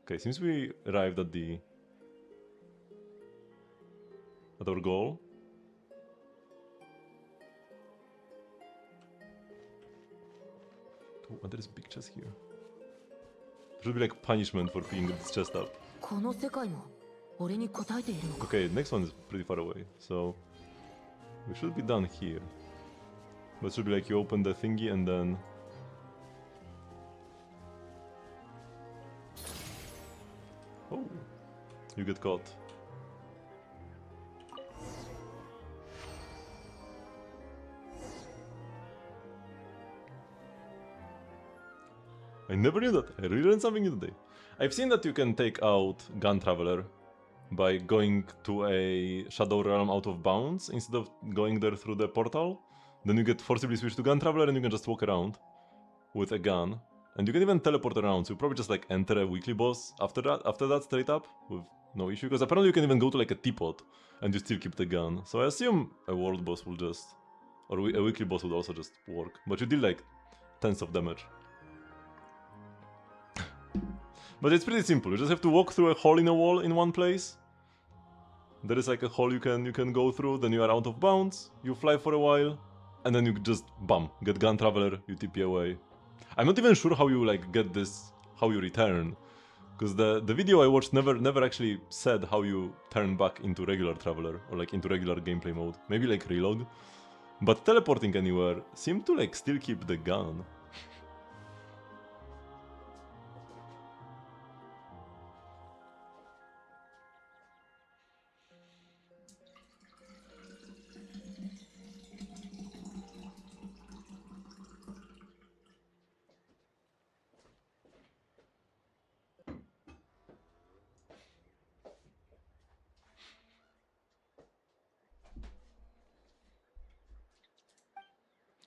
Okay, seems we arrived at our goal. Oh, and there's a big chest here. Should be like punishment for picking this chest up. この世界も俺に応えているのか。 Okay, next one is pretty far away, so we should be done here. But it should be like you open the thingy and then. Oh, you get caught. I never knew that. I really learned something new today. I've seen that you can take out Gun Traveler by going to a Shadow Realm out of bounds instead of going there through the portal. Then you get forcibly switched to Gun Traveler and you can just walk around with a gun. And you can even teleport around, so you probably just like enter a weekly boss after that straight up with no issue. Because apparently you can even go to like a teapot and you still keep the gun. So I assume a world boss will just, or a weekly boss would also just work. But you deal like tens of damage. But it's pretty simple. You just have to walk through a hole in a wall in one place. There is like a hole you can go through, then you are out of bounds, you fly for a while, and then you just bam, get Gun Traveler, you TP away. I'm not even sure how you like get this, how you return. Because the video I watched never actually said how you turn back into regular Traveler or like into regular gameplay mode. Maybe like relog. But teleporting anywhere seemed to like still keep the gun.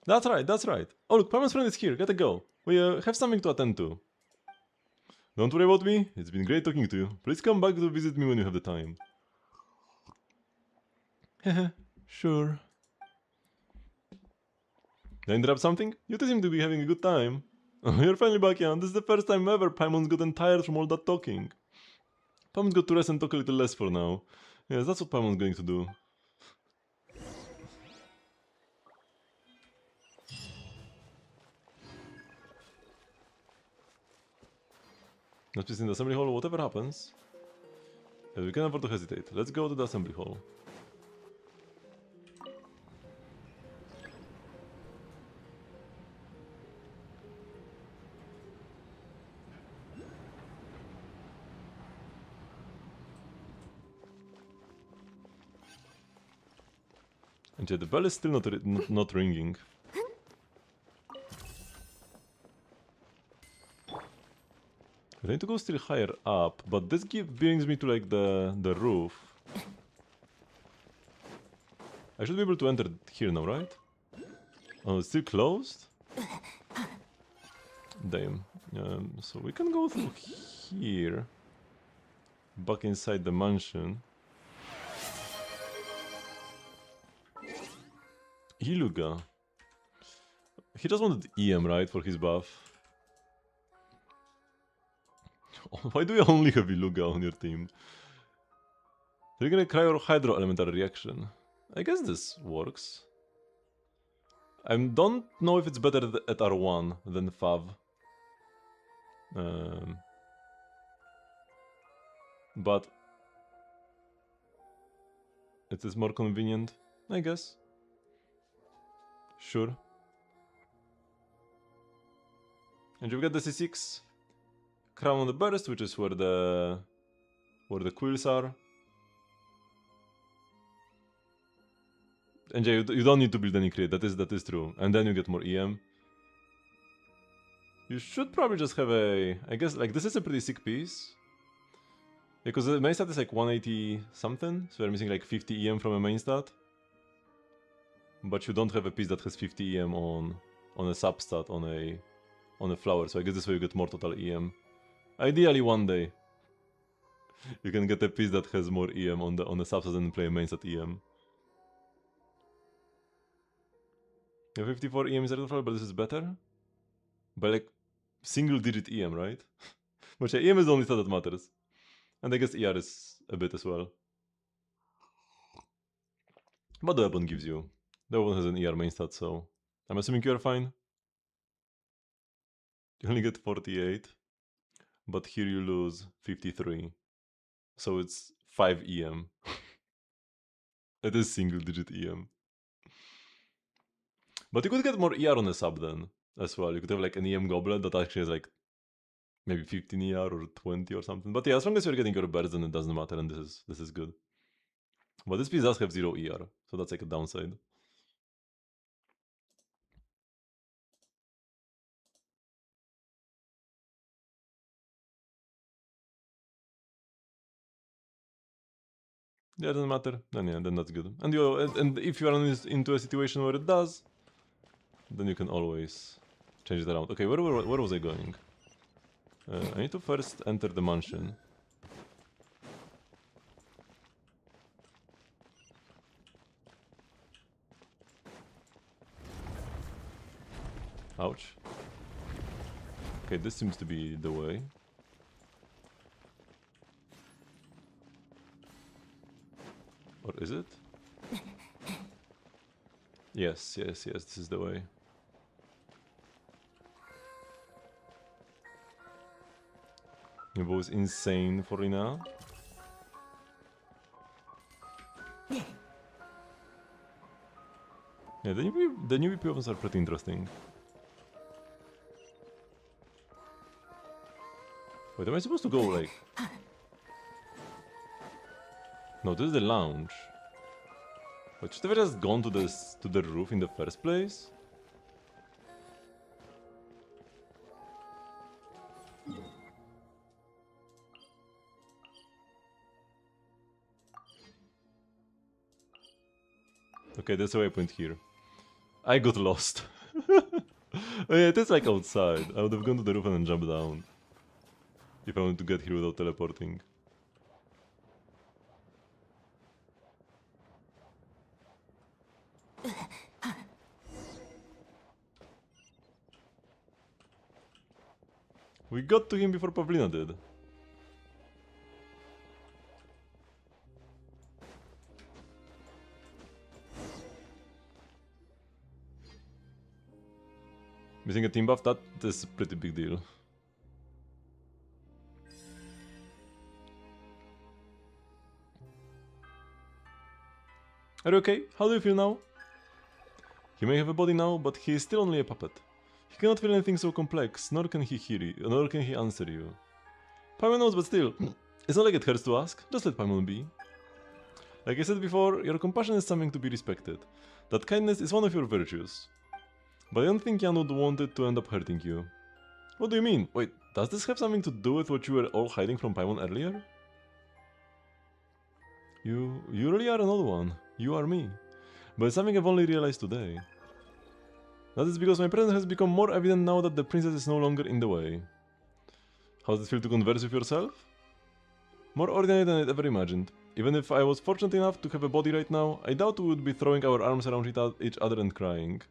That's right, that's right. Oh look, Parman's friend is here, gotta go. We have something to attend to. Don't worry about me, it's been great talking to you. Please come back to visit me when you have the time. Heh, sure. Did I interrupt something? You two seem to be having a good time. You're finally back, Jan. This is the first time ever Paimon's gotten tired from all that talking. Paimon's got to rest and talk a little less for now. Yes, that's what Paimon's going to do. Let's be in the assembly hall, whatever happens. Yes, we can afford to hesitate. Let's go to the assembly hall. And yeah, the bell is still not ringing. I need to go still higher up, but this brings me to like the roof. I should be able to enter here now, right? Oh, it's still closed? Damn. So we can go through here. Back inside the mansion. Iluga. He just wanted EM, right, for his buff. Why do you only have Iluga on your team? Trigger a cryo or hydro elemental reaction. I guess this works. I don't know if it's better at R1 than Fav. But it is more convenient, I guess. Sure. And you've got the C6 Crown on the Burst, which is where the quills are. And yeah, you don't need to build any crit, that is true. And then you get more EM. You should probably just have a... I guess, like, this is a pretty sick piece. Because the main stat is like 180 something, so we're missing like 50 EM from a main stat. but you don't have a piece that has 50 EM on a substat on a flower, so I guess this way you get more total EM. Ideally one day you can get a piece that has more EM on the substat and play a main set EM. Yeah, 54 EM is a flower, but this is better. By like single digit EM, right? But yeah, EM is the only stat that matters. And I guess ER is a bit as well. But the weapon gives you. The weapon has an ER main stat, so I'm assuming you are fine. You only get 48, but here you lose 53. So it's 5 EM. It is single digit EM. But you could get more ER on a sub then as well. You could have like an EM goblet that actually has like maybe 15 ER or 20 or something. But yeah, as long as you're getting your birds, then it doesn't matter, and this is good. But this piece does have 0 ER, so that's like a downside. Yeah, it doesn't matter. Then yeah, then that's good. And if you are into a situation where it does, then you can always change it around. Okay, where was I going? I need to first enter the mansion. Ouch. Okay, this seems to be the way. Or is it? Yes, this is the way. It was insane for Rina. Yeah, the new VP weapons are pretty interesting. Wait, am I supposed to go like... No, this is the lounge. But should I have just gone to the roof in the first place? Okay, there's a waypoint here. I got lost. Oh yeah, it is like outside. I would have gone to the roof and then jumped down. If I wanted to get here without teleporting. We got to him before Pavlina did. Missing a team buff, that is a pretty big deal. Are you okay? How do you feel now? He may have a body now, but he is still only a puppet. He cannot feel anything so complex, nor can he hear you, nor can he answer you. Paimon knows, but still, it's not like it hurts to ask, just let Paimon be. Like I said before, your compassion is something to be respected. That kindness is one of your virtues. But I don't think Jan would want it to end up hurting you. What do you mean? Wait, does this have something to do with what you were all hiding from Paimon earlier? You really are an old one. You are me. But it's something I've only realized today. That is because my presence has become more evident now that the princess is no longer in the way. How does it feel to converse with yourself? More ordinary than I'd ever imagined. Even if I was fortunate enough to have a body right now, I doubt we would be throwing our arms around each other and crying.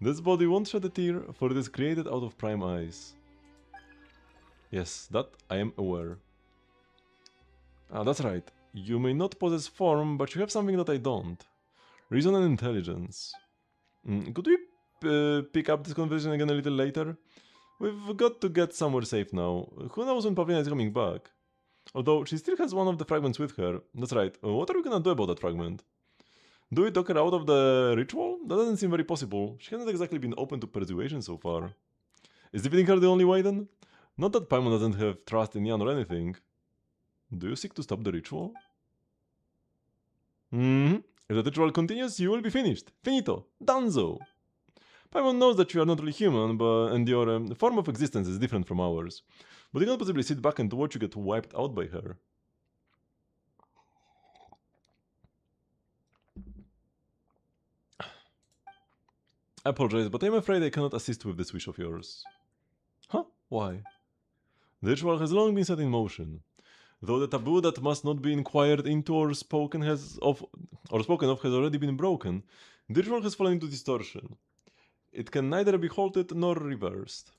This body won't shed a tear, for it is created out of prime eyes. Yes, that I am aware. Ah, that's right. You may not possess form, but you have something that I don't. Reason and intelligence. Could we pick up this conversation again a little later? We've got to get somewhere safe now. Who knows when Pavlina is coming back? Although she still has one of the fragments with her. That's right. What are we gonna do about that fragment? Do we talk her out of the ritual? That doesn't seem very possible. She hasn't exactly been open to persuasion so far. Is defeating her the only way then? Not that Paimon doesn't have trust in Jan or anything. Do you seek to stop the ritual? If the ritual continues, you will be finished. Finito. Danzo. Paimon knows that you are not really human, and your form of existence is different from ours. But you cannot possibly sit back and watch you get wiped out by her. I apologize, but I'm afraid I cannot assist with this wish of yours. Huh? Why? The ritual has long been set in motion. Though the taboo that must not be inquired into or spoken of has already been broken, the ritual has fallen into distortion. It can neither be halted nor reversed.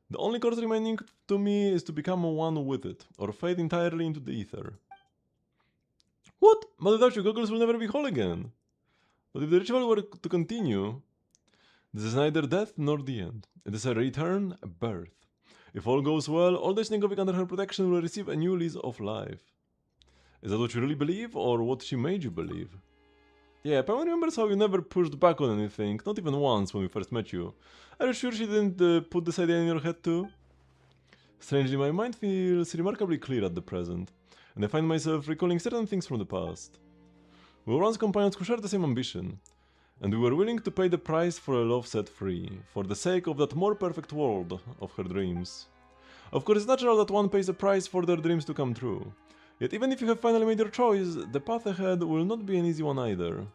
The only course remaining to me is to become one with it, or fade entirely into the ether. What? But without you, goggles will never be whole again. But if the ritual were to continue, this is neither death nor the end. It is a return, a birth. If all goes well, all the Snegovic under her protection will receive a new lease of life. Is that what you really believe, or what she made you believe? Yeah, Pam remembers how you never pushed back on anything, not even once when we first met you. Are you sure she didn't put this idea in your head too? Strangely, my mind feels remarkably clear at the present, and I find myself recalling certain things from the past. We were once companions who shared the same ambition, and we were willing to pay the price for a love set free, for the sake of that more perfect world of her dreams. Of course, it's natural that one pays a price for their dreams to come true. Yet even if you have finally made your choice, the path ahead will not be an easy one either.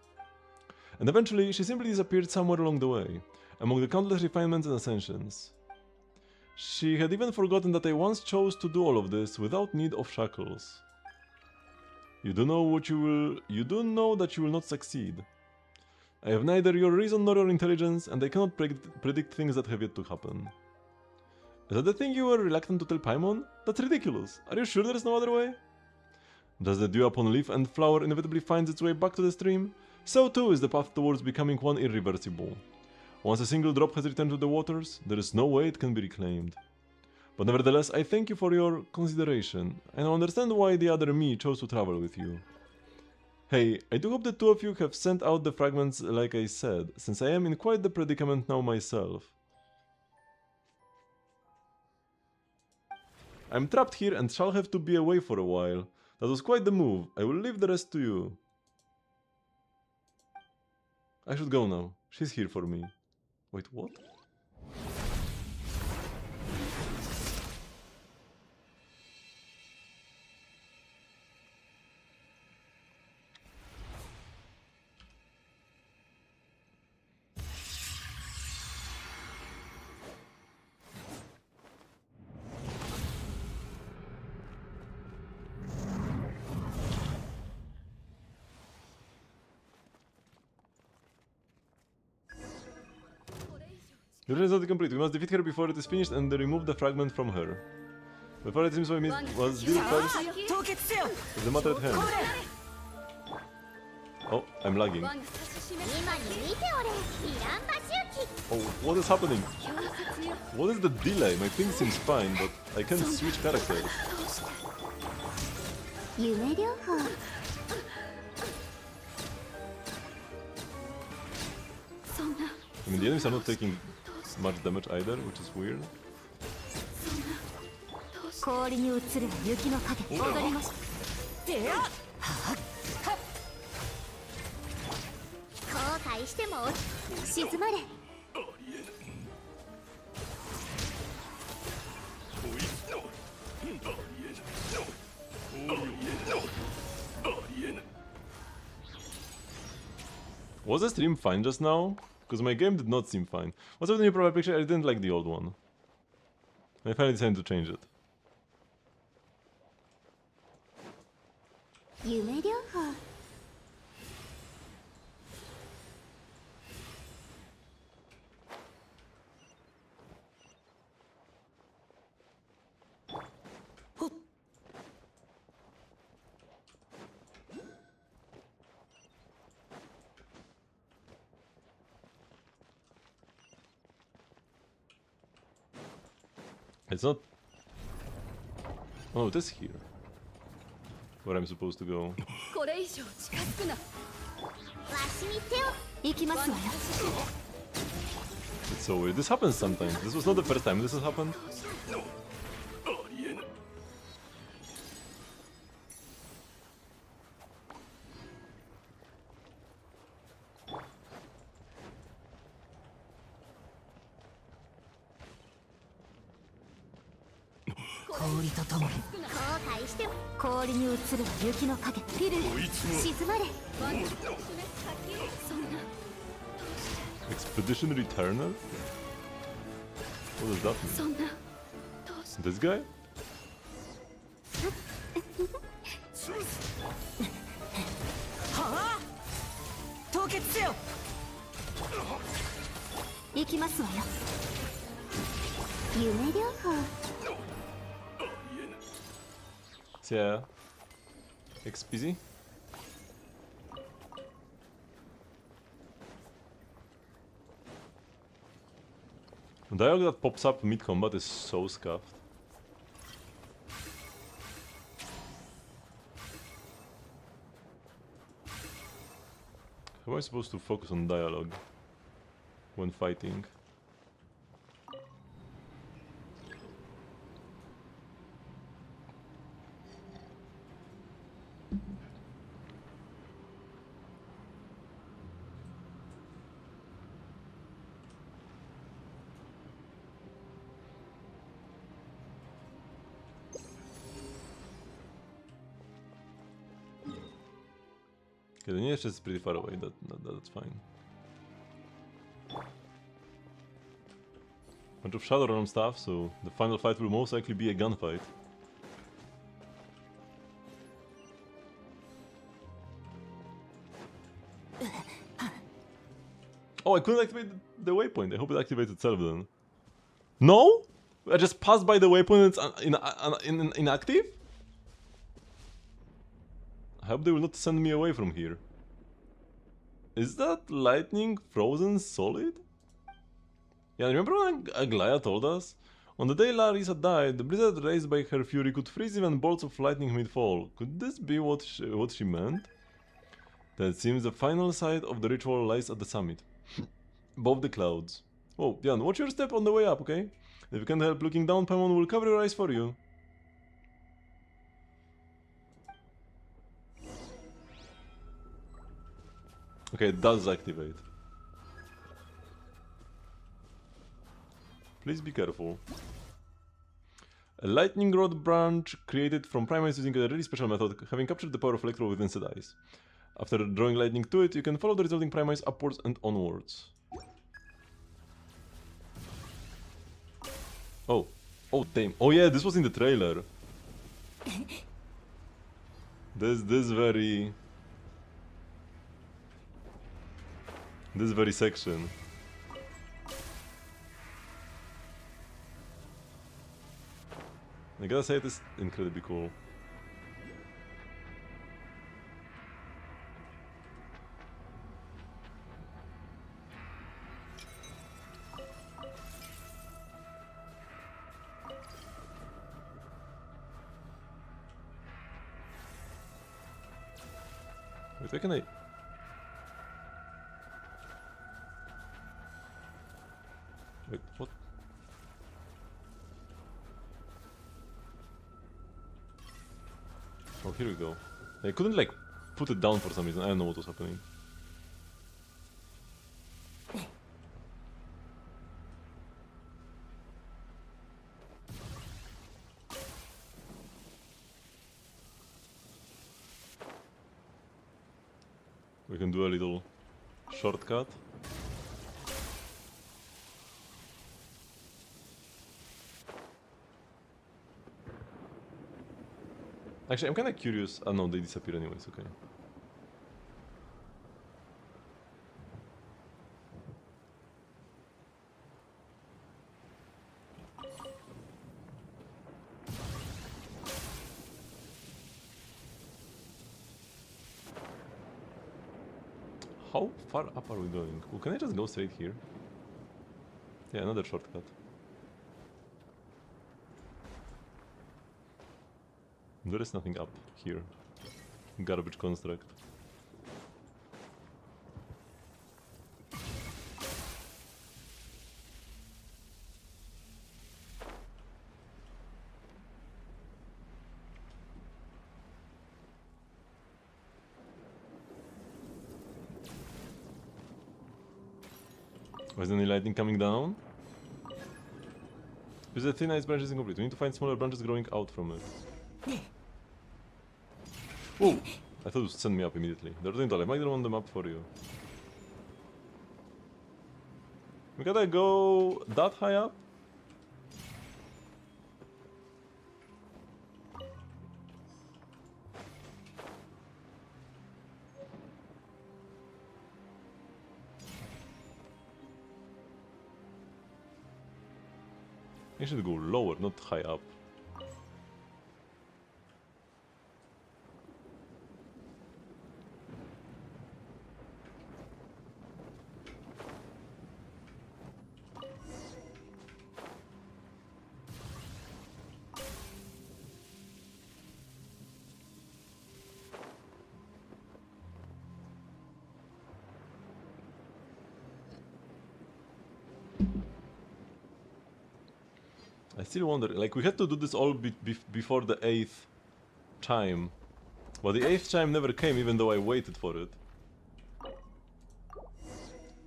And eventually, she simply disappeared somewhere along the way, among the countless refinements and ascensions. She had even forgotten that I once chose to do all of this without need of shackles. You do know that you will not succeed. I have neither your reason nor your intelligence, and I cannot predict things that have yet to happen. Is that the thing you were reluctant to tell Paimon? That's ridiculous. Are you sure there's no other way? Does the dew upon leaf and flower inevitably finds its way back to the stream? So too is the path towards becoming one irreversible. Once a single drop has returned to the waters, there is no way it can be reclaimed. But nevertheless, I thank you for your consideration, and I understand why the other me chose to travel with you. Hey, I do hope the two of you have sent out the fragments like I said, since I am in quite the predicament now myself. I'm trapped here and shall have to be away for a while. That was quite the move. I will leave the rest to you. I should go now. She's here for me. Wait, what? The mission is not complete. We must defeat her before it is finished and remove the fragment from her. Before it seems my was deal first with the matter at hand. Oh, I'm lagging. Oh, what is happening? What is the delay? My thing seems fine, but I can't switch characters. I mean, the enemies are not taking much damage either, which is weird. Was the stream fine just now? Because my game did not seem fine. What's up with the new profile picture? I didn't like the old one. I finally decided to change it. It's not... Oh, it is here. Where I'm supposed to go. It's so weird. This happens sometimes. This was not the first time this has happened. Expedition Returner? What does that mean? そんなどうし This guy? はあ凍結せよ行きますわよ夢療法 So yeah. XPZ? The dialogue that pops up mid-combat is so scuffed. How am I supposed to focus on dialogue when fighting? Okay, the nearest is pretty far away, that's fine. Bunch of Shadow Realm stuff, so the final fight will most likely be a gunfight. Oh, I couldn't activate the waypoint. I hope it activates itself then. No? I just passed by the waypoint and it's inactive? I hope they will not send me away from here. Is that lightning frozen solid? Yeah, remember when Aglaya told us? On the day Larissa died, the blizzard raised by her fury could freeze even bolts of lightning mid-fall. Could this be what she meant? Then it seems the final site of the ritual lies at the summit. Above the clouds. Oh, Jan, watch your step on the way up, okay? If you can't help looking down, Paimon will cover your eyes for you. Okay, it does activate. Please be careful. A lightning rod branch created from primates using a really special method, having captured the power of Electro within said eyes. After drawing lightning to it, you can follow the resulting primates upwards and onwards. Oh. Oh, damn. Oh yeah, this was in the trailer. This very section. I gotta say it is incredibly cool. Wait, where can I... Wait, what? Oh, here we go. I couldn't like put it down for some reason. I don't know what was happening. We can do a little shortcut. Actually, I'm kinda curious. Oh no, they disappear anyways, okay. How far up are we going? Oh, can I just go straight here? Yeah, another shortcut. There is nothing up here. Garbage construct. Was any lightning coming down? Because the thin ice branch is incomplete. We need to find smaller branches growing out from it. Whoa! I thought it would send me up immediately. They're doing that. I might run them up for you. We gotta go that high up? I should go lower, not high up. I still wonder, like, we had to do this all before the 8th chime. But the 8th chime never came, even though I waited for it.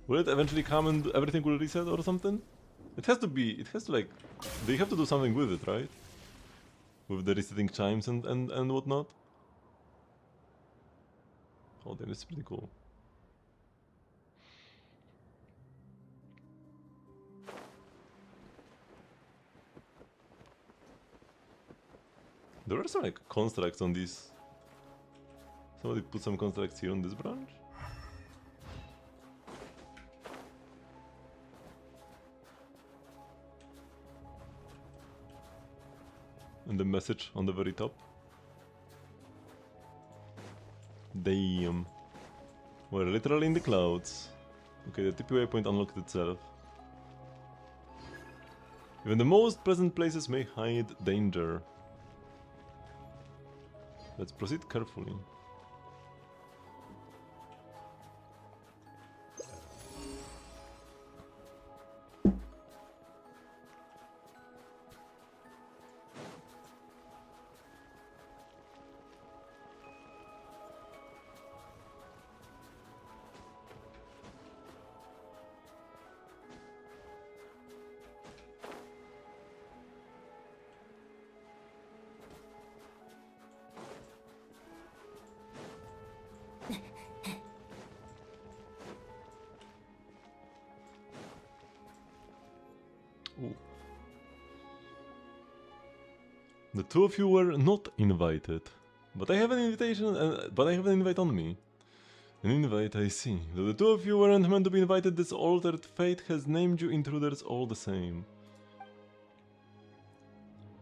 Will it eventually come and everything will reset or something? It has to be, it has to, like, they have to do something with it, right? With the resetting chimes and whatnot. Oh damn, this is pretty cool. There are some, like, constructs on these. Somebody put some constructs here on this branch? And the message on the very top. Damn. We're literally in the clouds. Okay, the TP waypoint unlocked itself. Even the most pleasant places may hide danger. Let's proceed carefully. Ooh. The two of you were not invited, but I have an invitation. But I have an invite on me. An invite, I see. Though the two of you weren't meant to be invited, this altered fate has named you intruders all the same.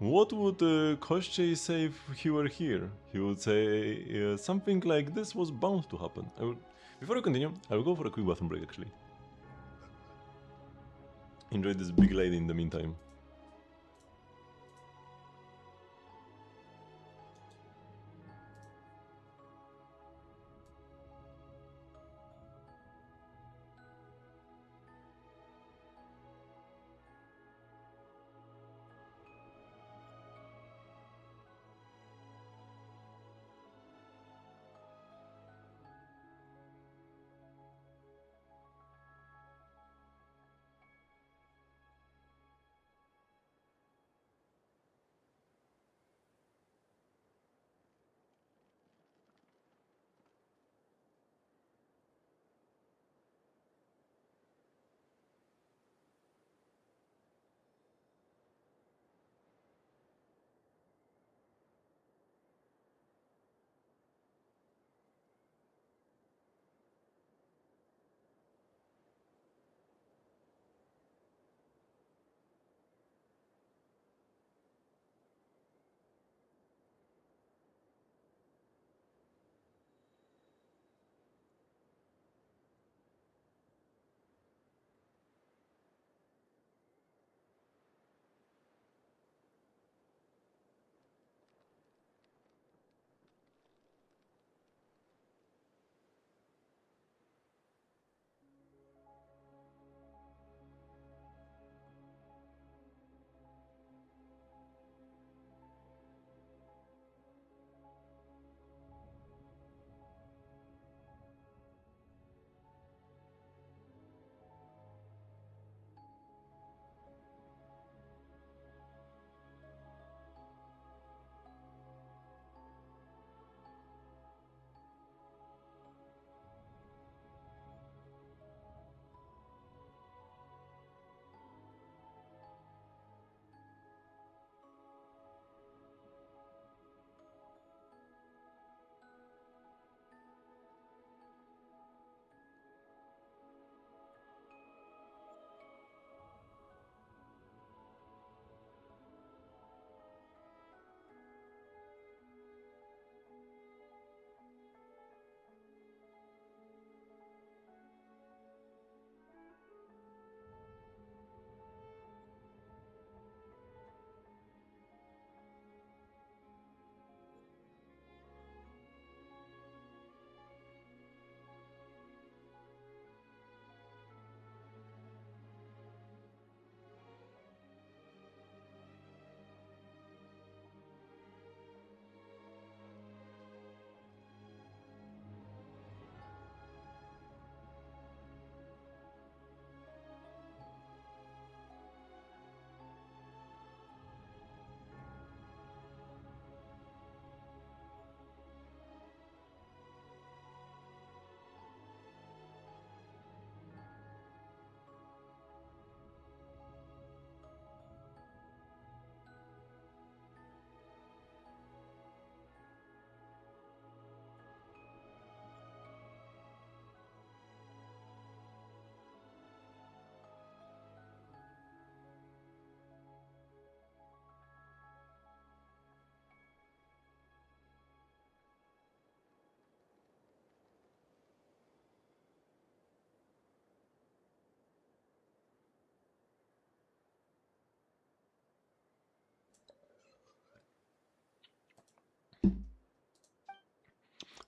What would Koshchei say if he were here? He would say something like this was bound to happen. Before I continue, I will go for a quick bathroom break actually. Enjoy this big lady in the meantime.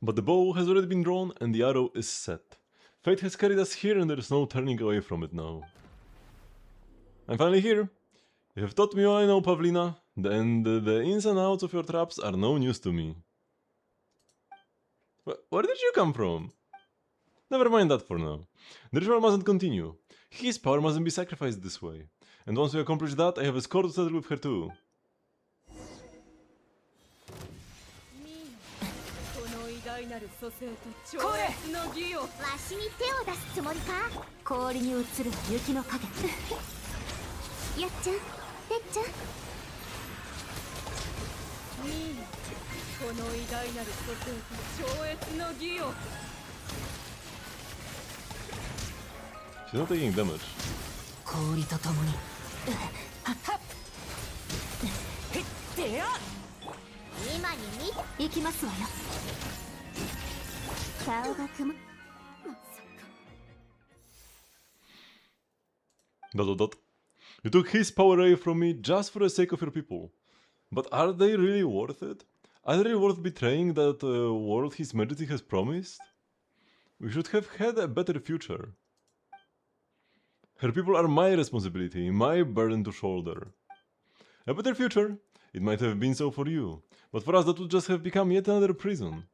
But the bow has already been drawn and the arrow is set. Fate has carried us here and there is no turning away from it now. I'm finally here. You have taught me all I know, Pavlina, and the ins and outs of your traps are no news to me. Where did you come from? Never mind that for now. The ritual mustn't continue. His power mustn't be sacrificed this way. And once we accomplish that, I have a score to settle with her too. 大なる蘇生と超越の義をわしに手を出すつもりか氷に映る雪の影やっちゃんてっちゃんこの偉大なる蘇生と超越の義を She's not taking damage. 氷とともにはっはっへってや今に行きますわよ顔が曇っ Dot dot dot. You took his power away from me just for the sake of your people. But are they really worth it? Are they really worth betraying that world his majesty has promised? We should have had a better future. Her people are my responsibility, my burden to shoulder. A better future? It might have been so for you, but for us that would just have become yet another prison.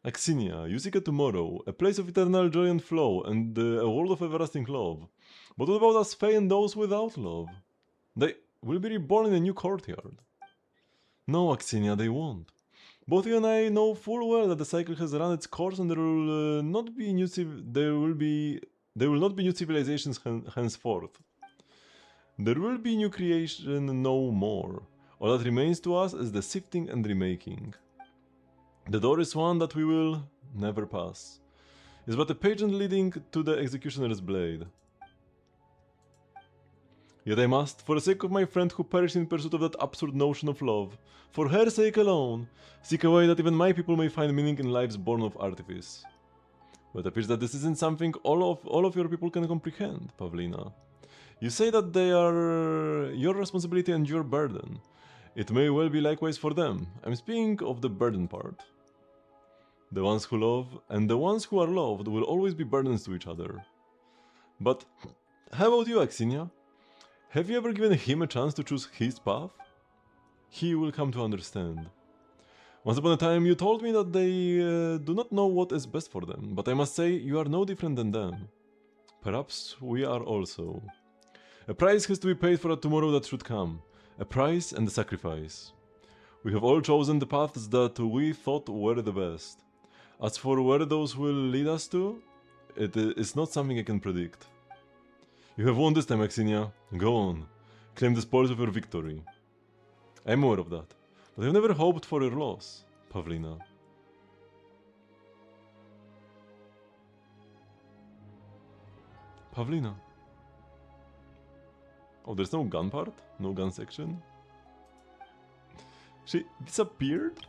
Axinia, you seek a tomorrow, a place of eternal joy and flow, and a world of everlasting love. But what about us Fae and those without love? They will be reborn in a new courtyard. No, Axinia, they won't. Both you and I know full well that the cycle has run its course and there will not be new civilizations henceforth. There will be new creation no more. All that remains to us is the sifting and remaking. The door is one that we will never pass. It's but a pageant leading to the executioner's blade. Yet I must, for the sake of my friend who perished in pursuit of that absurd notion of love, for her sake alone, seek a way that even my people may find meaning in lives born of artifice. But it appears that this isn't something all of your people can comprehend, Pavlina. You say that they are your responsibility and your burden. It may well be likewise for them. I'm speaking of the burden part. The ones who love and the ones who are loved will always be burdens to each other. But how about you, Axinia? Have you ever given him a chance to choose his path? He will come to understand. Once upon a time you told me that they do not know what is best for them, but I must say you are no different than them. Perhaps we are also. A price has to be paid for a tomorrow that should come. A price and a sacrifice. We have all chosen the paths that we thought were the best. As for where those will lead us to, it is not something I can predict. You have won this time, Axinia. Go on. Claim the spoils of your victory. I am aware of that, but I have never hoped for your loss, Pavlina. Pavlina. Oh, there's no gun part? No gun section? She disappeared?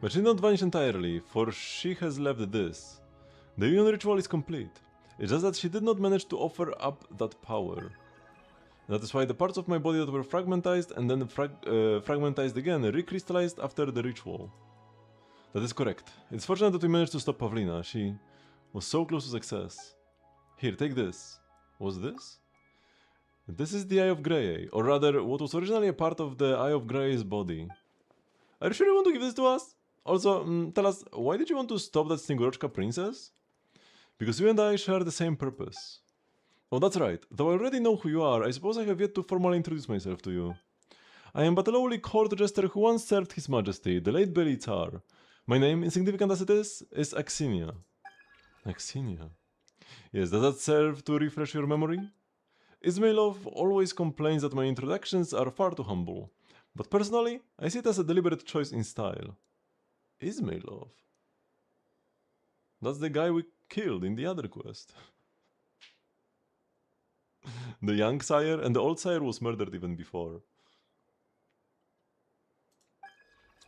But she did not vanish entirely, for she has left this. The union ritual is complete. It's just that she did not manage to offer up that power. That is why the parts of my body that were fragmentized and then fragmentized again recrystallized after the ritual. That is correct. It's fortunate that we managed to stop Pavlina. She was so close to success. Here, take this. What's this? This is the Eye of Grey, or rather, what was originally a part of the Eye of Grey's body. Are you sure you want to give this to us? Also, tell us, why did you want to stop that Snegorochka princess? Because you and I share the same purpose. Oh, that's right. Though I already know who you are, I suppose I have yet to formally introduce myself to you. I am but a lowly court jester who once served His Majesty, the late Beli Tsar. My name, insignificant as it is Axinia. Axinia? Yes, does that serve to refresh your memory? Ismailov always complains that my introductions are far too humble, but personally, I see it as a deliberate choice in style. Ismailov? That's the guy we killed in the other quest. The young sire and the old sire was murdered even before.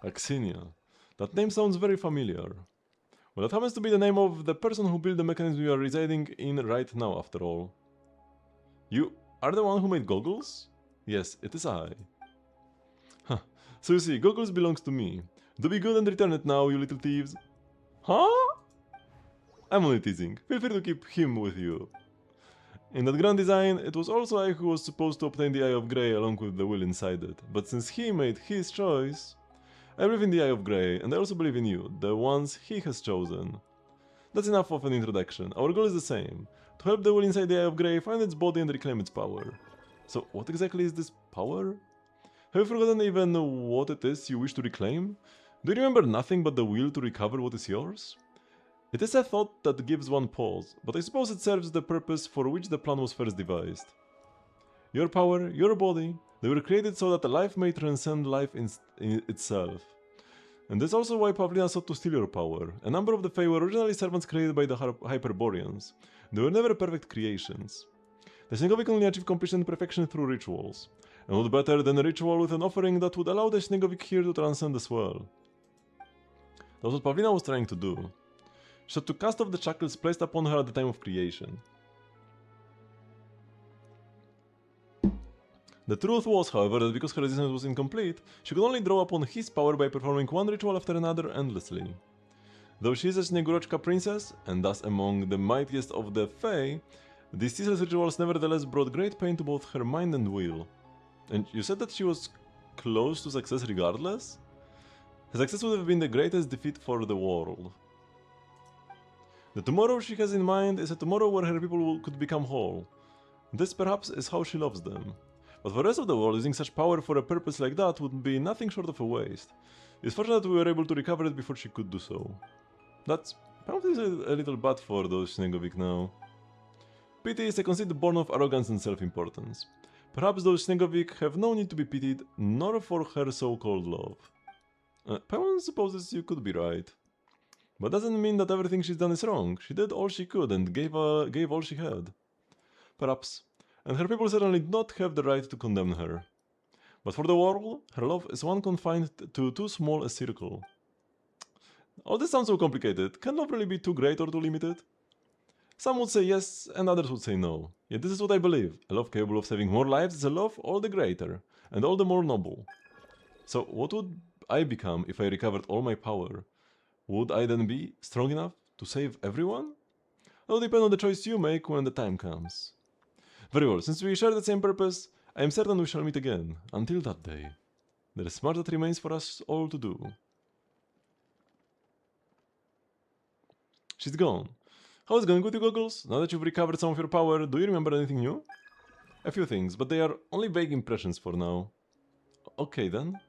Axinia. That name sounds very familiar. Well, that happens to be the name of the person who built the mechanism you are residing in right now, after all. You are the one who made goggles? Yes, it is I. Huh. So you see, goggles belongs to me. Do be good and return it now, you little thieves. Huh? I'm only teasing. Feel free to keep him with you. In that grand design, it was also I who was supposed to obtain the Eye of Grey along with the will inside it. But since he made his choice, I believe in the Eye of Grey, and I also believe in you, the ones he has chosen. That's enough of an introduction. Our goal is the same. To help the will inside the Eye of Grey find its body and reclaim its power. So what exactly is this power? Have you forgotten even what it is you wish to reclaim? Do you remember nothing but the will to recover what is yours? It is a thought that gives one pause, but I suppose it serves the purpose for which the plan was first devised. Your power, your body, they were created so that life may transcend life in itself. And that's also why Pavlina sought to steal your power. A number of the Fae were originally servants created by the Hyperboreans. They were never perfect creations. The Śniegowic only achieved completion and perfection through rituals. And what better than a ritual with an offering that would allow the Śniegowic here to transcend as well. That's what Pavlina was trying to do. She had to cast off the shackles placed upon her at the time of creation. The truth was, however, that because her resistance was incomplete, she could only draw upon his power by performing one ritual after another endlessly. Though she is a Śnieguroczka princess, and thus among the mightiest of the Fae, these ceaseless rituals nevertheless brought great pain to both her mind and will. And you said that she was close to success regardless? Her success would have been the greatest defeat for the world. The tomorrow she has in mind is a tomorrow where her people could become whole. This perhaps is how she loves them. But for the rest of the world, using such power for a purpose like that would be nothing short of a waste. It's fortunate we were able to recover it before she could do so. That's probably a little bad for those Śniegowic now. Pity is a conceit born of arrogance and self-importance. Perhaps those Śniegowic have no need to be pitied, nor for her so-called love. Paimon supposes you could be right. But doesn't mean that everything she's done is wrong. She did all she could and gave all she had. Perhaps. And her people certainly do not have the right to condemn her. But for the world, her love is one confined to too small a circle. All this sounds so complicated. Can love really be too great or too limited? Some would say yes, and others would say no. Yet this is what I believe. A love capable of saving more lives is a love all the greater, and all the more noble. So what would I become if I recovered all my power? Would I then be strong enough to save everyone? That will depend on the choice you make when the time comes. Very well, since we share the same purpose, I am certain we shall meet again. Until that day, there is much that remains for us all to do. She's gone. How is it going with you, Goggles? Now that you've recovered some of your power, do you remember anything new? A few things, but they are only vague impressions for now. Okay then.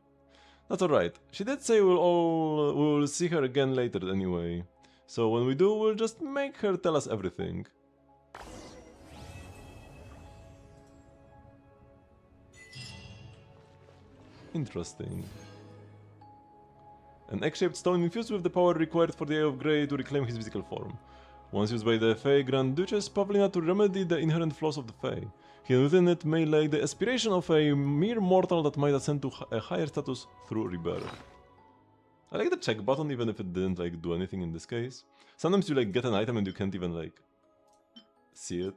That's alright. She did say we'll see her again later anyway. So when we do, we'll just make her tell us everything. Interesting. An egg-shaped stone infused with the power required for the Eye of Grey to reclaim his physical form. Once used by the Fae Grand Duchess Pavlina to remedy the inherent flaws of the Fae. Hidden within it may lay the aspiration of a mere mortal that might ascend to a higher status through rebirth. I like the check button even if it didn't like do anything in this case. Sometimes you like get an item and you can't even like see it.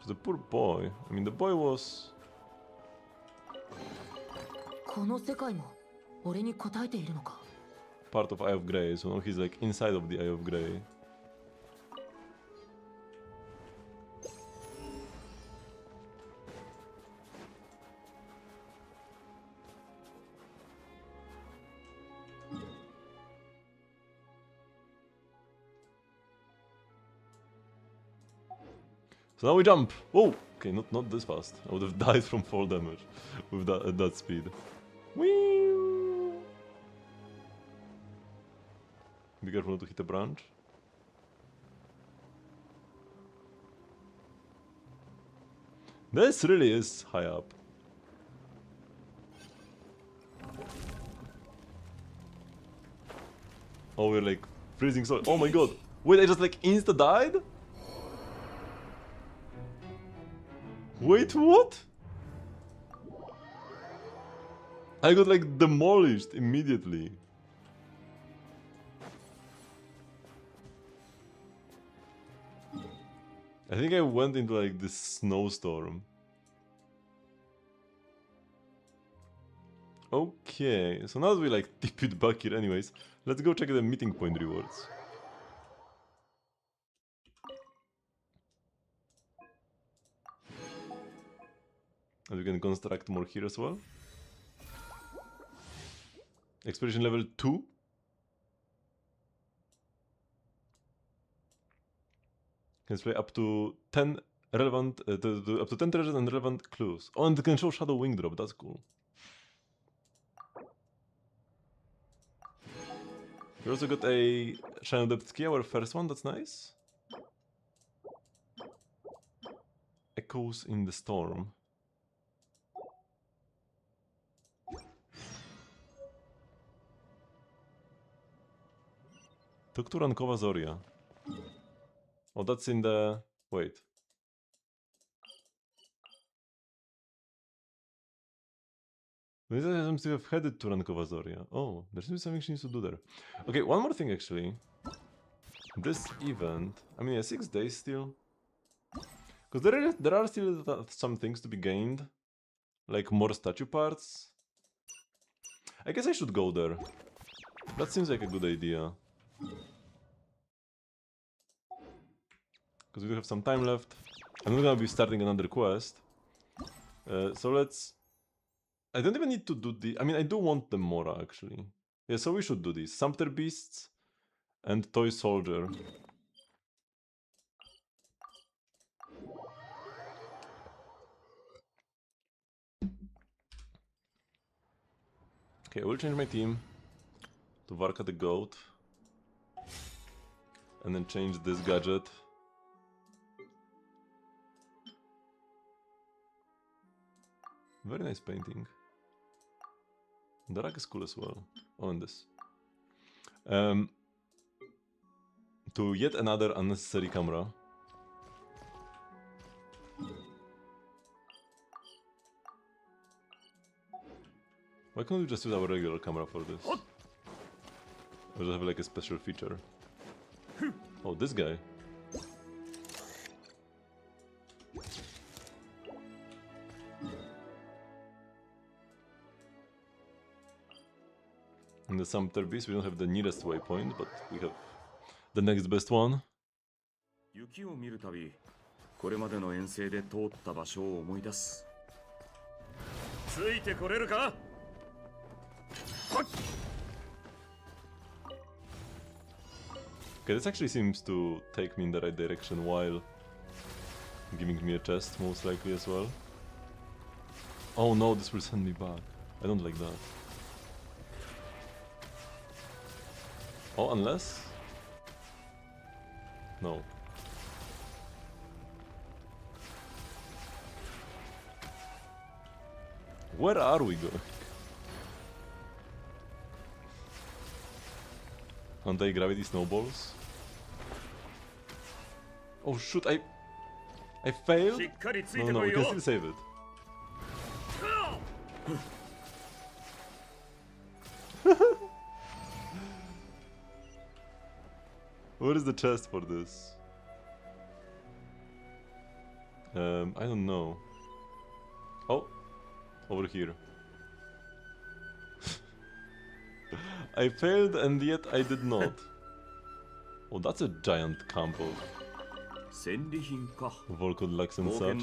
The poor boy. I mean, the boy was... この世界も俺に答えているのか part of Eye of Grey, so now he's like inside of the Eye of Grey. So now we jump! Whoa! Okay, not this fast. I would have died from fall damage with that at that speed. Whee! Be careful not to hit a branch. This really is high up. Oh, we're like freezing so. Oh my god! Wait, I just like insta died? Wait, what? I got like demolished immediately. I think I went into like this snowstorm. Okay, so now that we like tip it back here anyways, let's go check the meeting point rewards. And we can construct more here as well. Expedition level 2. Can display up to 10 relevant, up to 10 treasures and relevant clues. Oh, and it can show Shadow Wing Drop, that's cool. We also got a Shadow Depth key, our first one, that's nice. Echoes in the Storm. Talk to Rankova Zoria. Oh, that's in the... wait. Lisa seems to have headed to Rankova Zoria. Oh, there seems something she needs to do there. Okay, one more thing actually. This event... I mean, yeah, 6 days still. Because there are still some things to be gained. Like more statue parts. I guess I should go there. That seems like a good idea. Because we do have some time left. I'm not gonna be starting another quest. So let's... I don't even need to do the... I mean, I do want the Mora actually. Yeah, so we should do this. Sumpter Beasts and Toy Soldier. Okay, I will change my team to Varka the Goat. And then change this gadget. Very nice painting. The rack is cool as well. Oh, and this. To yet another unnecessary camera. Why can't we just use our regular camera for this? Or just have like a special feature? Oh, this guy. In the Sumpter Beast, we don't have the nearest waypoint, but we have the next best one. 雪を見るたび、これまでの遠征で通った場所を思い出す。ついてこれるか？ Okay, this actually seems to take me in the right direction while giving me a chest, most likely as well. Oh no, this will send me back. I don't like that. Oh, unless... No. Where are we going? Anti-gravity snowballs? Oh shoot, I failed? No, we can still save it. Where is the chest for this? I don't know. Oh, over here. I failed and yet I did not. Oh, that's a giant camp of Volkodlaks and such.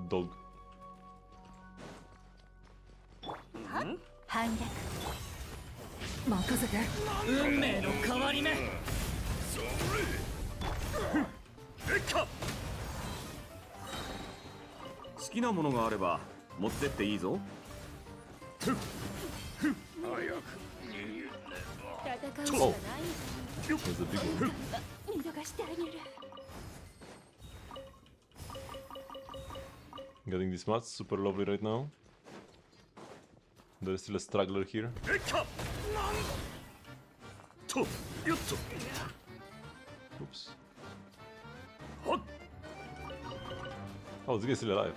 Dog. 反逆任せて運命の変わり目好きなものがあれば持ってっていいぞ。戦うしかない。 There's a big one. 見逃してあげる。 Getting these mats super lovely right now. There's still a straggler here. Oops. Oh, this guy's still alive.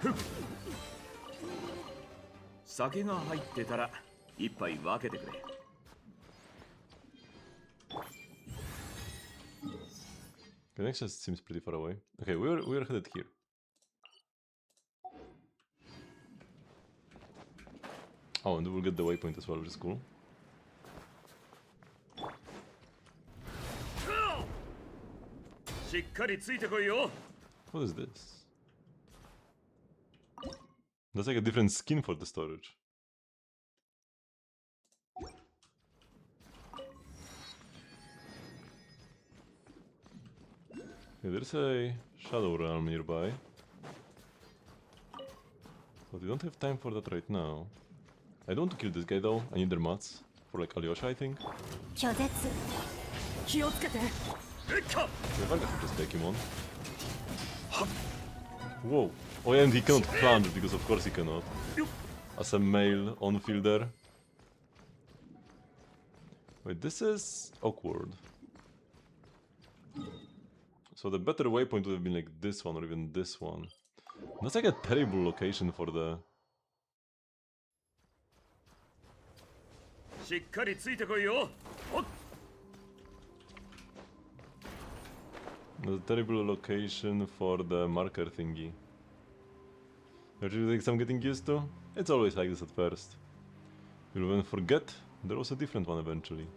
酒が入ってたら一杯分けてくれ。The next just seems pretty far away. Okay, we're headed here. Oh, and we'll get the waypoint as well, which is cool. What is this? That's like a different skin for the storage. Okay, there's a Shadow Realm nearby. But we don't have time for that right now. I don't want to kill this guy though, I need their mats. For like Alyosha, I think. 拒絶気をつけて If I could just take him on. Whoa. Oh yeah, and he cannot plunge because of course he cannot. As a male on-fielder. Wait, this is awkward. So the better waypoint would have been like this one or even this one. That's like a terrible location for the... That's a terrible location for the marker thingy. Which is like I'm getting used to. It's always like this at first. You'll then forget there was a different one eventually.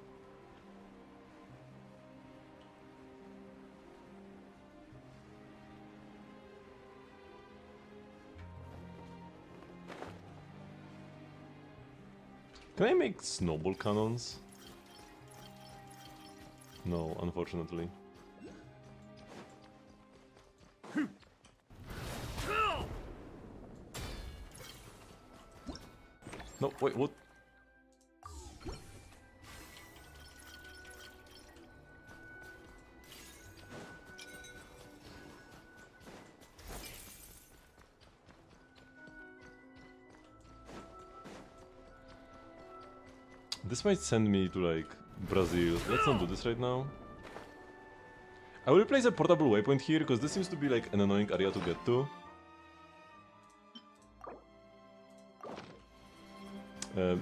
Can I make snowball cannons? No, unfortunately. No, wait, what? This might send me to like Brazil. Let's not do this right now. I will place a portable waypoint here because this seems to be like an annoying area to get to.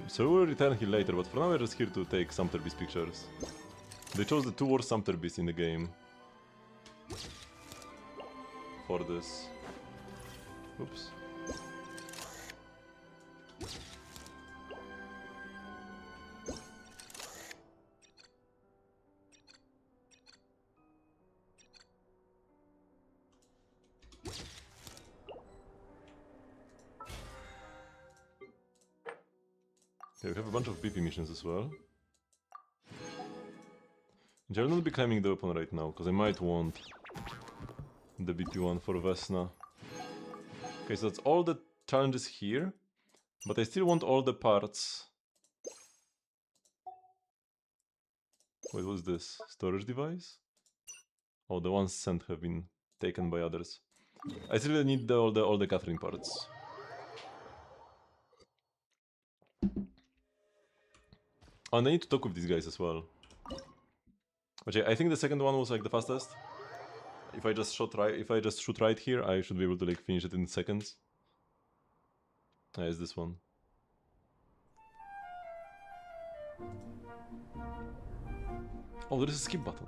So we'll return here later, but for now we're just here to take Sumpter Beast pictures. They chose the two worst Sumpter Beasts in the game. For this. Oops. Okay, we have a bunch of BP missions as well. I will not be climbing the weapon right now, because I might want the BP one for Vesna. Okay, so that's all the challenges here, but I still want all the parts. Wait, what's this? Storage device? Oh, the ones sent have been taken by others. I still need all the Catherine parts. Oh, and I need to talk with these guys as well. Okay, I think the second one was like the fastest. If I just shoot right here, I should be able to like finish it in seconds. Ah, it's this one. Oh, there is a skip button.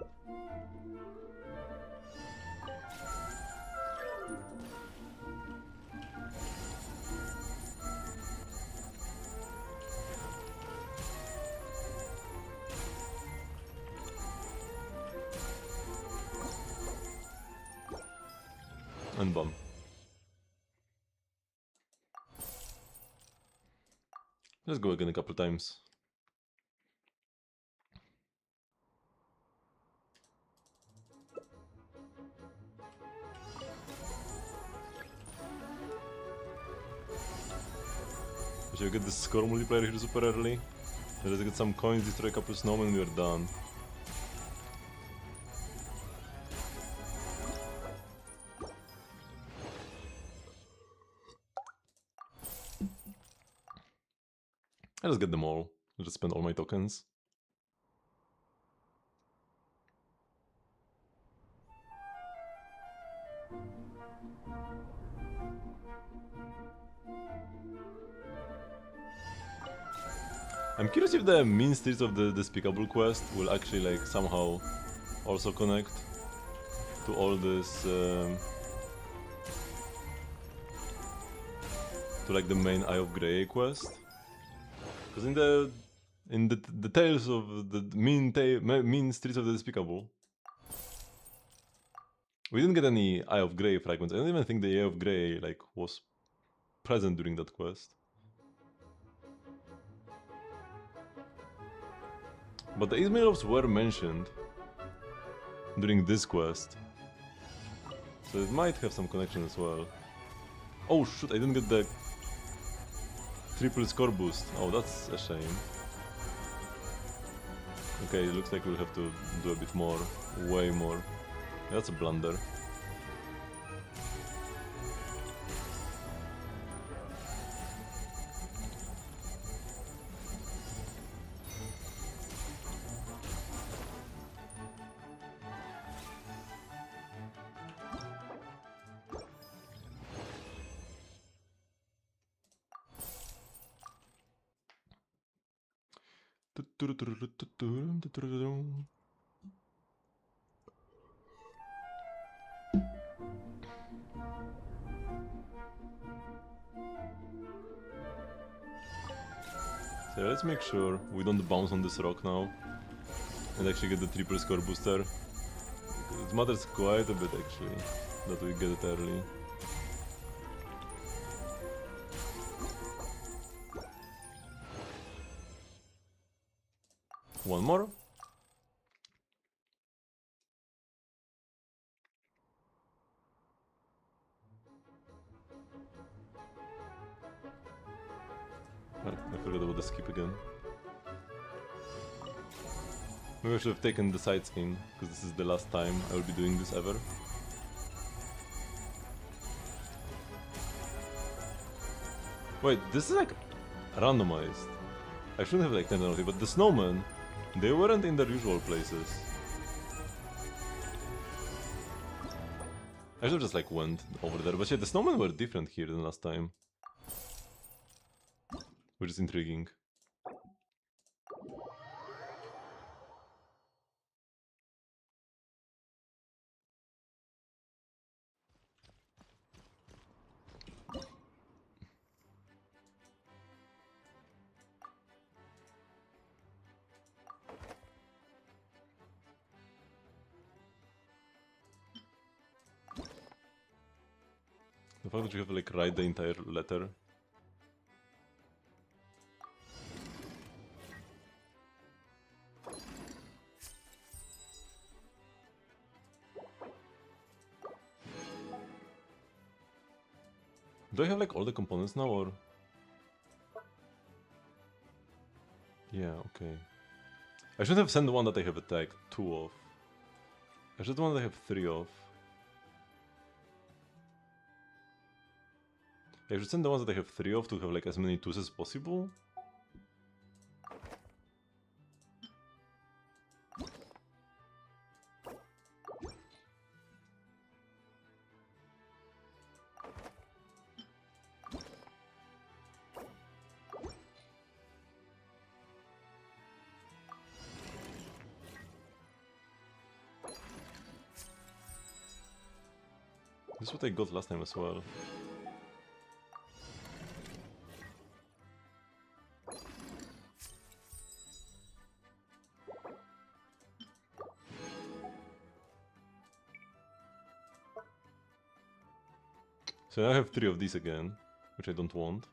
And bomb. Let's go again a couple times. Should we get the score multiplayer here super early? Let's get some coins, destroy a couple snowmen, and we're done. I'll just get them all. I'll just spend all my tokens. I'm curious if the mean streets of the Despicable quest will actually like somehow also connect to all this to like the main Eye of Grey quest, because in the tales of the mean streets of the despicable, we didn't get any Eye of Grey fragments. I don't even think the Eye of Grey like was present during that quest. But the Ismailovs were mentioned during this quest, so it might have some connection as well. Oh shoot, I didn't get the triple score boost. Oh, that's a shame. Okay, it looks like we'll have to do a bit more, way more. That's a blunder. So let's make sure we don't bounce on this rock now and actually get the triple score booster. It matters quite a bit actually that we get it early. One more. I forgot about the skip again. Maybe I should have taken the side skin, because this is the last time I will be doing this ever. Wait, this is like randomized. I shouldn't have like turned it, but the snowmen, they weren't in their usual places. I should have just like went over there, but yeah, the snowmen were different here than last time. Which is intriguing. The fact that you have to like write the entire letter. Do I have like all the components now or? Yeah, okay. I should have sent the one that I have attacked 2 of. I should the one that I have 3 of. I should send the ones that I have 3 of to have like as many 2s as possible. This is what I got last time as well. So now I have 3 of these again, which I don't want.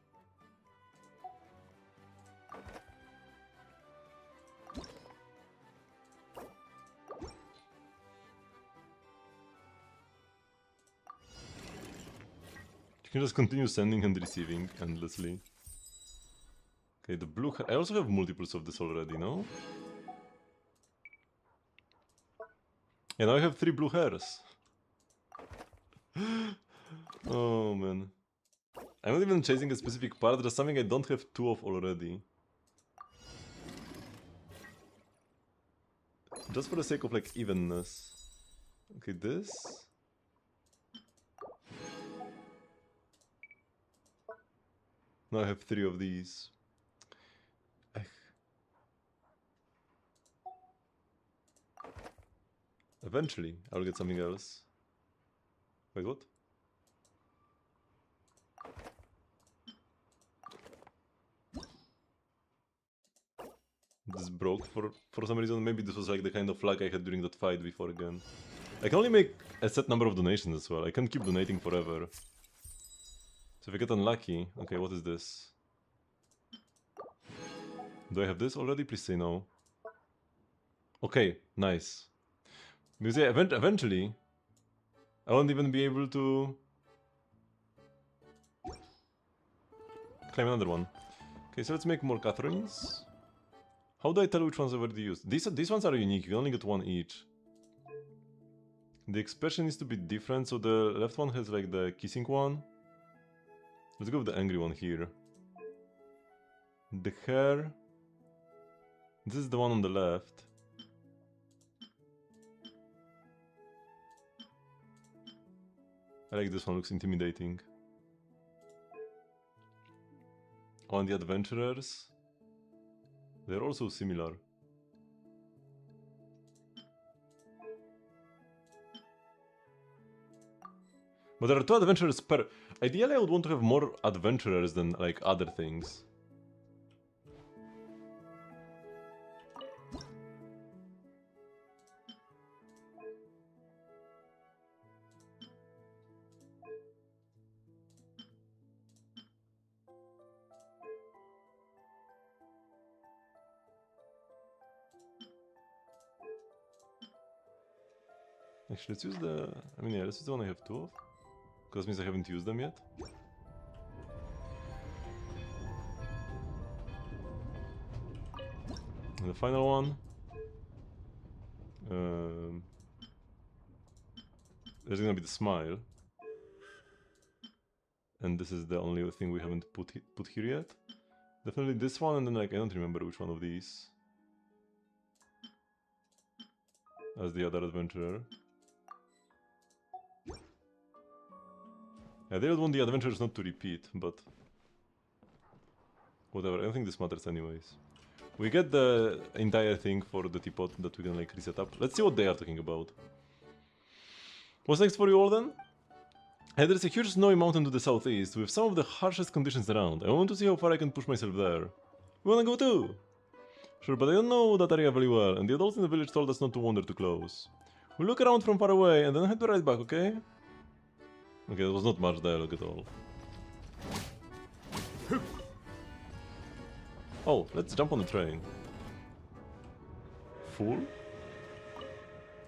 You can just continue sending and receiving endlessly. Okay, the blue hair. I also have multiples of this already, no? Yeah, now I have 3 blue hairs. Oh man. I'm not even chasing a specific part, there's something I don't have 2 of already. Just for the sake of like evenness. Okay, this. Now I have 3 of these. Eventually, I'll get something else. Wait, what? This broke for some reason. Maybe this was like the kind of luck I had during that fight before again. I can only make a set number of donations as well. I can't keep donating forever. So if I get unlucky... Okay, what is this? Do I have this already? Please say no. Okay, nice. Because yeah, eventually... I won't even be able to... claim another one. Okay, so let's make more Catherines. How do I tell which ones I've already used? These ones are unique, you can only get one each. The expression needs to be different, so the left one has like the kissing one. Let's go with the angry one here. The hair... This is the one on the left. I like this one, looks intimidating. Oh, and the adventurers... They're also similar. But there are 2 adventurers per... Ideally I would want to have more adventurers than like other things. Actually, let's use the... I mean, yeah, let's use the one I have 2 of. Because that means I haven't used them yet. And the final one... there's gonna be the smile. And this is the only thing we haven't put here yet. Definitely this one, and then like, I don't remember which one of these. As the other adventurer. I didn't want the adventurers not to repeat, but... Whatever, I don't think this matters anyways. We get the entire thing for the teapot that we can like reset up. Let's see what they are talking about. What's next for you all then? Hey, there's a huge snowy mountain to the southeast with some of the harshest conditions around. I want to see how far I can push myself there. You wanna go too? Sure, but I don't know that area very well, and the adults in the village told us not to wander too close. We'll look around from far away and then head right back, okay? Okay, there was not much dialogue at all. Oh, let's jump on the train. Fool?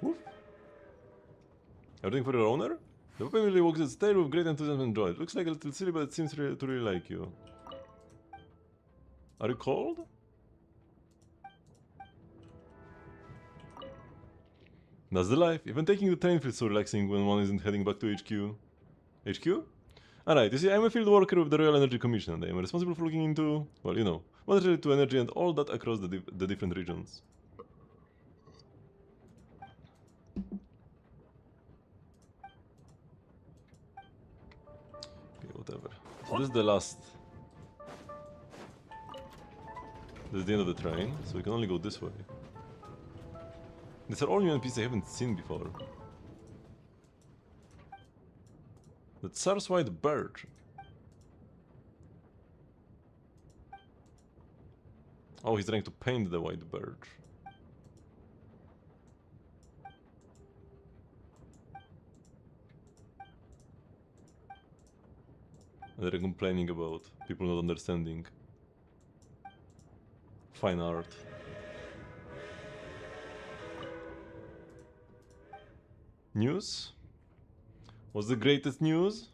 Woof. Everything for your owner? The puppy really walks its tail with great enthusiasm and joy. It looks like a little silly, but it seems to really like you. Are you cold? That's the life. Even taking the train feels so relaxing when one isn't heading back to HQ. HQ? Alright, you see, I'm a field worker with the Royal Energy Commission, and I am responsible for looking into, well, you know, what's related to energy and all that across the different regions. Okay, whatever. So this is the last... This is the end of the train, so we can only go this way. These are all new NPCs I haven't seen before. The Tsar's White Birch. Oh, he's trying to paint the white birch. And they're complaining about people not understanding fine art. News? What's the greatest news?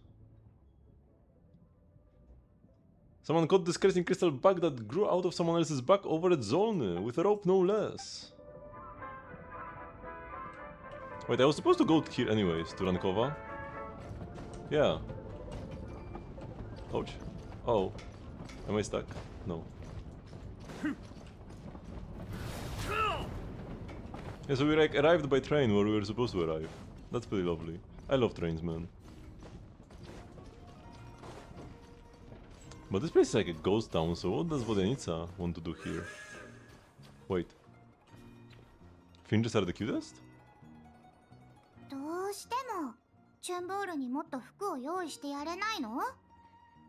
Someone caught this crazy crystal bug that grew out of someone else's back over at Zolny, with a rope no less. Wait, I was supposed to go here anyways, to Rankova. Yeah. Ouch. Oh. Am I stuck? No. Yeah, so we like arrived by train where we were supposed to arrive. That's pretty lovely. I love trains, man. But this place is like a ghost town, so what does Vodenica want to do here? Wait. Finches are the cutest? どうしてもチュンボールにもっと服を用意してやれないの？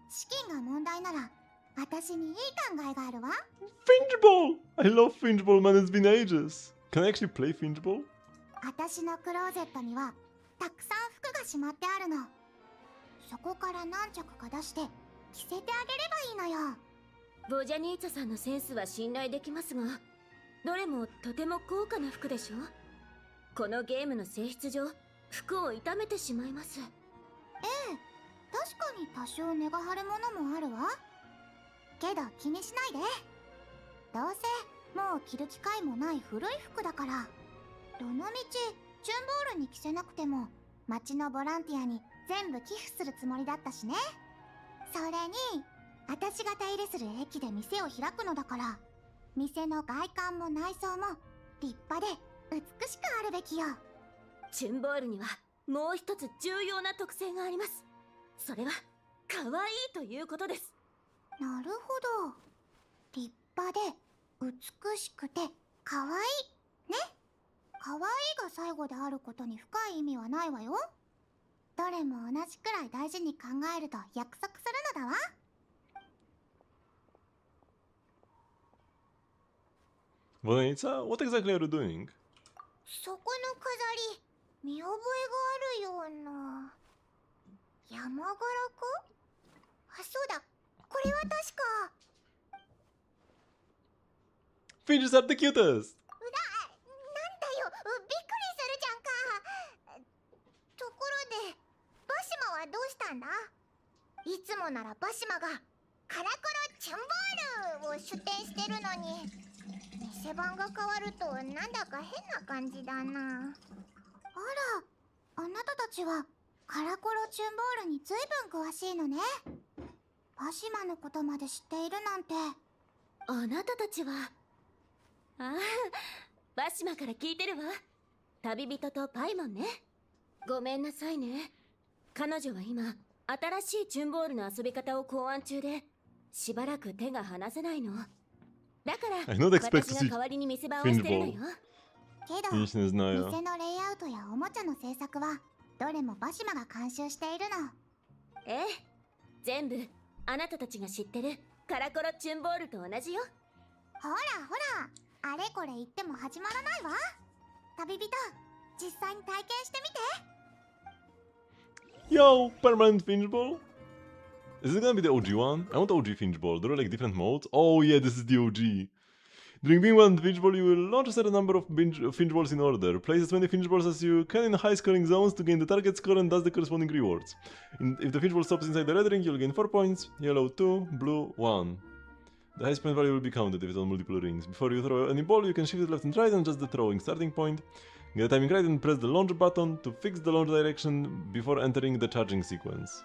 資金が問題なら私にいい考えがあるわ。 Fingeball! I love Fingeball, man, it's been ages. Can I actually play Fingeball? 私のクローゼットにはたくさん服がしまってあるの。そこから何着か出して着せてあげればいいのよ。ボジャニーツァさんのセンスは信頼できますが、どれもとても高価な服でしょ。このゲームの性質上、服を傷めてしまいます。ええ、確かに多少値が張るものもあるわ。けど気にしないで。どうせもう着る機会もない古い服だから。どのみちチュンボールに着せなくても町のボランティアに全部寄付するつもりだったしね。それに私が手入れする駅で店を開くのだから、店の外観も内装も立派で美しくあるべきよ。チュンボールにはもう一つ重要な特性があります。それは可愛いということです。なるほど。立派で美しくて可愛いね。可愛いが最後であることに深い意味はないわよ。どれも同じくらい大事に考えると約束するのだわ。Vanessa, what exactly are you doing? そこの飾り、見覚えがあるような。山柄か？あ、そうだ。これは確か。Finches are the cutest! なんだよ、びっくりするじゃんか。ところで、バシマはどうしたんだ？いつもならバシマがカラコロチュンボールを出店してるのに、店番が変わるとなんだか変な感じだな。あら、あなたたちはカラコロチュンボールに随分詳しいのね。バシマのことまで知っているなんて。あなたたちは、ああ、バシマから聞いてるわ。旅人とパイモンね。ごめんなさいね。彼女は今新しいチュンボールの遊び方を考案中で、しばらく手が離せないの。だから I not expect 私 to が see 代わりに店番をしてるのよ。けど、 Finch is 店 Naya. のレイアウトやおもちゃの制作はどれもバシマが監修しているの。ええ、全部あなたたちが知ってるカラコロチュンボールと同じよ。ほらほら、あれこれ言っても始まらないわ。旅人、実際に体験してみて。 Yo, permanent Fingeball? Is it gonna be the OG one? I want OG Fingeball. There are like different modes. Oh yeah, this is the OG. During being one Fingeball, you will launch a certain number of Fingeballs in order. Place as many Fingeballs as you can in high-scoring zones to gain the target score and thus the corresponding rewards. If the Fingeball stops inside the red ring, you'll gain 4 points, yellow 2, blue 1. The highest point value will be counted if it's on multiple rings. Before you throw any ball, you can shift it left and right and adjust the throwing starting point. Get the timing right and press the launch button to fix the launch direction before entering the charging sequence.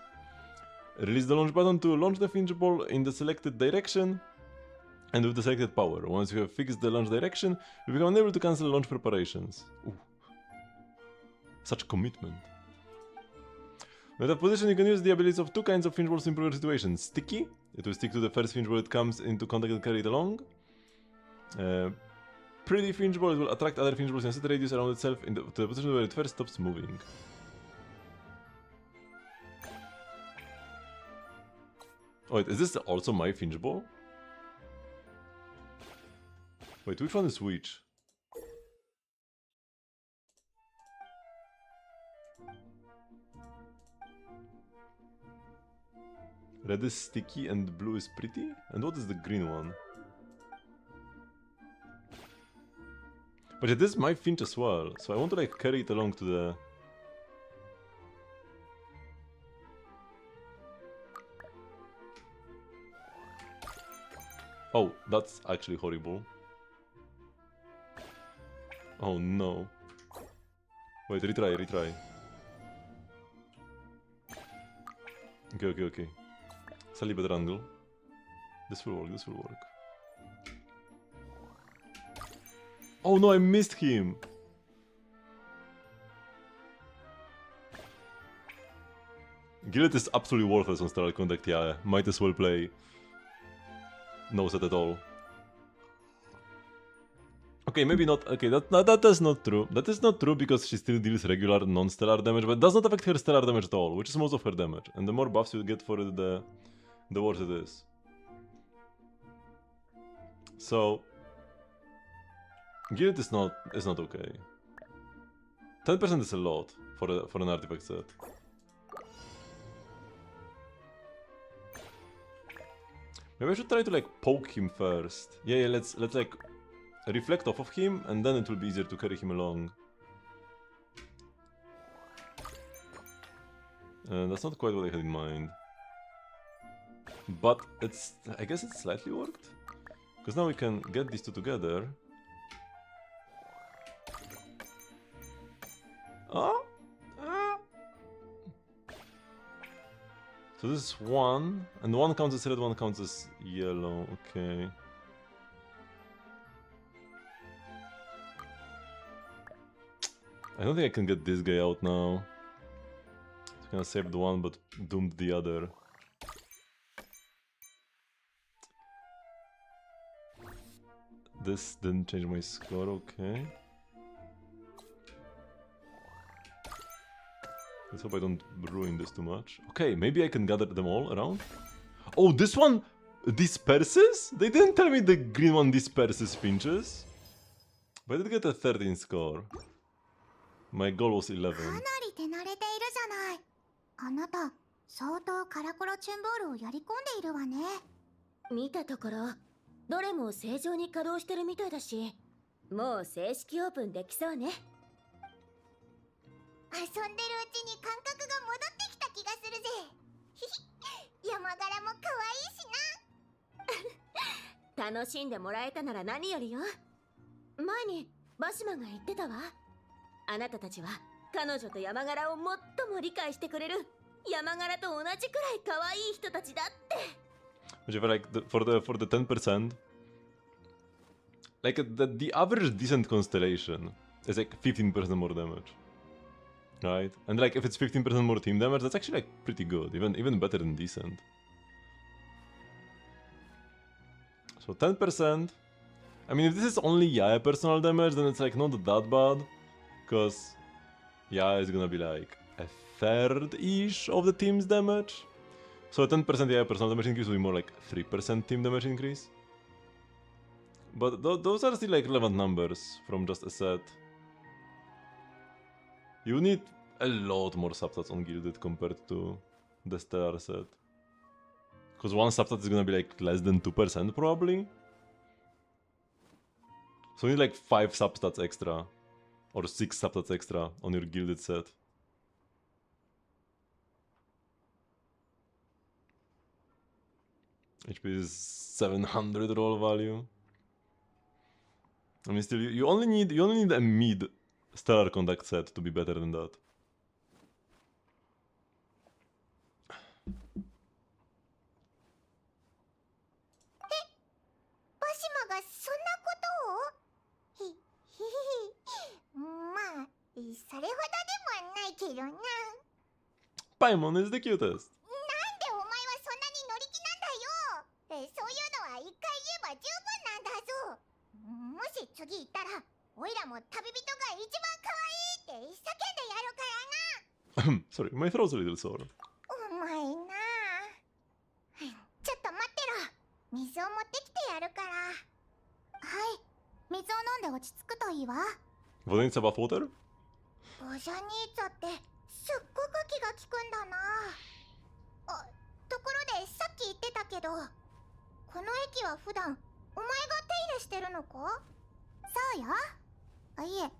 Release the launch button to launch the Fingeball in the selected direction and with the selected power. Once you have fixed the launch direction, you become unable to cancel launch preparations. Ooh. Such commitment. With that position, you can use the abilities of two kinds of Fingeballs to improve your situation. Sticky, it will stick to the first Fingeball it comes into contact and carry it along. Pretty Fingeball, it will attract other Fingeballs in a set radius around itself to the position where it first stops moving. Oh, wait, is this also my Fingeball? Wait, which one is which? Red is sticky and blue is pretty? And what is the green one? But yeah, this is my Finch as well, so I want to like carry it along to the... Oh, that's actually horrible. Oh no. Wait, retry. Okay. Slightly better angle. This will work. Oh no, I missed him! Gillet is absolutely worthless on Starlight Contact, yeah, might as well play no set at all. Okay, maybe not. Okay, that is not true. That is not true because she still deals regular non-stellar damage, but it does not affect her stellar damage at all, which is most of her damage. And the more buffs you get for it, the worse it is. So guild is not okay. 10% is a lot for an artifact set. Maybe I should try to like poke him first. Yeah, let's like reflect off of him, and then it will be easier to carry him along. That's not quite what I had in mind. But I guess it slightly worked. Because now we can get these two together. Oh! So this is one, and one counts as red, one counts as yellow, okay. I don't think I can get this guy out now. So I can save the one but doomed the other. This didn't change my score, okay. Let's hope I don't ruin this too much. Okay, maybe I can gather them all around. Oh, this one disperses? They didn't tell me the green one disperses finches. But I did get a 13 score. My goal was 11. かなり手慣れているじゃない。あなた、相当カラコロチュンボールをやり込んでいるわね。見たところどれも正常に稼働してるみたいだし、もう正式オープンできそうね。遊んでるうちに感覚が戻ってきた気がするぜ。ひひ、山柄も可愛いしな。楽しんでもらえたなら何よりよ。前にバシマが言ってたわ。あなたたちは彼女と山柄を最も理解してくれる山柄と同じくらい可愛い人たちだって。Which if like for the 10%, like the average decent constellation is like 15% more damage, right? And like if it's 15% more team damage, that's actually like pretty good, even better than decent. So 10%. I mean, if this is only Yaya personal damage, then it's like not that bad, because Yaya is gonna be like a third-ish of the team's damage. So a 10% Yaya personal damage increase will be more like 3% team damage increase. But those are still like relevant numbers from just a set. You need a lot more substats on Gilded compared to the Stellar set. Because one substat is gonna be like less than 2% probably. So you need like 5 substats extra. Or 6 substats extra on your Gilded set. HP is 700 roll value. I mean, still, you only need a mid Stellar Contact set to be better than that. バシマがそんなことを？ひひひ。まあ、それほどでもないけどな。Paimon is the cutest. なんでお前はそんなに乗り気なんだよ。そういうのは一回言えば十分なんだぞ。もし次行ったら、おいらも旅人が一番可愛いって叫んでやるからな。Sorry, my throat's a little sore. お前なあ。ちょっと待ってろ。水を持ってきてやるから。はい。水を飲んで落ち着くといいわ。Vodenica bath water? ボジャニーツァってすっごく気が利くんだな。あ、ところでさっき言ってたけど、この駅は普段お前が手入れしてるのか？そうよ。いえ、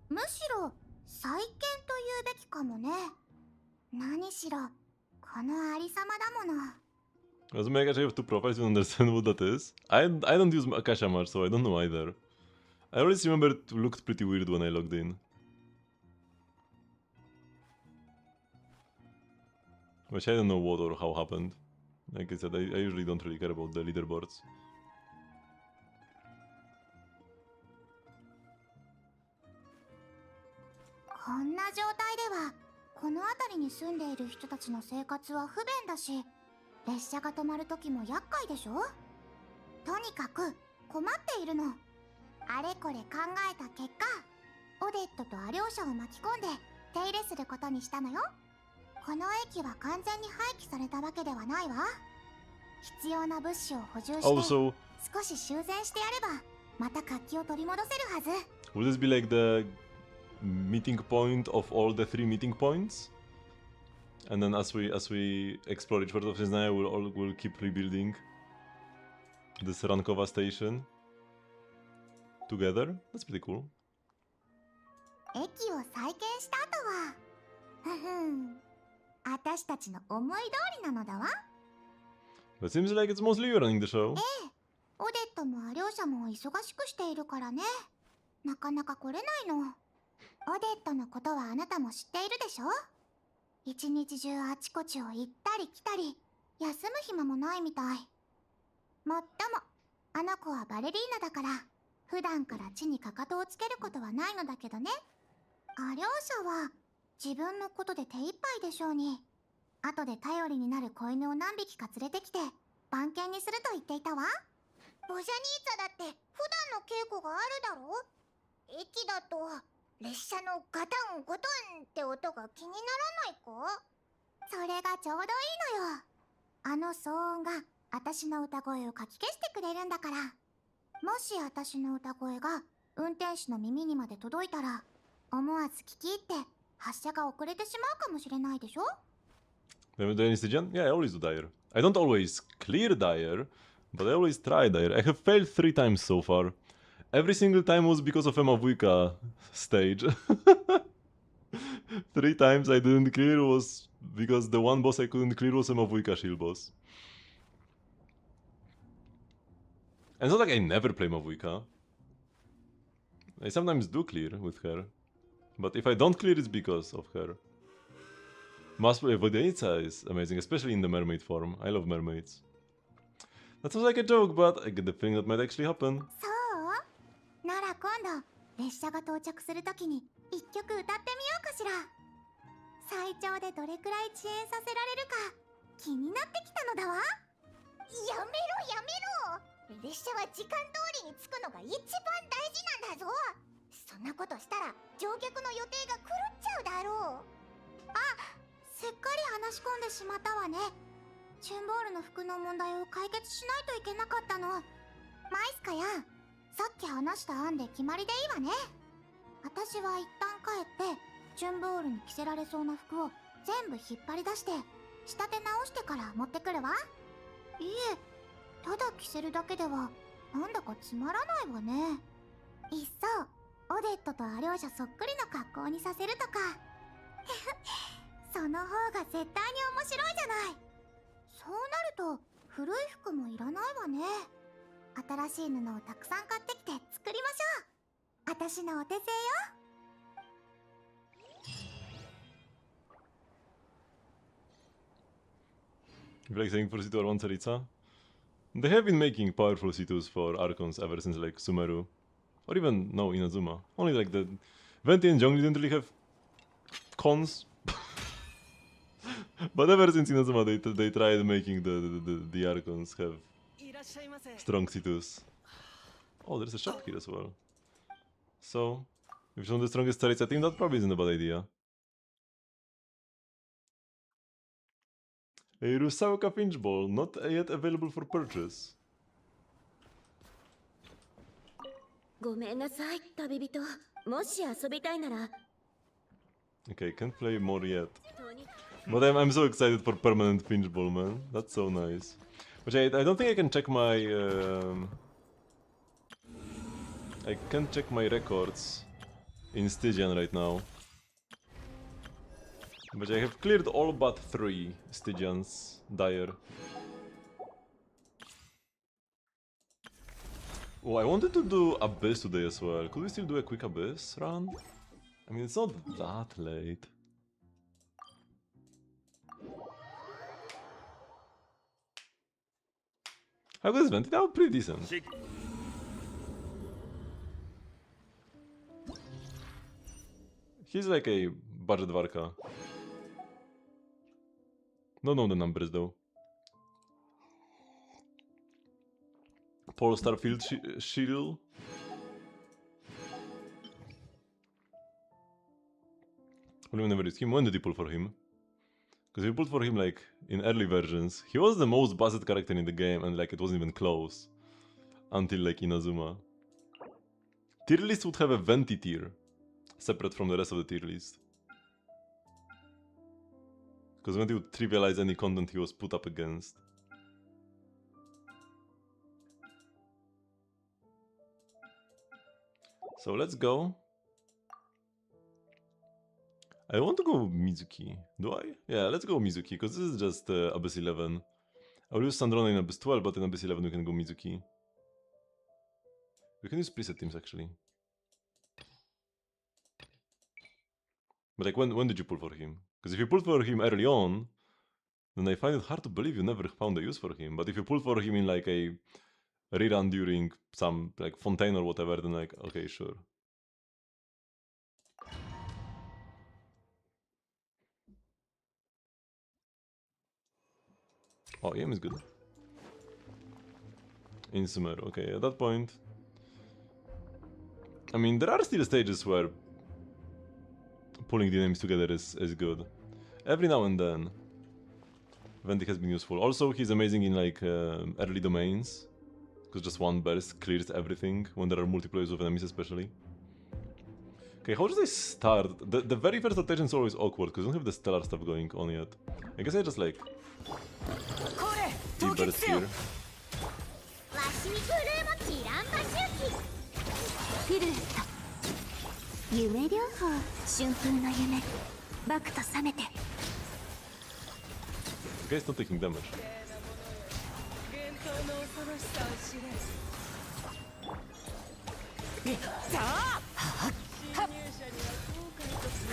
むしろ再建と言うべきかもね。何しろこのありさまだもの。As I actually have two profiles, you understand what that is? I don't use Akasha much, so I don't know either. I always remember it looked pretty weird when I logged in. Which I don't know what or how happened. Like I said, I usually don't really care about the leaderboards. This こんな状態では、この辺りに住んでいる人たちの生活は不便だし、列車が止まる時も厄介でしょ？とにかく困っているの。あれこれ考えた結果、オデットとア両者を巻き込んで手入れすることにしたのよ。この駅は完全に廃棄されたわけではないわ。必要な物資を補充して Also, 少し修繕してやればまた活気を取り戻せるはず。 will this be like the meeting point of all the 3 meeting points? And then as we explore each part of Snaya, we'll keep rebuilding this Rankova station together. That's pretty cool. 駅を再建した後はふふん、私たちの思い通りなのだわ。 But it seems like it's mostly you running the show. オデットもア両者も忙しくしているからね、なかなか来れないの。オデットのことはあなたも知っているでしょ。一日中あちこちを行ったり来たり、休む暇もないみたい。もっともあの子はバレリーナだから普段から地にかかとをつけることはないのだけどね。ア両者は自分のことで手一杯でしょうに。後で頼りになる子犬を何匹か連れてきて番犬にすると言っていたわ。ボジャニーツァだって普段の稽古があるだろ。駅だと列車のガタンゴトンって音が気にならないか。それがちょうどいいのよ。あの騒音が私の歌声をかき消してくれるんだから。もし私の歌声が運転手の耳にまで届いたら思わず聞き入って発車が遅れてしまうかもしれないでしょ。 Have you done any Stygian? Yeah, I always do Dire. I don't always clear Dire, but I always try Dire. I have failed 3 times so far. Every single time was because of a Mavuika stage. 3 times I didn't clear was because the one boss I couldn't clear was a Mavuika shield boss. And it's not like I never play Mavuika. I sometimes do clear with her. But if I don't clear, it's because of her. Vodyanica is amazing, especially in the mermaid form. I love mermaids. That sounds like a joke, but I get the feeling that might actually happen. そうなら今度列車が到着するときに一曲歌ってみようかしら。最長でどれくらい遅延させられるか気になってきたのだわ。やめろやめろ、列車は時間通りに着くのが一番大事なんだぞ。そんなことしたら乗客の予定が狂っちゃうだろう。あ、すっかり話し込んでしまったわね。チュンボールの服の問題を解決しないといけなかったの。マイスカやさっき話した案で決まりでいいわね。私は一旦帰ってチュンボールに着せられそうな服を全部引っ張り出して仕立て直してから持ってくるわ。いえ、ただ着せるだけではなんだかつまらないわね。いっそオデットとア両者そっくりの格好にさせるとか。その方が絶対に面白いじゃない。そうなると古い服もいらないわね。新しい布をたくさん買ってきて作りましょう。私のお手製よ。 You like saying for Situ or Cerica? They have been making powerful Situs for Archons ever since like Sumeru. Or even, no, Inazuma. Only like the Venti and Zhongli didn't really have cons. But ever since Inazuma they tried making the Archons have strong Situs. Oh, there's a shop here as well. So, if you want the strongest Cerica team, that probably isn't a bad idea. A Rusauka Finch Ball, not yet available for purchase. ごめんなさい、旅人。もし遊びたいなら。Okay, can't play more yet. とにかく But I'm so excited for permanent Finch Ball, man. That's so nice. Which I don't think I can check my... I can't check my records in Stygian right now. But I have cleared all but 3 Stygians dire. Oh, I wanted to do Abyss today as well. Could we still do a quick Abyss run? I mean, it's not that late. How good is Venti now? Pretty decent. He's like a budget Varka. Don't know the numbers though. Polestar Field Shield. Only never used him. When did you pull for him? Because you pulled for him like in early versions. He was the most buzzed character in the game and like it wasn't even close. Until like Inazuma. Tier list would have a Venti tier. Separate from the rest of the tier list. Because Venti would trivialize any content he was put up against. So let's go. I want to go Mizuki. Do I? Yeah, let's go Mizuki, because this is just Abyss 11. I will use Sandrona in Abyss 12, but in Abyss 11 we can go Mizuki. We can use preset teams actually. But like, when did you pull for him? Because if you pulled for him early on, then I find it hard to believe you never found a use for him. But if you pulled for him in like a rerun during some like Fontaine or whatever, then like, okay, sure. Oh, EM is good. In Sumer, okay, at that point. I mean, there are still stages where pulling the names together is good. Every now and then, Venti has been useful. Also, he's amazing in like early domains, because just one burst clears everything when there are multiple of enemies, especially. Okay, how do I start? The very first rotation is always awkward because I don't have the stellar stuff going on yet. I guess I just like burst here. わしにブルーもチランバ周期ピルエット夢療法春風の夢バクと覚めて The guy's not taking damage.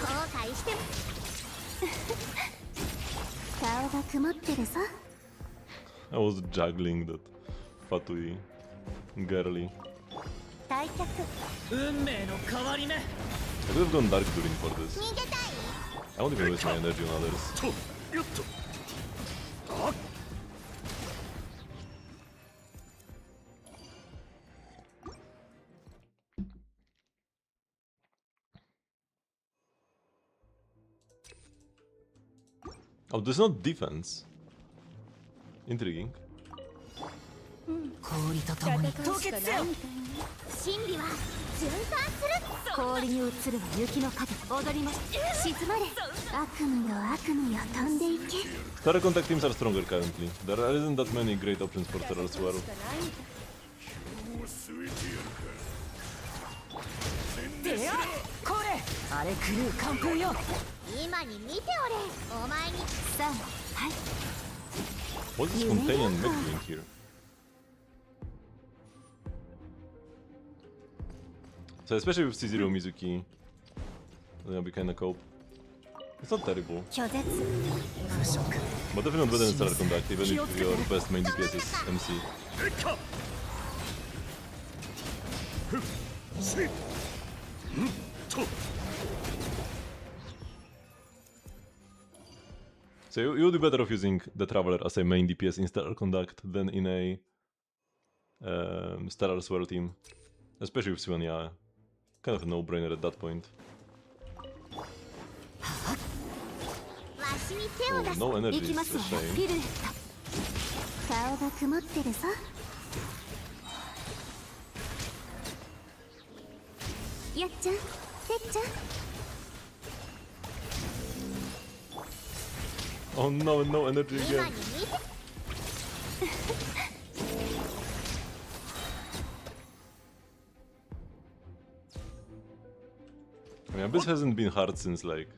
後悔しても顔が曇ってるぞ I was juggling that Fatui girly. 退却 運命の変わり目 I could have gone Dark Durin for this. 逃げたい I won't even waste my energy on others. とよっとあっ Oh, there's no defense. Intriguing. 氷と共に凍結せよ真理は循環する氷に映るは雪の影踊ります静まれ悪夢よ悪夢よ飛んでいけ Terra contact teams are stronger currently. There isn't that many great options for Terra as well. でよこれあれ狂う寒風よ今に見ておれお前にさあはい What is Fontaine and Meg doing here? So especially with C0 Mizuki, that'll be kinda cope. It's not terrible, 拒絶 but definitely not better than Stellar Conduct, even if your best main DPS is MC. えっかふっしんと So you'll do better of using the Traveler as a main DPS in Stellar Conduct than in a Stellar Swirl team. Especially with Suanya. Kind of a no-brainer at that point. わしに手を出 Oh, す no energy 行き is ます a わよ shame. ピルエット顔が曇ってるぞやっちゃんてっちゃん Oh no, no energy 今 again. に見て I mean, Abyss hasn't been hard since like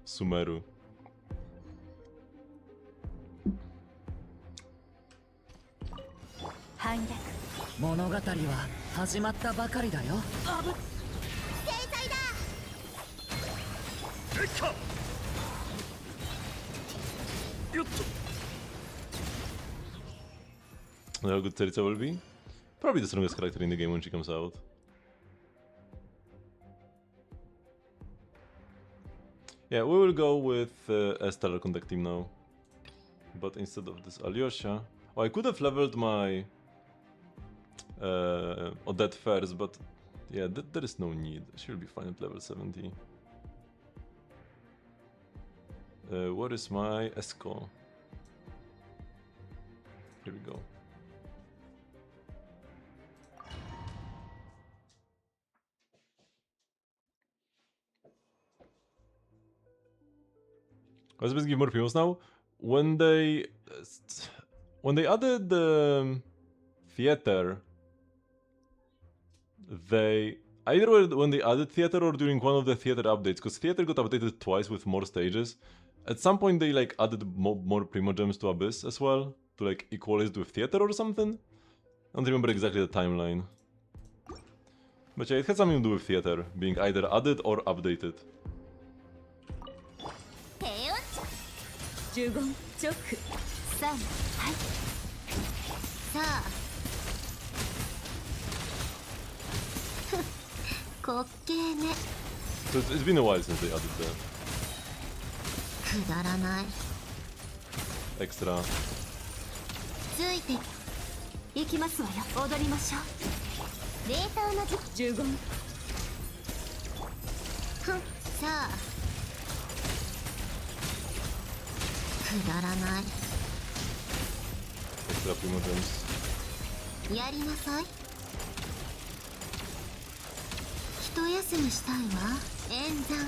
Sumeru. 反逆物語は始まったばかりだよ制裁だえっかよっと How good Teritza will be? Probably the strongest character in the game when she comes out. Yeah, we will go with a Stellar Contact team now. But instead of this Alyosha... Oh, I could have leveled my Odette first, but yeah, there is no need. She'll be fine at level 70. Where is my Esco? Here we go. Let's just give more famous now. When they added the theater, they either when they added theater or during one of the theater updates, because theater got updated twice with more stages. At some point they like added more Primogems to Abyss as well to like equalize it with theater or something. I don't remember exactly the timeline. But yeah, it had something to do with theater being either added or updated. 15チョック3はいさあ滑稽ね So it's been a while since they added the くだらない extra. ついて行きますわよ踊りましょうデータの15ふんさあくだらない Extra Primogems. やりなさい一休みしたいわ演算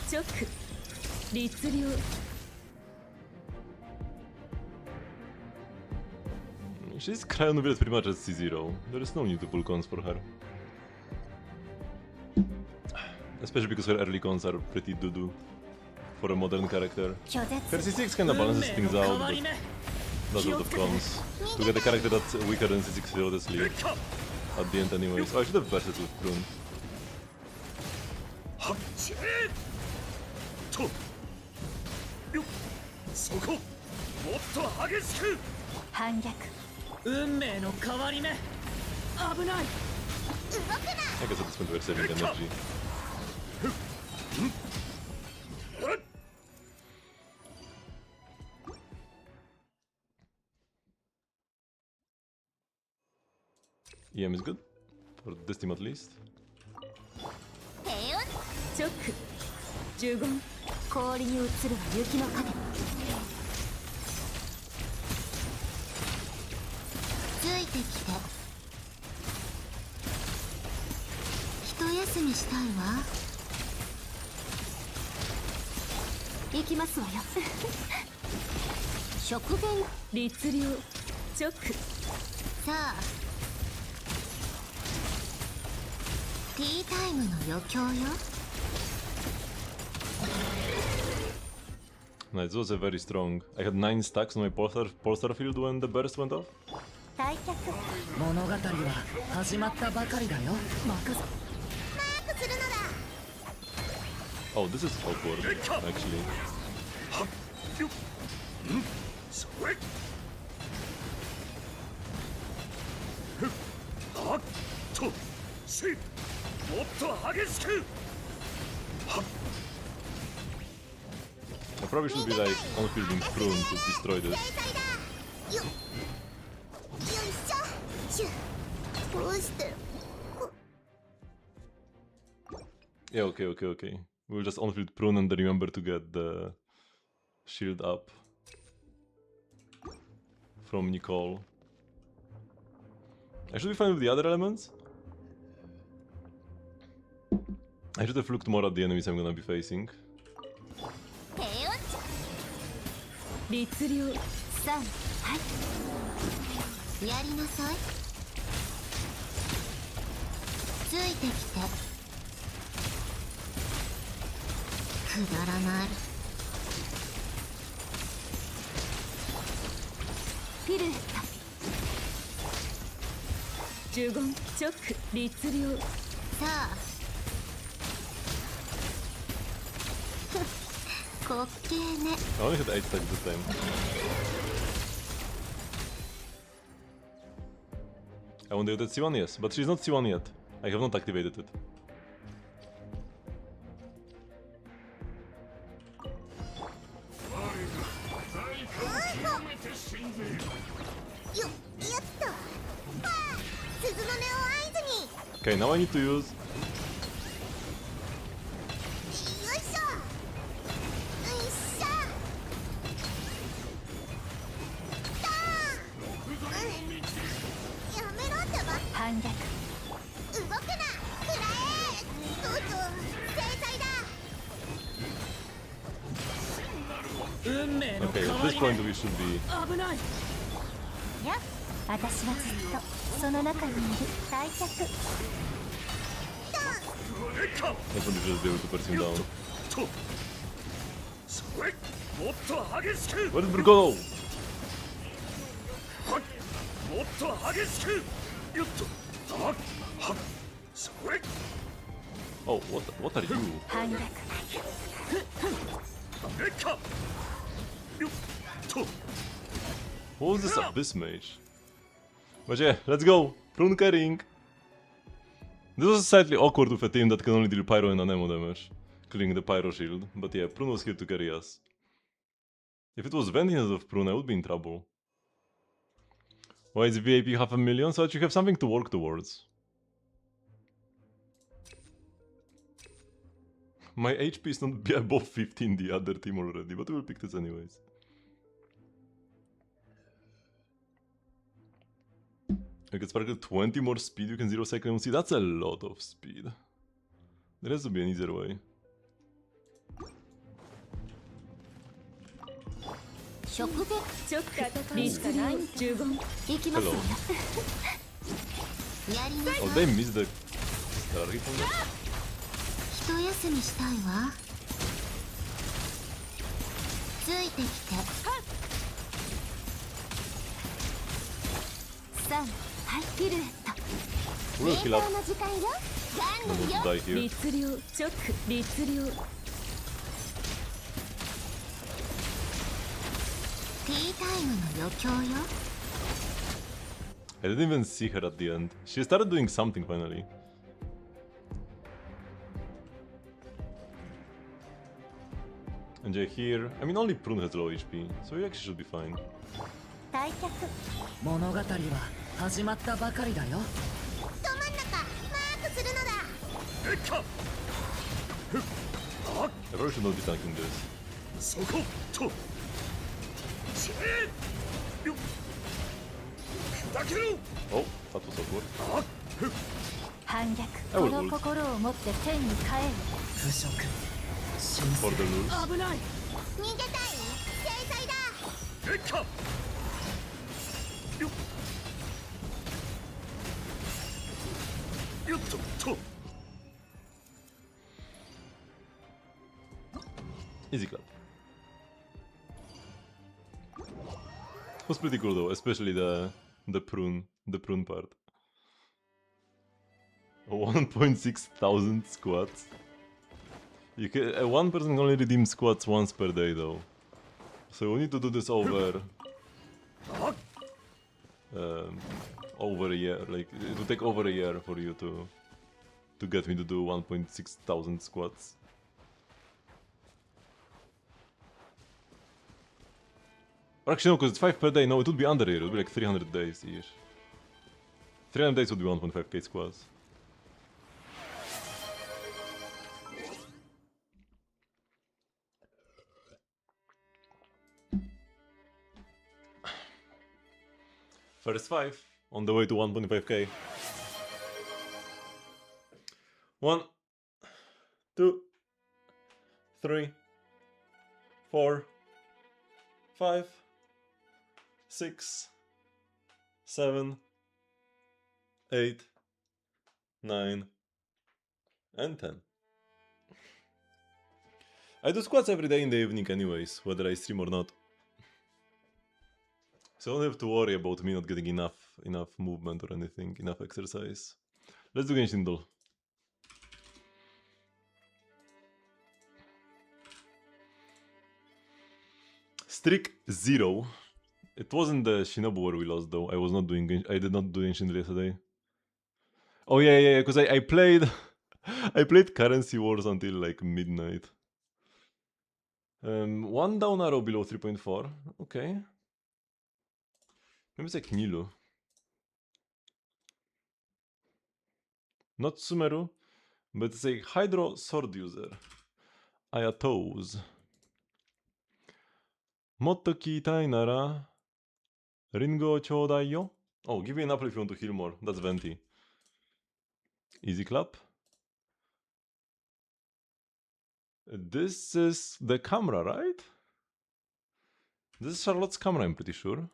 チョック律令 She's crowned with pretty much at C0. There is no need to pull cons for her. Especially because her early cons are pretty doo-doo for a modern character. Her C6 kinda balances things out, but does a lot of cons. To get a character that's weaker than C6 honestly at the end anyways. Oh, I should have versed it with Prune. はっちえとよっそこもっと激しく反逆運命の変わり目危ない I guess at this point we're saving energy. EM is good, for this team at least. チョック15氷に映るは雪の影ついてきて一休みしたいわ行きますわよ食前律令チョックさあティータイムの余興よ Nice, this was a very strong. I had 9 stacks on my Polestar field when the burst went off. 退却物語は始まったばかりだよ任せ Oh, this is awkward, actually. はっよっんそれふっはっとしもっと激しくはっ I probably should be like on-fielding Prune to destroy this. よよいしょシュどうして Yeah, okay. We'll just on-field Prune and then remember to get the shield up from Nicole. I should be fine with the other elements. I should have looked more at the enemies I'm gonna be facing. 律令3はいやりなさいついてきてくだらないピルエット15チョック律令さあ滑稽ね I only had 8 stacks this time. I wonder if that's C1, yes, but she's not C1 yet. I have not activated it. よっと鈴の音を合図に Okay, now I need to use よいしょ反逆。動くな、食らえ。制裁だ。運命の Okay, 変 at わ this り point 目 we should be... 危ない。いや、私はずっとその中にいる大客。I just want to just be able to press him down. とそれもっと激しく Where did Bruno go? はっもっと激しくよっとはっはっそれ Oh, what are you? 反逆。レッカよっと What was this Abyss Mage? But yeah, let's go! Rune carrying! This was slightly awkward with a team that can only deal Pyro and Anemo damage, clearing the Pyro shield, but yeah, Prune was here to carry us. If it was Vent instead of Prune, I would be in trouble. Why is VIP 500,000? So that you have something to work towards. My HP is not above 50 in the other team already, but we will pick this anyways. I get sparkle 20 more speed, you can 0 second see. That's a lot of speed. There has to be an easier way. 食でちょっと戦うしかない15行きますよ。 Hello. やりなさい。 Oh, they missed the star hit on that. 一休みしたいわ。ついてきて。3、はい、ピルエット。 We'll kill up. の時間よ。 I'm going to die here. 律令直律令ティータイムの余興よ。 I didn't even see her at the end. She started doing something finally. And yeah, here, I mean only Prune has low HP, so you actually should be fine. 退却。物語は始まったばかりだよ。ど真ん中マークするのだ。レッカふっはっ I probably should not be tanking this. そことそれよっ砕けろ Oh, that was awkward. はっふっ反逆。 I こ will の ult 心を持って天に帰る。腐食。神 For 聖 the lose. 危ない。逃げたい。制裁だ。レッカよっよっと Easy clap. Was pretty cool though, especially the prune part. 1.6 thousand squats. You can, one person can only redeem squats once per day though. So we need to do this over over a year. Like it will take over a year for you to get me to do 1.6 thousand squats. Or actually no, because it's 5 per day. No, it would be under a year. It would be like 300 days-ish. 300 days would be 1.5k squats. First 5 on the way to 1.5k. 1, 2, 3, 4, 5, 6, 7, 8, 9, and 10. I do squats every day in the evening anyways, whether I stream or not. So I don't have to worry about me not getting enough movement or anything, enough exercise. Let's do Genshin Impact. Streak 0. It wasn't the Shinobu where we lost though. I was not doing I did not do Genshin yesterday. Oh yeah, because I played I played Currency Wars until like midnight. One down arrow below 3.4. Okay. Maybe it's like Nilu. Not Sumeru, but it's a Hydro Sword user. Ayatos. Motto kiitai nara Ringo chodai yo? Oh, give me an apple if you want to heal more. That's Venti. Easy clap. This is the camera, right? This is Charlotte's camera, I'm pretty sure.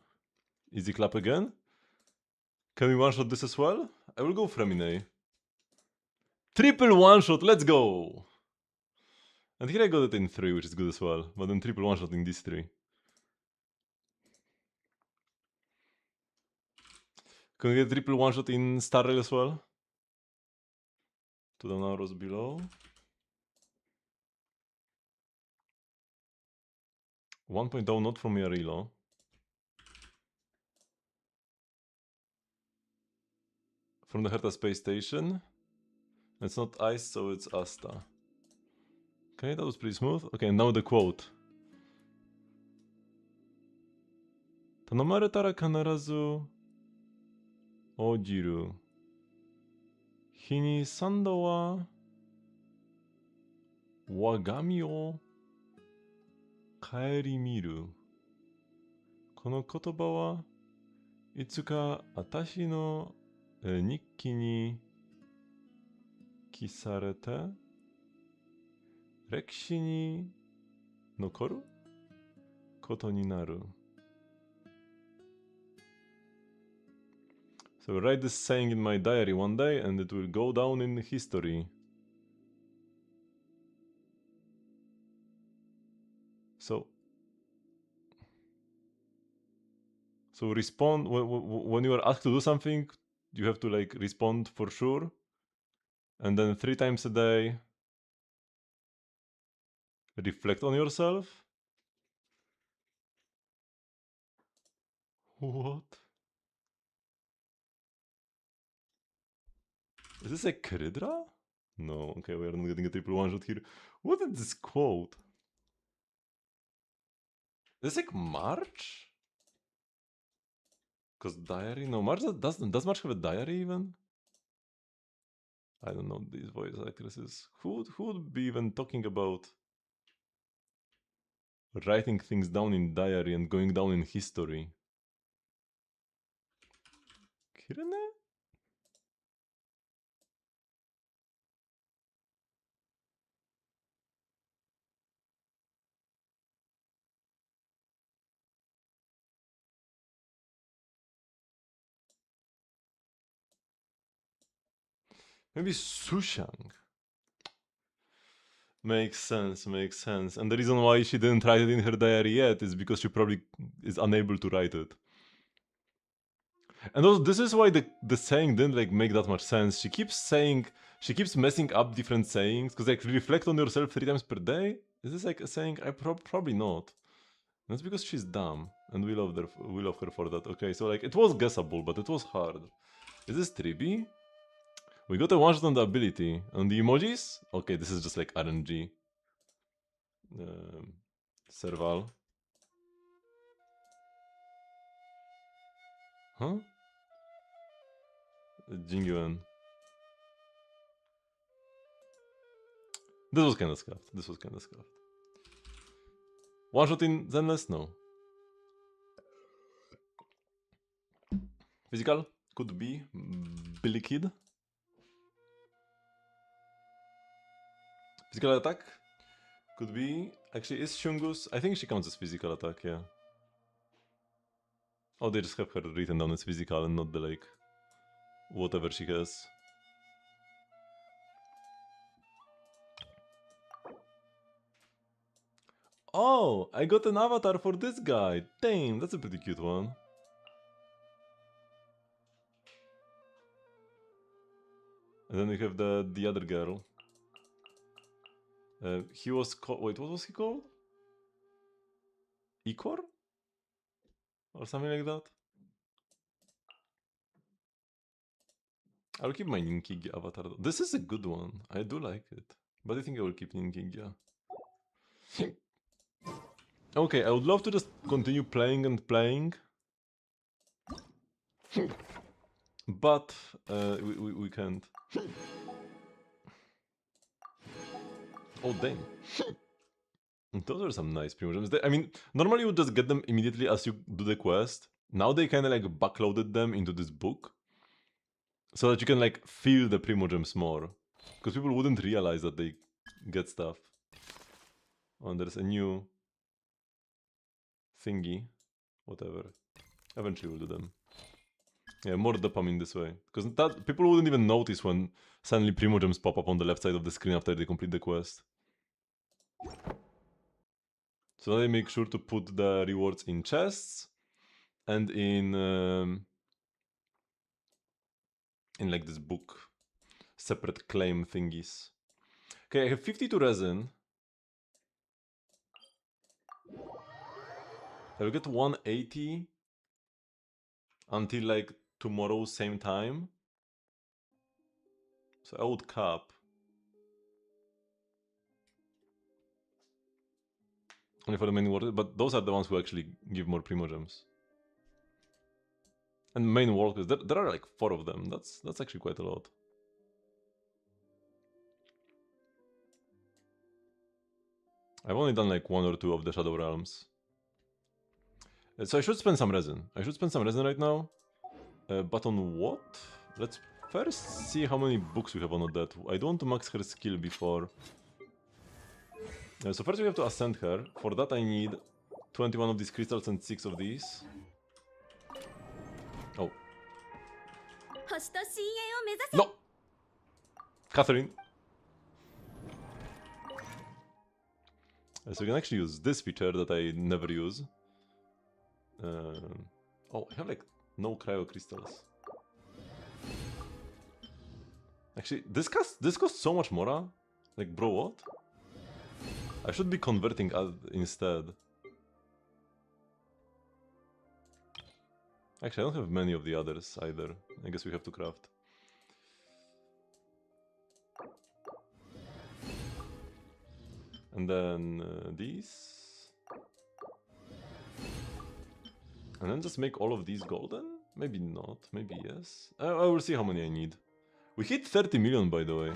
Easy clap again. Can we one-shot this as well? I will go Fremine. Triple one-shot, let's go! And here I got it in 3, which is good as well. But then triple one-shot in these 3. Can we get triple one-shot in Star Rail as well? 2 down arrows below. 1 point down, not from Yarilo. From the Herta space station. It's not ice, so it's Asta. Okay, that was pretty smooth. Okay, now the quote. Tanomaretara kanarazu ojiru. Hi ni 3度は我が身を顧みる。この言葉はいつか私の日記に記された歴史に残ることになる。So write this saying in my diary one day and it will go down in history. So respond when you are asked to do something, you have to like respond for sure. And then 3 times a day, reflect on yourself. What? Is this a Kridra? No, okay, we are not getting a triple one shot here. What is this quote? Is this like March? Because diary? No, March does March have a diary even? I don't know these voice actresses. Who would be even talking about writing things down in diary and going down in history? Kirene? Maybe Sushang. Makes sense, makes sense. And the reason why she didn't write it in her diary yet is because she probably is unable to write it. And also, this is why the saying didn't like make that much sense. She keeps messing up different sayings, because like reflect on yourself 3 times per day? Is this like a saying? Probably not. That's because she's dumb, and we love her for that. Okay, so like, it was guessable, but it was hard. Is this Tribi? We got a one-shot on the ability. On the emojis? Okay, this is just like RNG. Serval. Huh? Jingyuan. This was kinda scuffed. One shot in Zenless? No. Physical? Could be. Billy Kid. Physical attack? Could be. Actually, is Shungus? I think she counts as physical attack, yeah. Oh, they just have her written down as physical and not the like... whatever she has. Oh, I got an avatar for this guy. Damn, that's a pretty cute one. And then we have the other girl. He was called... Wait, what was he called? Ikor? Or something like that? I'll keep my Ninkigi avatar. This is a good one. I do like it. But I think I will keep Ninkigi. Okay, I would love to just continue playing and playing. But we can't. Oh, damn. Those are some nice primogems. I mean, normally you would just get them immediately as you do the quest. Now they kind of like backloaded them into this book. So that you can like feel the Primogems more. Because people wouldn't realize that they get stuff. Oh, and there's a new thingy. Whatever. Eventually we'll do them. Yeah, more dopamine this way. Because that people wouldn't even notice when suddenly Primogems pop up on the left side of the screen after they complete the quest. So they make sure to put the rewards in chests and in like this book. Separate claim thingies. Okay, I have 52 resin. I will get 180 until like tomorrow same time. So I would cap. Only for the main workers, but those are the ones who actually give more Primogems. And main workers, there are like 4 of them. That's actually quite a lot. I've only done like 1 or 2 of the Shadow Realms. So I should spend some resin. I should spend some resin right now. But on what? Let's first see how many books we have on Odette. I don't want to max her skill before. So first we have to ascend her. For that I need 21 of these crystals and 6 of these. Oh. 星と深淵を目指せ No! Catherine! So we can actually use this feature that I never use. Oh, I have like no cryo crystals. Actually, this costs so much more. Like, bro, what? I should be converting instead. Actually, I don't have many of the others either. I guess we have to craft. And then these. And then just make all of these golden? Maybe not, maybe yes. I will see how many I need. We hit 30 million, by the way.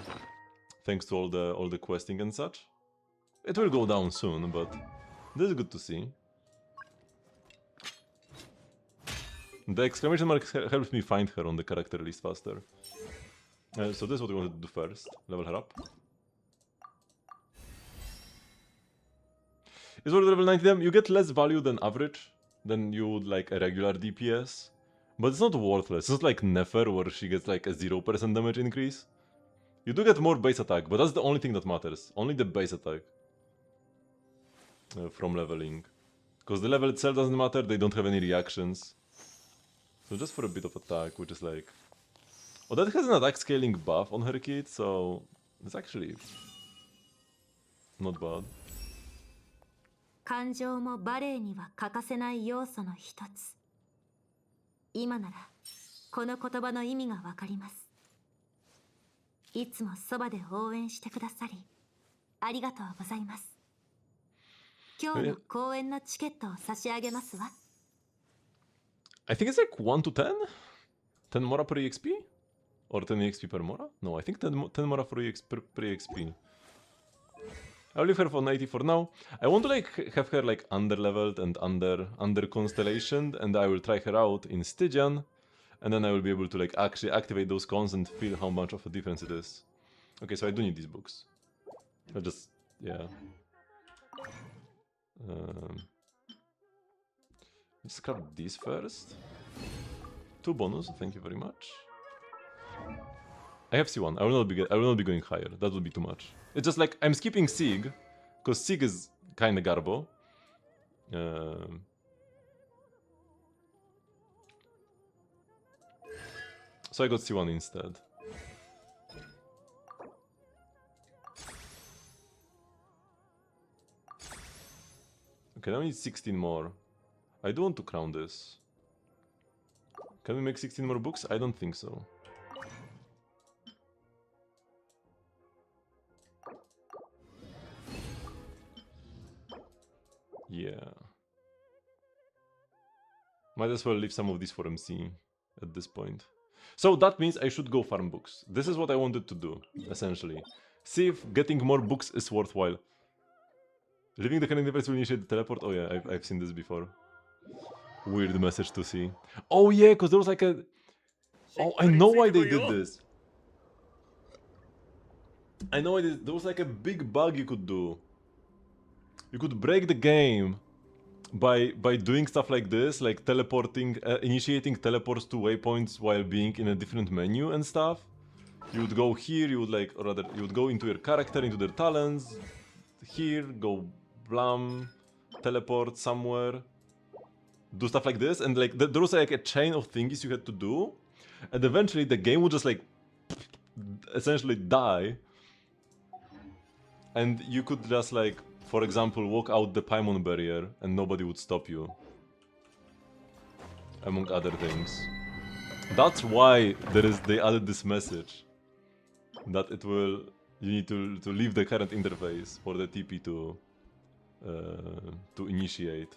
Thanks to all the questing and such. It will go down soon, but this is good to see. The exclamation mark helps me find her on the character list faster. So this is what we wanted to do first. Level her up. Is worth level 90 them? You get less value than average, than you would like a regular DPS. But it's not worthless. It's not like Nefer where she gets like a 0% damage increase. You do get more base attack, but that's the only thing that matters. Only the base attack. From leveling. Because the level itself doesn't matter, they don't have any reactions. So just for a bit of attack, which is like... Oh, that has an attack scaling buff on her kit, so... It's actually... not bad. 感情もバレエには欠かせない要素の一つ。今ならこの言葉の意味がわかります。いつもそばで応援してくださりありがとうございます。今日の公演のチケットを差し上げますわ。I think it's like 1 to 10? 10 mora per EXP? Or 10 EXP per mora? No, I think 10 mora per EXP. I'll leave her for 90 for now. I want to like have her like under-leveled and under constellationed, and I will try her out in Stygian, and then I will be able to like actually activate those cons and feel how much of a difference it is. Okay, so I do need these books. I'll just, yeah. Let's grab these first. 2 bonus, thank you very much. I have C1. I will not be going higher. That would be too much. It's just like I'm skipping Sig, because Sig is kinda garbo. So I got C1 instead. Okay, now we need 16 more. I do want to crown this. Can we make 16 more books? I don't think so. Yeah. Might as well leave some of these for MC at this point. So that means I should go farm books. This is what I wanted to do, essentially. See if getting more books is worthwhile. Leaving the current device will initiate the teleport. Oh yeah, I've seen this before. Weird message to see. Oh yeah, because there was like a... Oh, I know why they did this. I know it is. There was like a big bug you could do. You could break the game by doing stuff like this, like teleporting, initiating teleports to waypoints while being in a different menu and stuff. You would go here, you would like, or rather, you would go into your character, into their talents. Here, go blam, teleport somewhere. Do stuff like this, and like there was like a chain of things you had to do, and eventually the game would just like essentially die. And you could just like, for example, walk out the Paimon barrier and nobody would stop you. Among other things. That's why they added this message. That it will, you need to leave the current interface for the TP to initiate.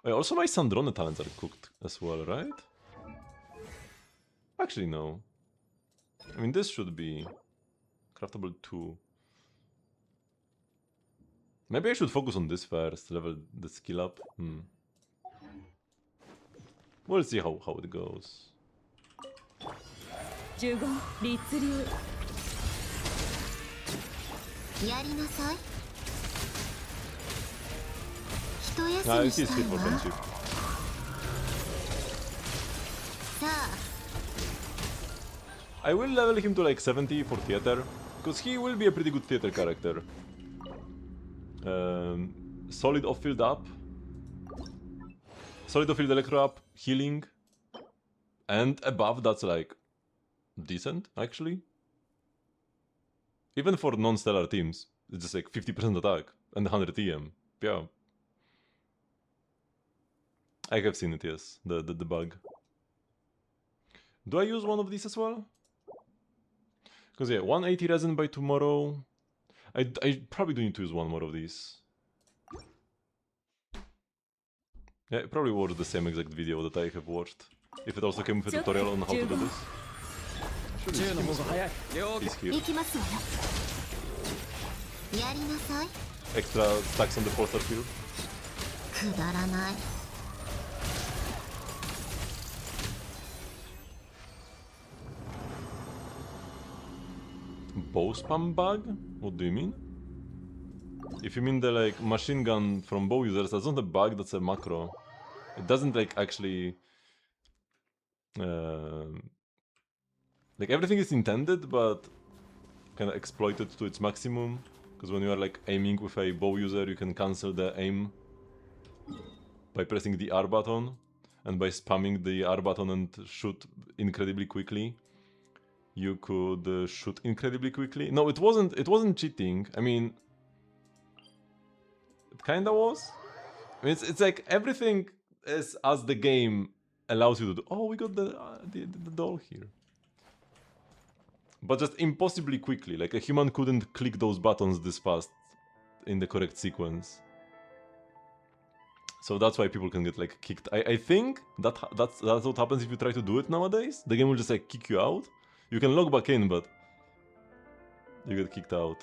Oh, yeah, also my Sandrone talents are cooked as well, right? Actually, no. I mean, this should be craftable 2. Maybe I should focus on this first, level the skill up. We'll see how it goes. 呪言律流やりなさい。一 I 休み see し it's たい fit for わ。 friendship. さあ I will level him to like 70 for theater, because he will be a pretty good theater character. Solid off-field up. Solid off-field electro up, healing. And above, that's like decent, actually. Even for non-stellar teams, it's just like 50% attack and 100 EM. Yeah. I have seen it, yes, the bug. Do I use one of these as well? Because yeah, 180 resin by tomorrow. I probably do need to use one more of these. Yeah, I probably watched the same exact video that I have watched. If it also came with a tutorial on how to do this. Should be him as well. He's here. 行きますわよ。やりなさい。 Extra stacks on the 4-star field. くだらない。 Bow spam bug? What do you mean? If you mean the like machine gun from bow users, that's not a bug, that's a macro. It doesn't like actually... like everything is intended, but kind of exploited to its maximum. Because when you are like aiming with a bow user, you can cancel the aim by pressing the R button. And by spamming the R button and shoot incredibly quickly. You could shoot incredibly quickly. No, it wasn't cheating. I mean, it kinda was. I mean, it's like everything is as the game allows you to do. Oh, we got the doll here. But just impossibly quickly. Like a human couldn't click those buttons this fast in the correct sequence. So that's why people can get like kicked. I think that's what happens if you try to do it nowadays. The game will just like kick you out. You can log back in, but you get kicked out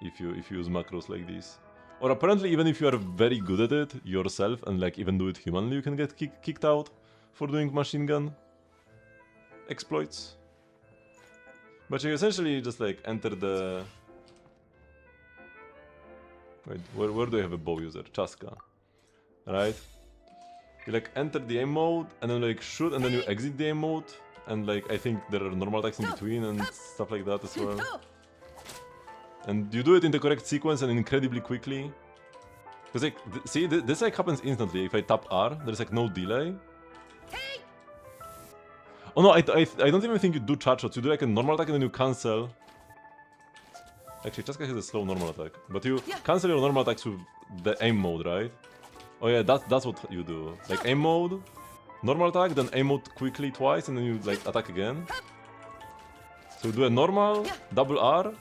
if you use macros like this. Or apparently, even if you are very good at it yourself and like even do it humanly, you can get kicked out for doing machine gun exploits. But you essentially just like enter the... Wait, where do I have a bow user? Chaska. Right? You like enter the aim mode and then like shoot and then you exit the aim mode. And like I think there are normal attacks in between and stuff like that as well. And you do it in the correct sequence and incredibly quickly. Because like, see, this like happens instantly. If I tap R, there's like no delay. Oh no, I don't even think you do charge shots. You do like a normal attack and then you cancel. Actually, Chaska has a slow normal attack. But you cancel your normal attacks with the aim mode, right? Oh yeah, that's what you do. Like aim mode, normal attack, then aim mode quickly twice, and then you like attack again. So you do a normal, double R.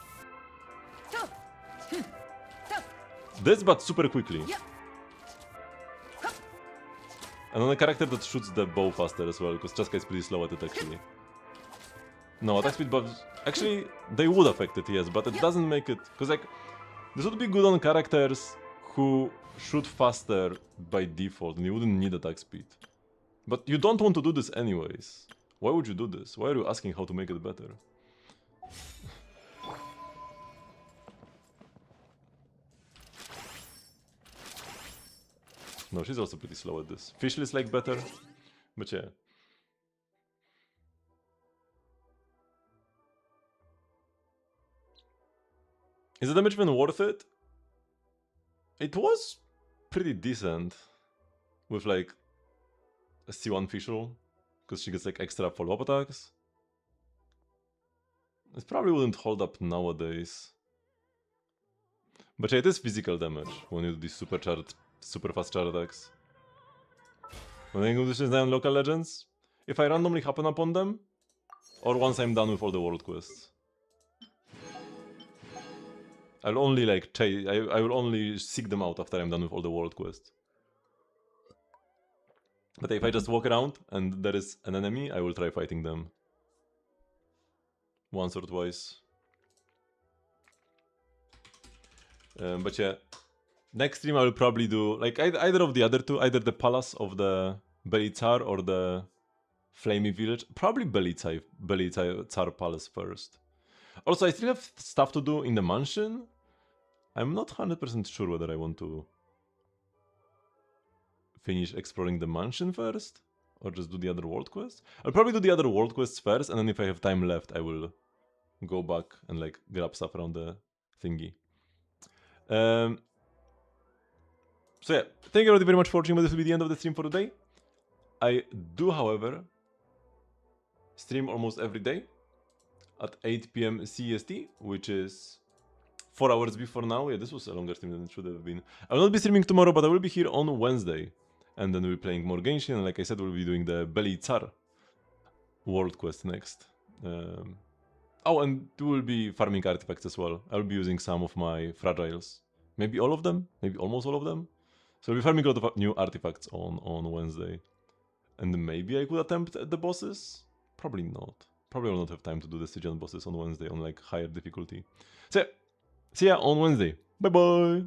This, but super quickly. And on a character that shoots the bow faster as well, because Chaska is pretty slow at it actually. No, attack speed buffs... Actually, they would affect it, yes, but it doesn't make it... Because like, this would be good on characters who shoot faster by default and you wouldn't need attack speed. But you don't want to do this anyways. Why would you do this? Why are you asking how to make it better? No, she's also pretty slow at this. Fishless like better, but yeah. Is the damage even worth it? It was pretty decent with like a C1 Fischl, because she gets like extra follow-up attacks. It probably wouldn't hold up nowadays. But yeah, it is physical damage when you do these super fast charge attacks. When I English is on local legends, if I randomly happen upon them, or once I'm done with all the world quests. I'll only like I will only seek them out after I'm done with all the world quests. But if I just walk around and there is an enemy, I will try fighting them. Once or twice. But yeah, next stream I will probably do like either of the other two, either the Palace of the Belly Tsar or the Flamey Village. Probably Belly Tsar Palace first. Also, I still have stuff to do in the mansion. I'm not 100% sure whether I want to finish exploring the mansion first or just do the other world quests. I'll probably do the other world quests first, and then if I have time left, I will go back and like grab stuff around the thingy. So yeah, thank you already very much for watching, but this will be the end of the stream for today. I do, however, stream almost every day at 8 PM CEST, which is 4 hours before now. Yeah, this was a longer stream than it should have been. I will not be streaming tomorrow, but I will be here on Wednesday. And then we'll be playing more Genshin, and like I said, we'll be doing the Belly Tsar world quest next. Oh, and we will be farming artifacts as well. I'll be using some of my fragiles. Maybe all of them? Maybe almost all of them? So we'll be farming a lot of new artifacts on Wednesday. And maybe I could attempt at the bosses? Probably not. Probably will not have time to do the Stygian bosses on Wednesday on like higher difficulty. So yeah, see ya on Wednesday. Bye bye!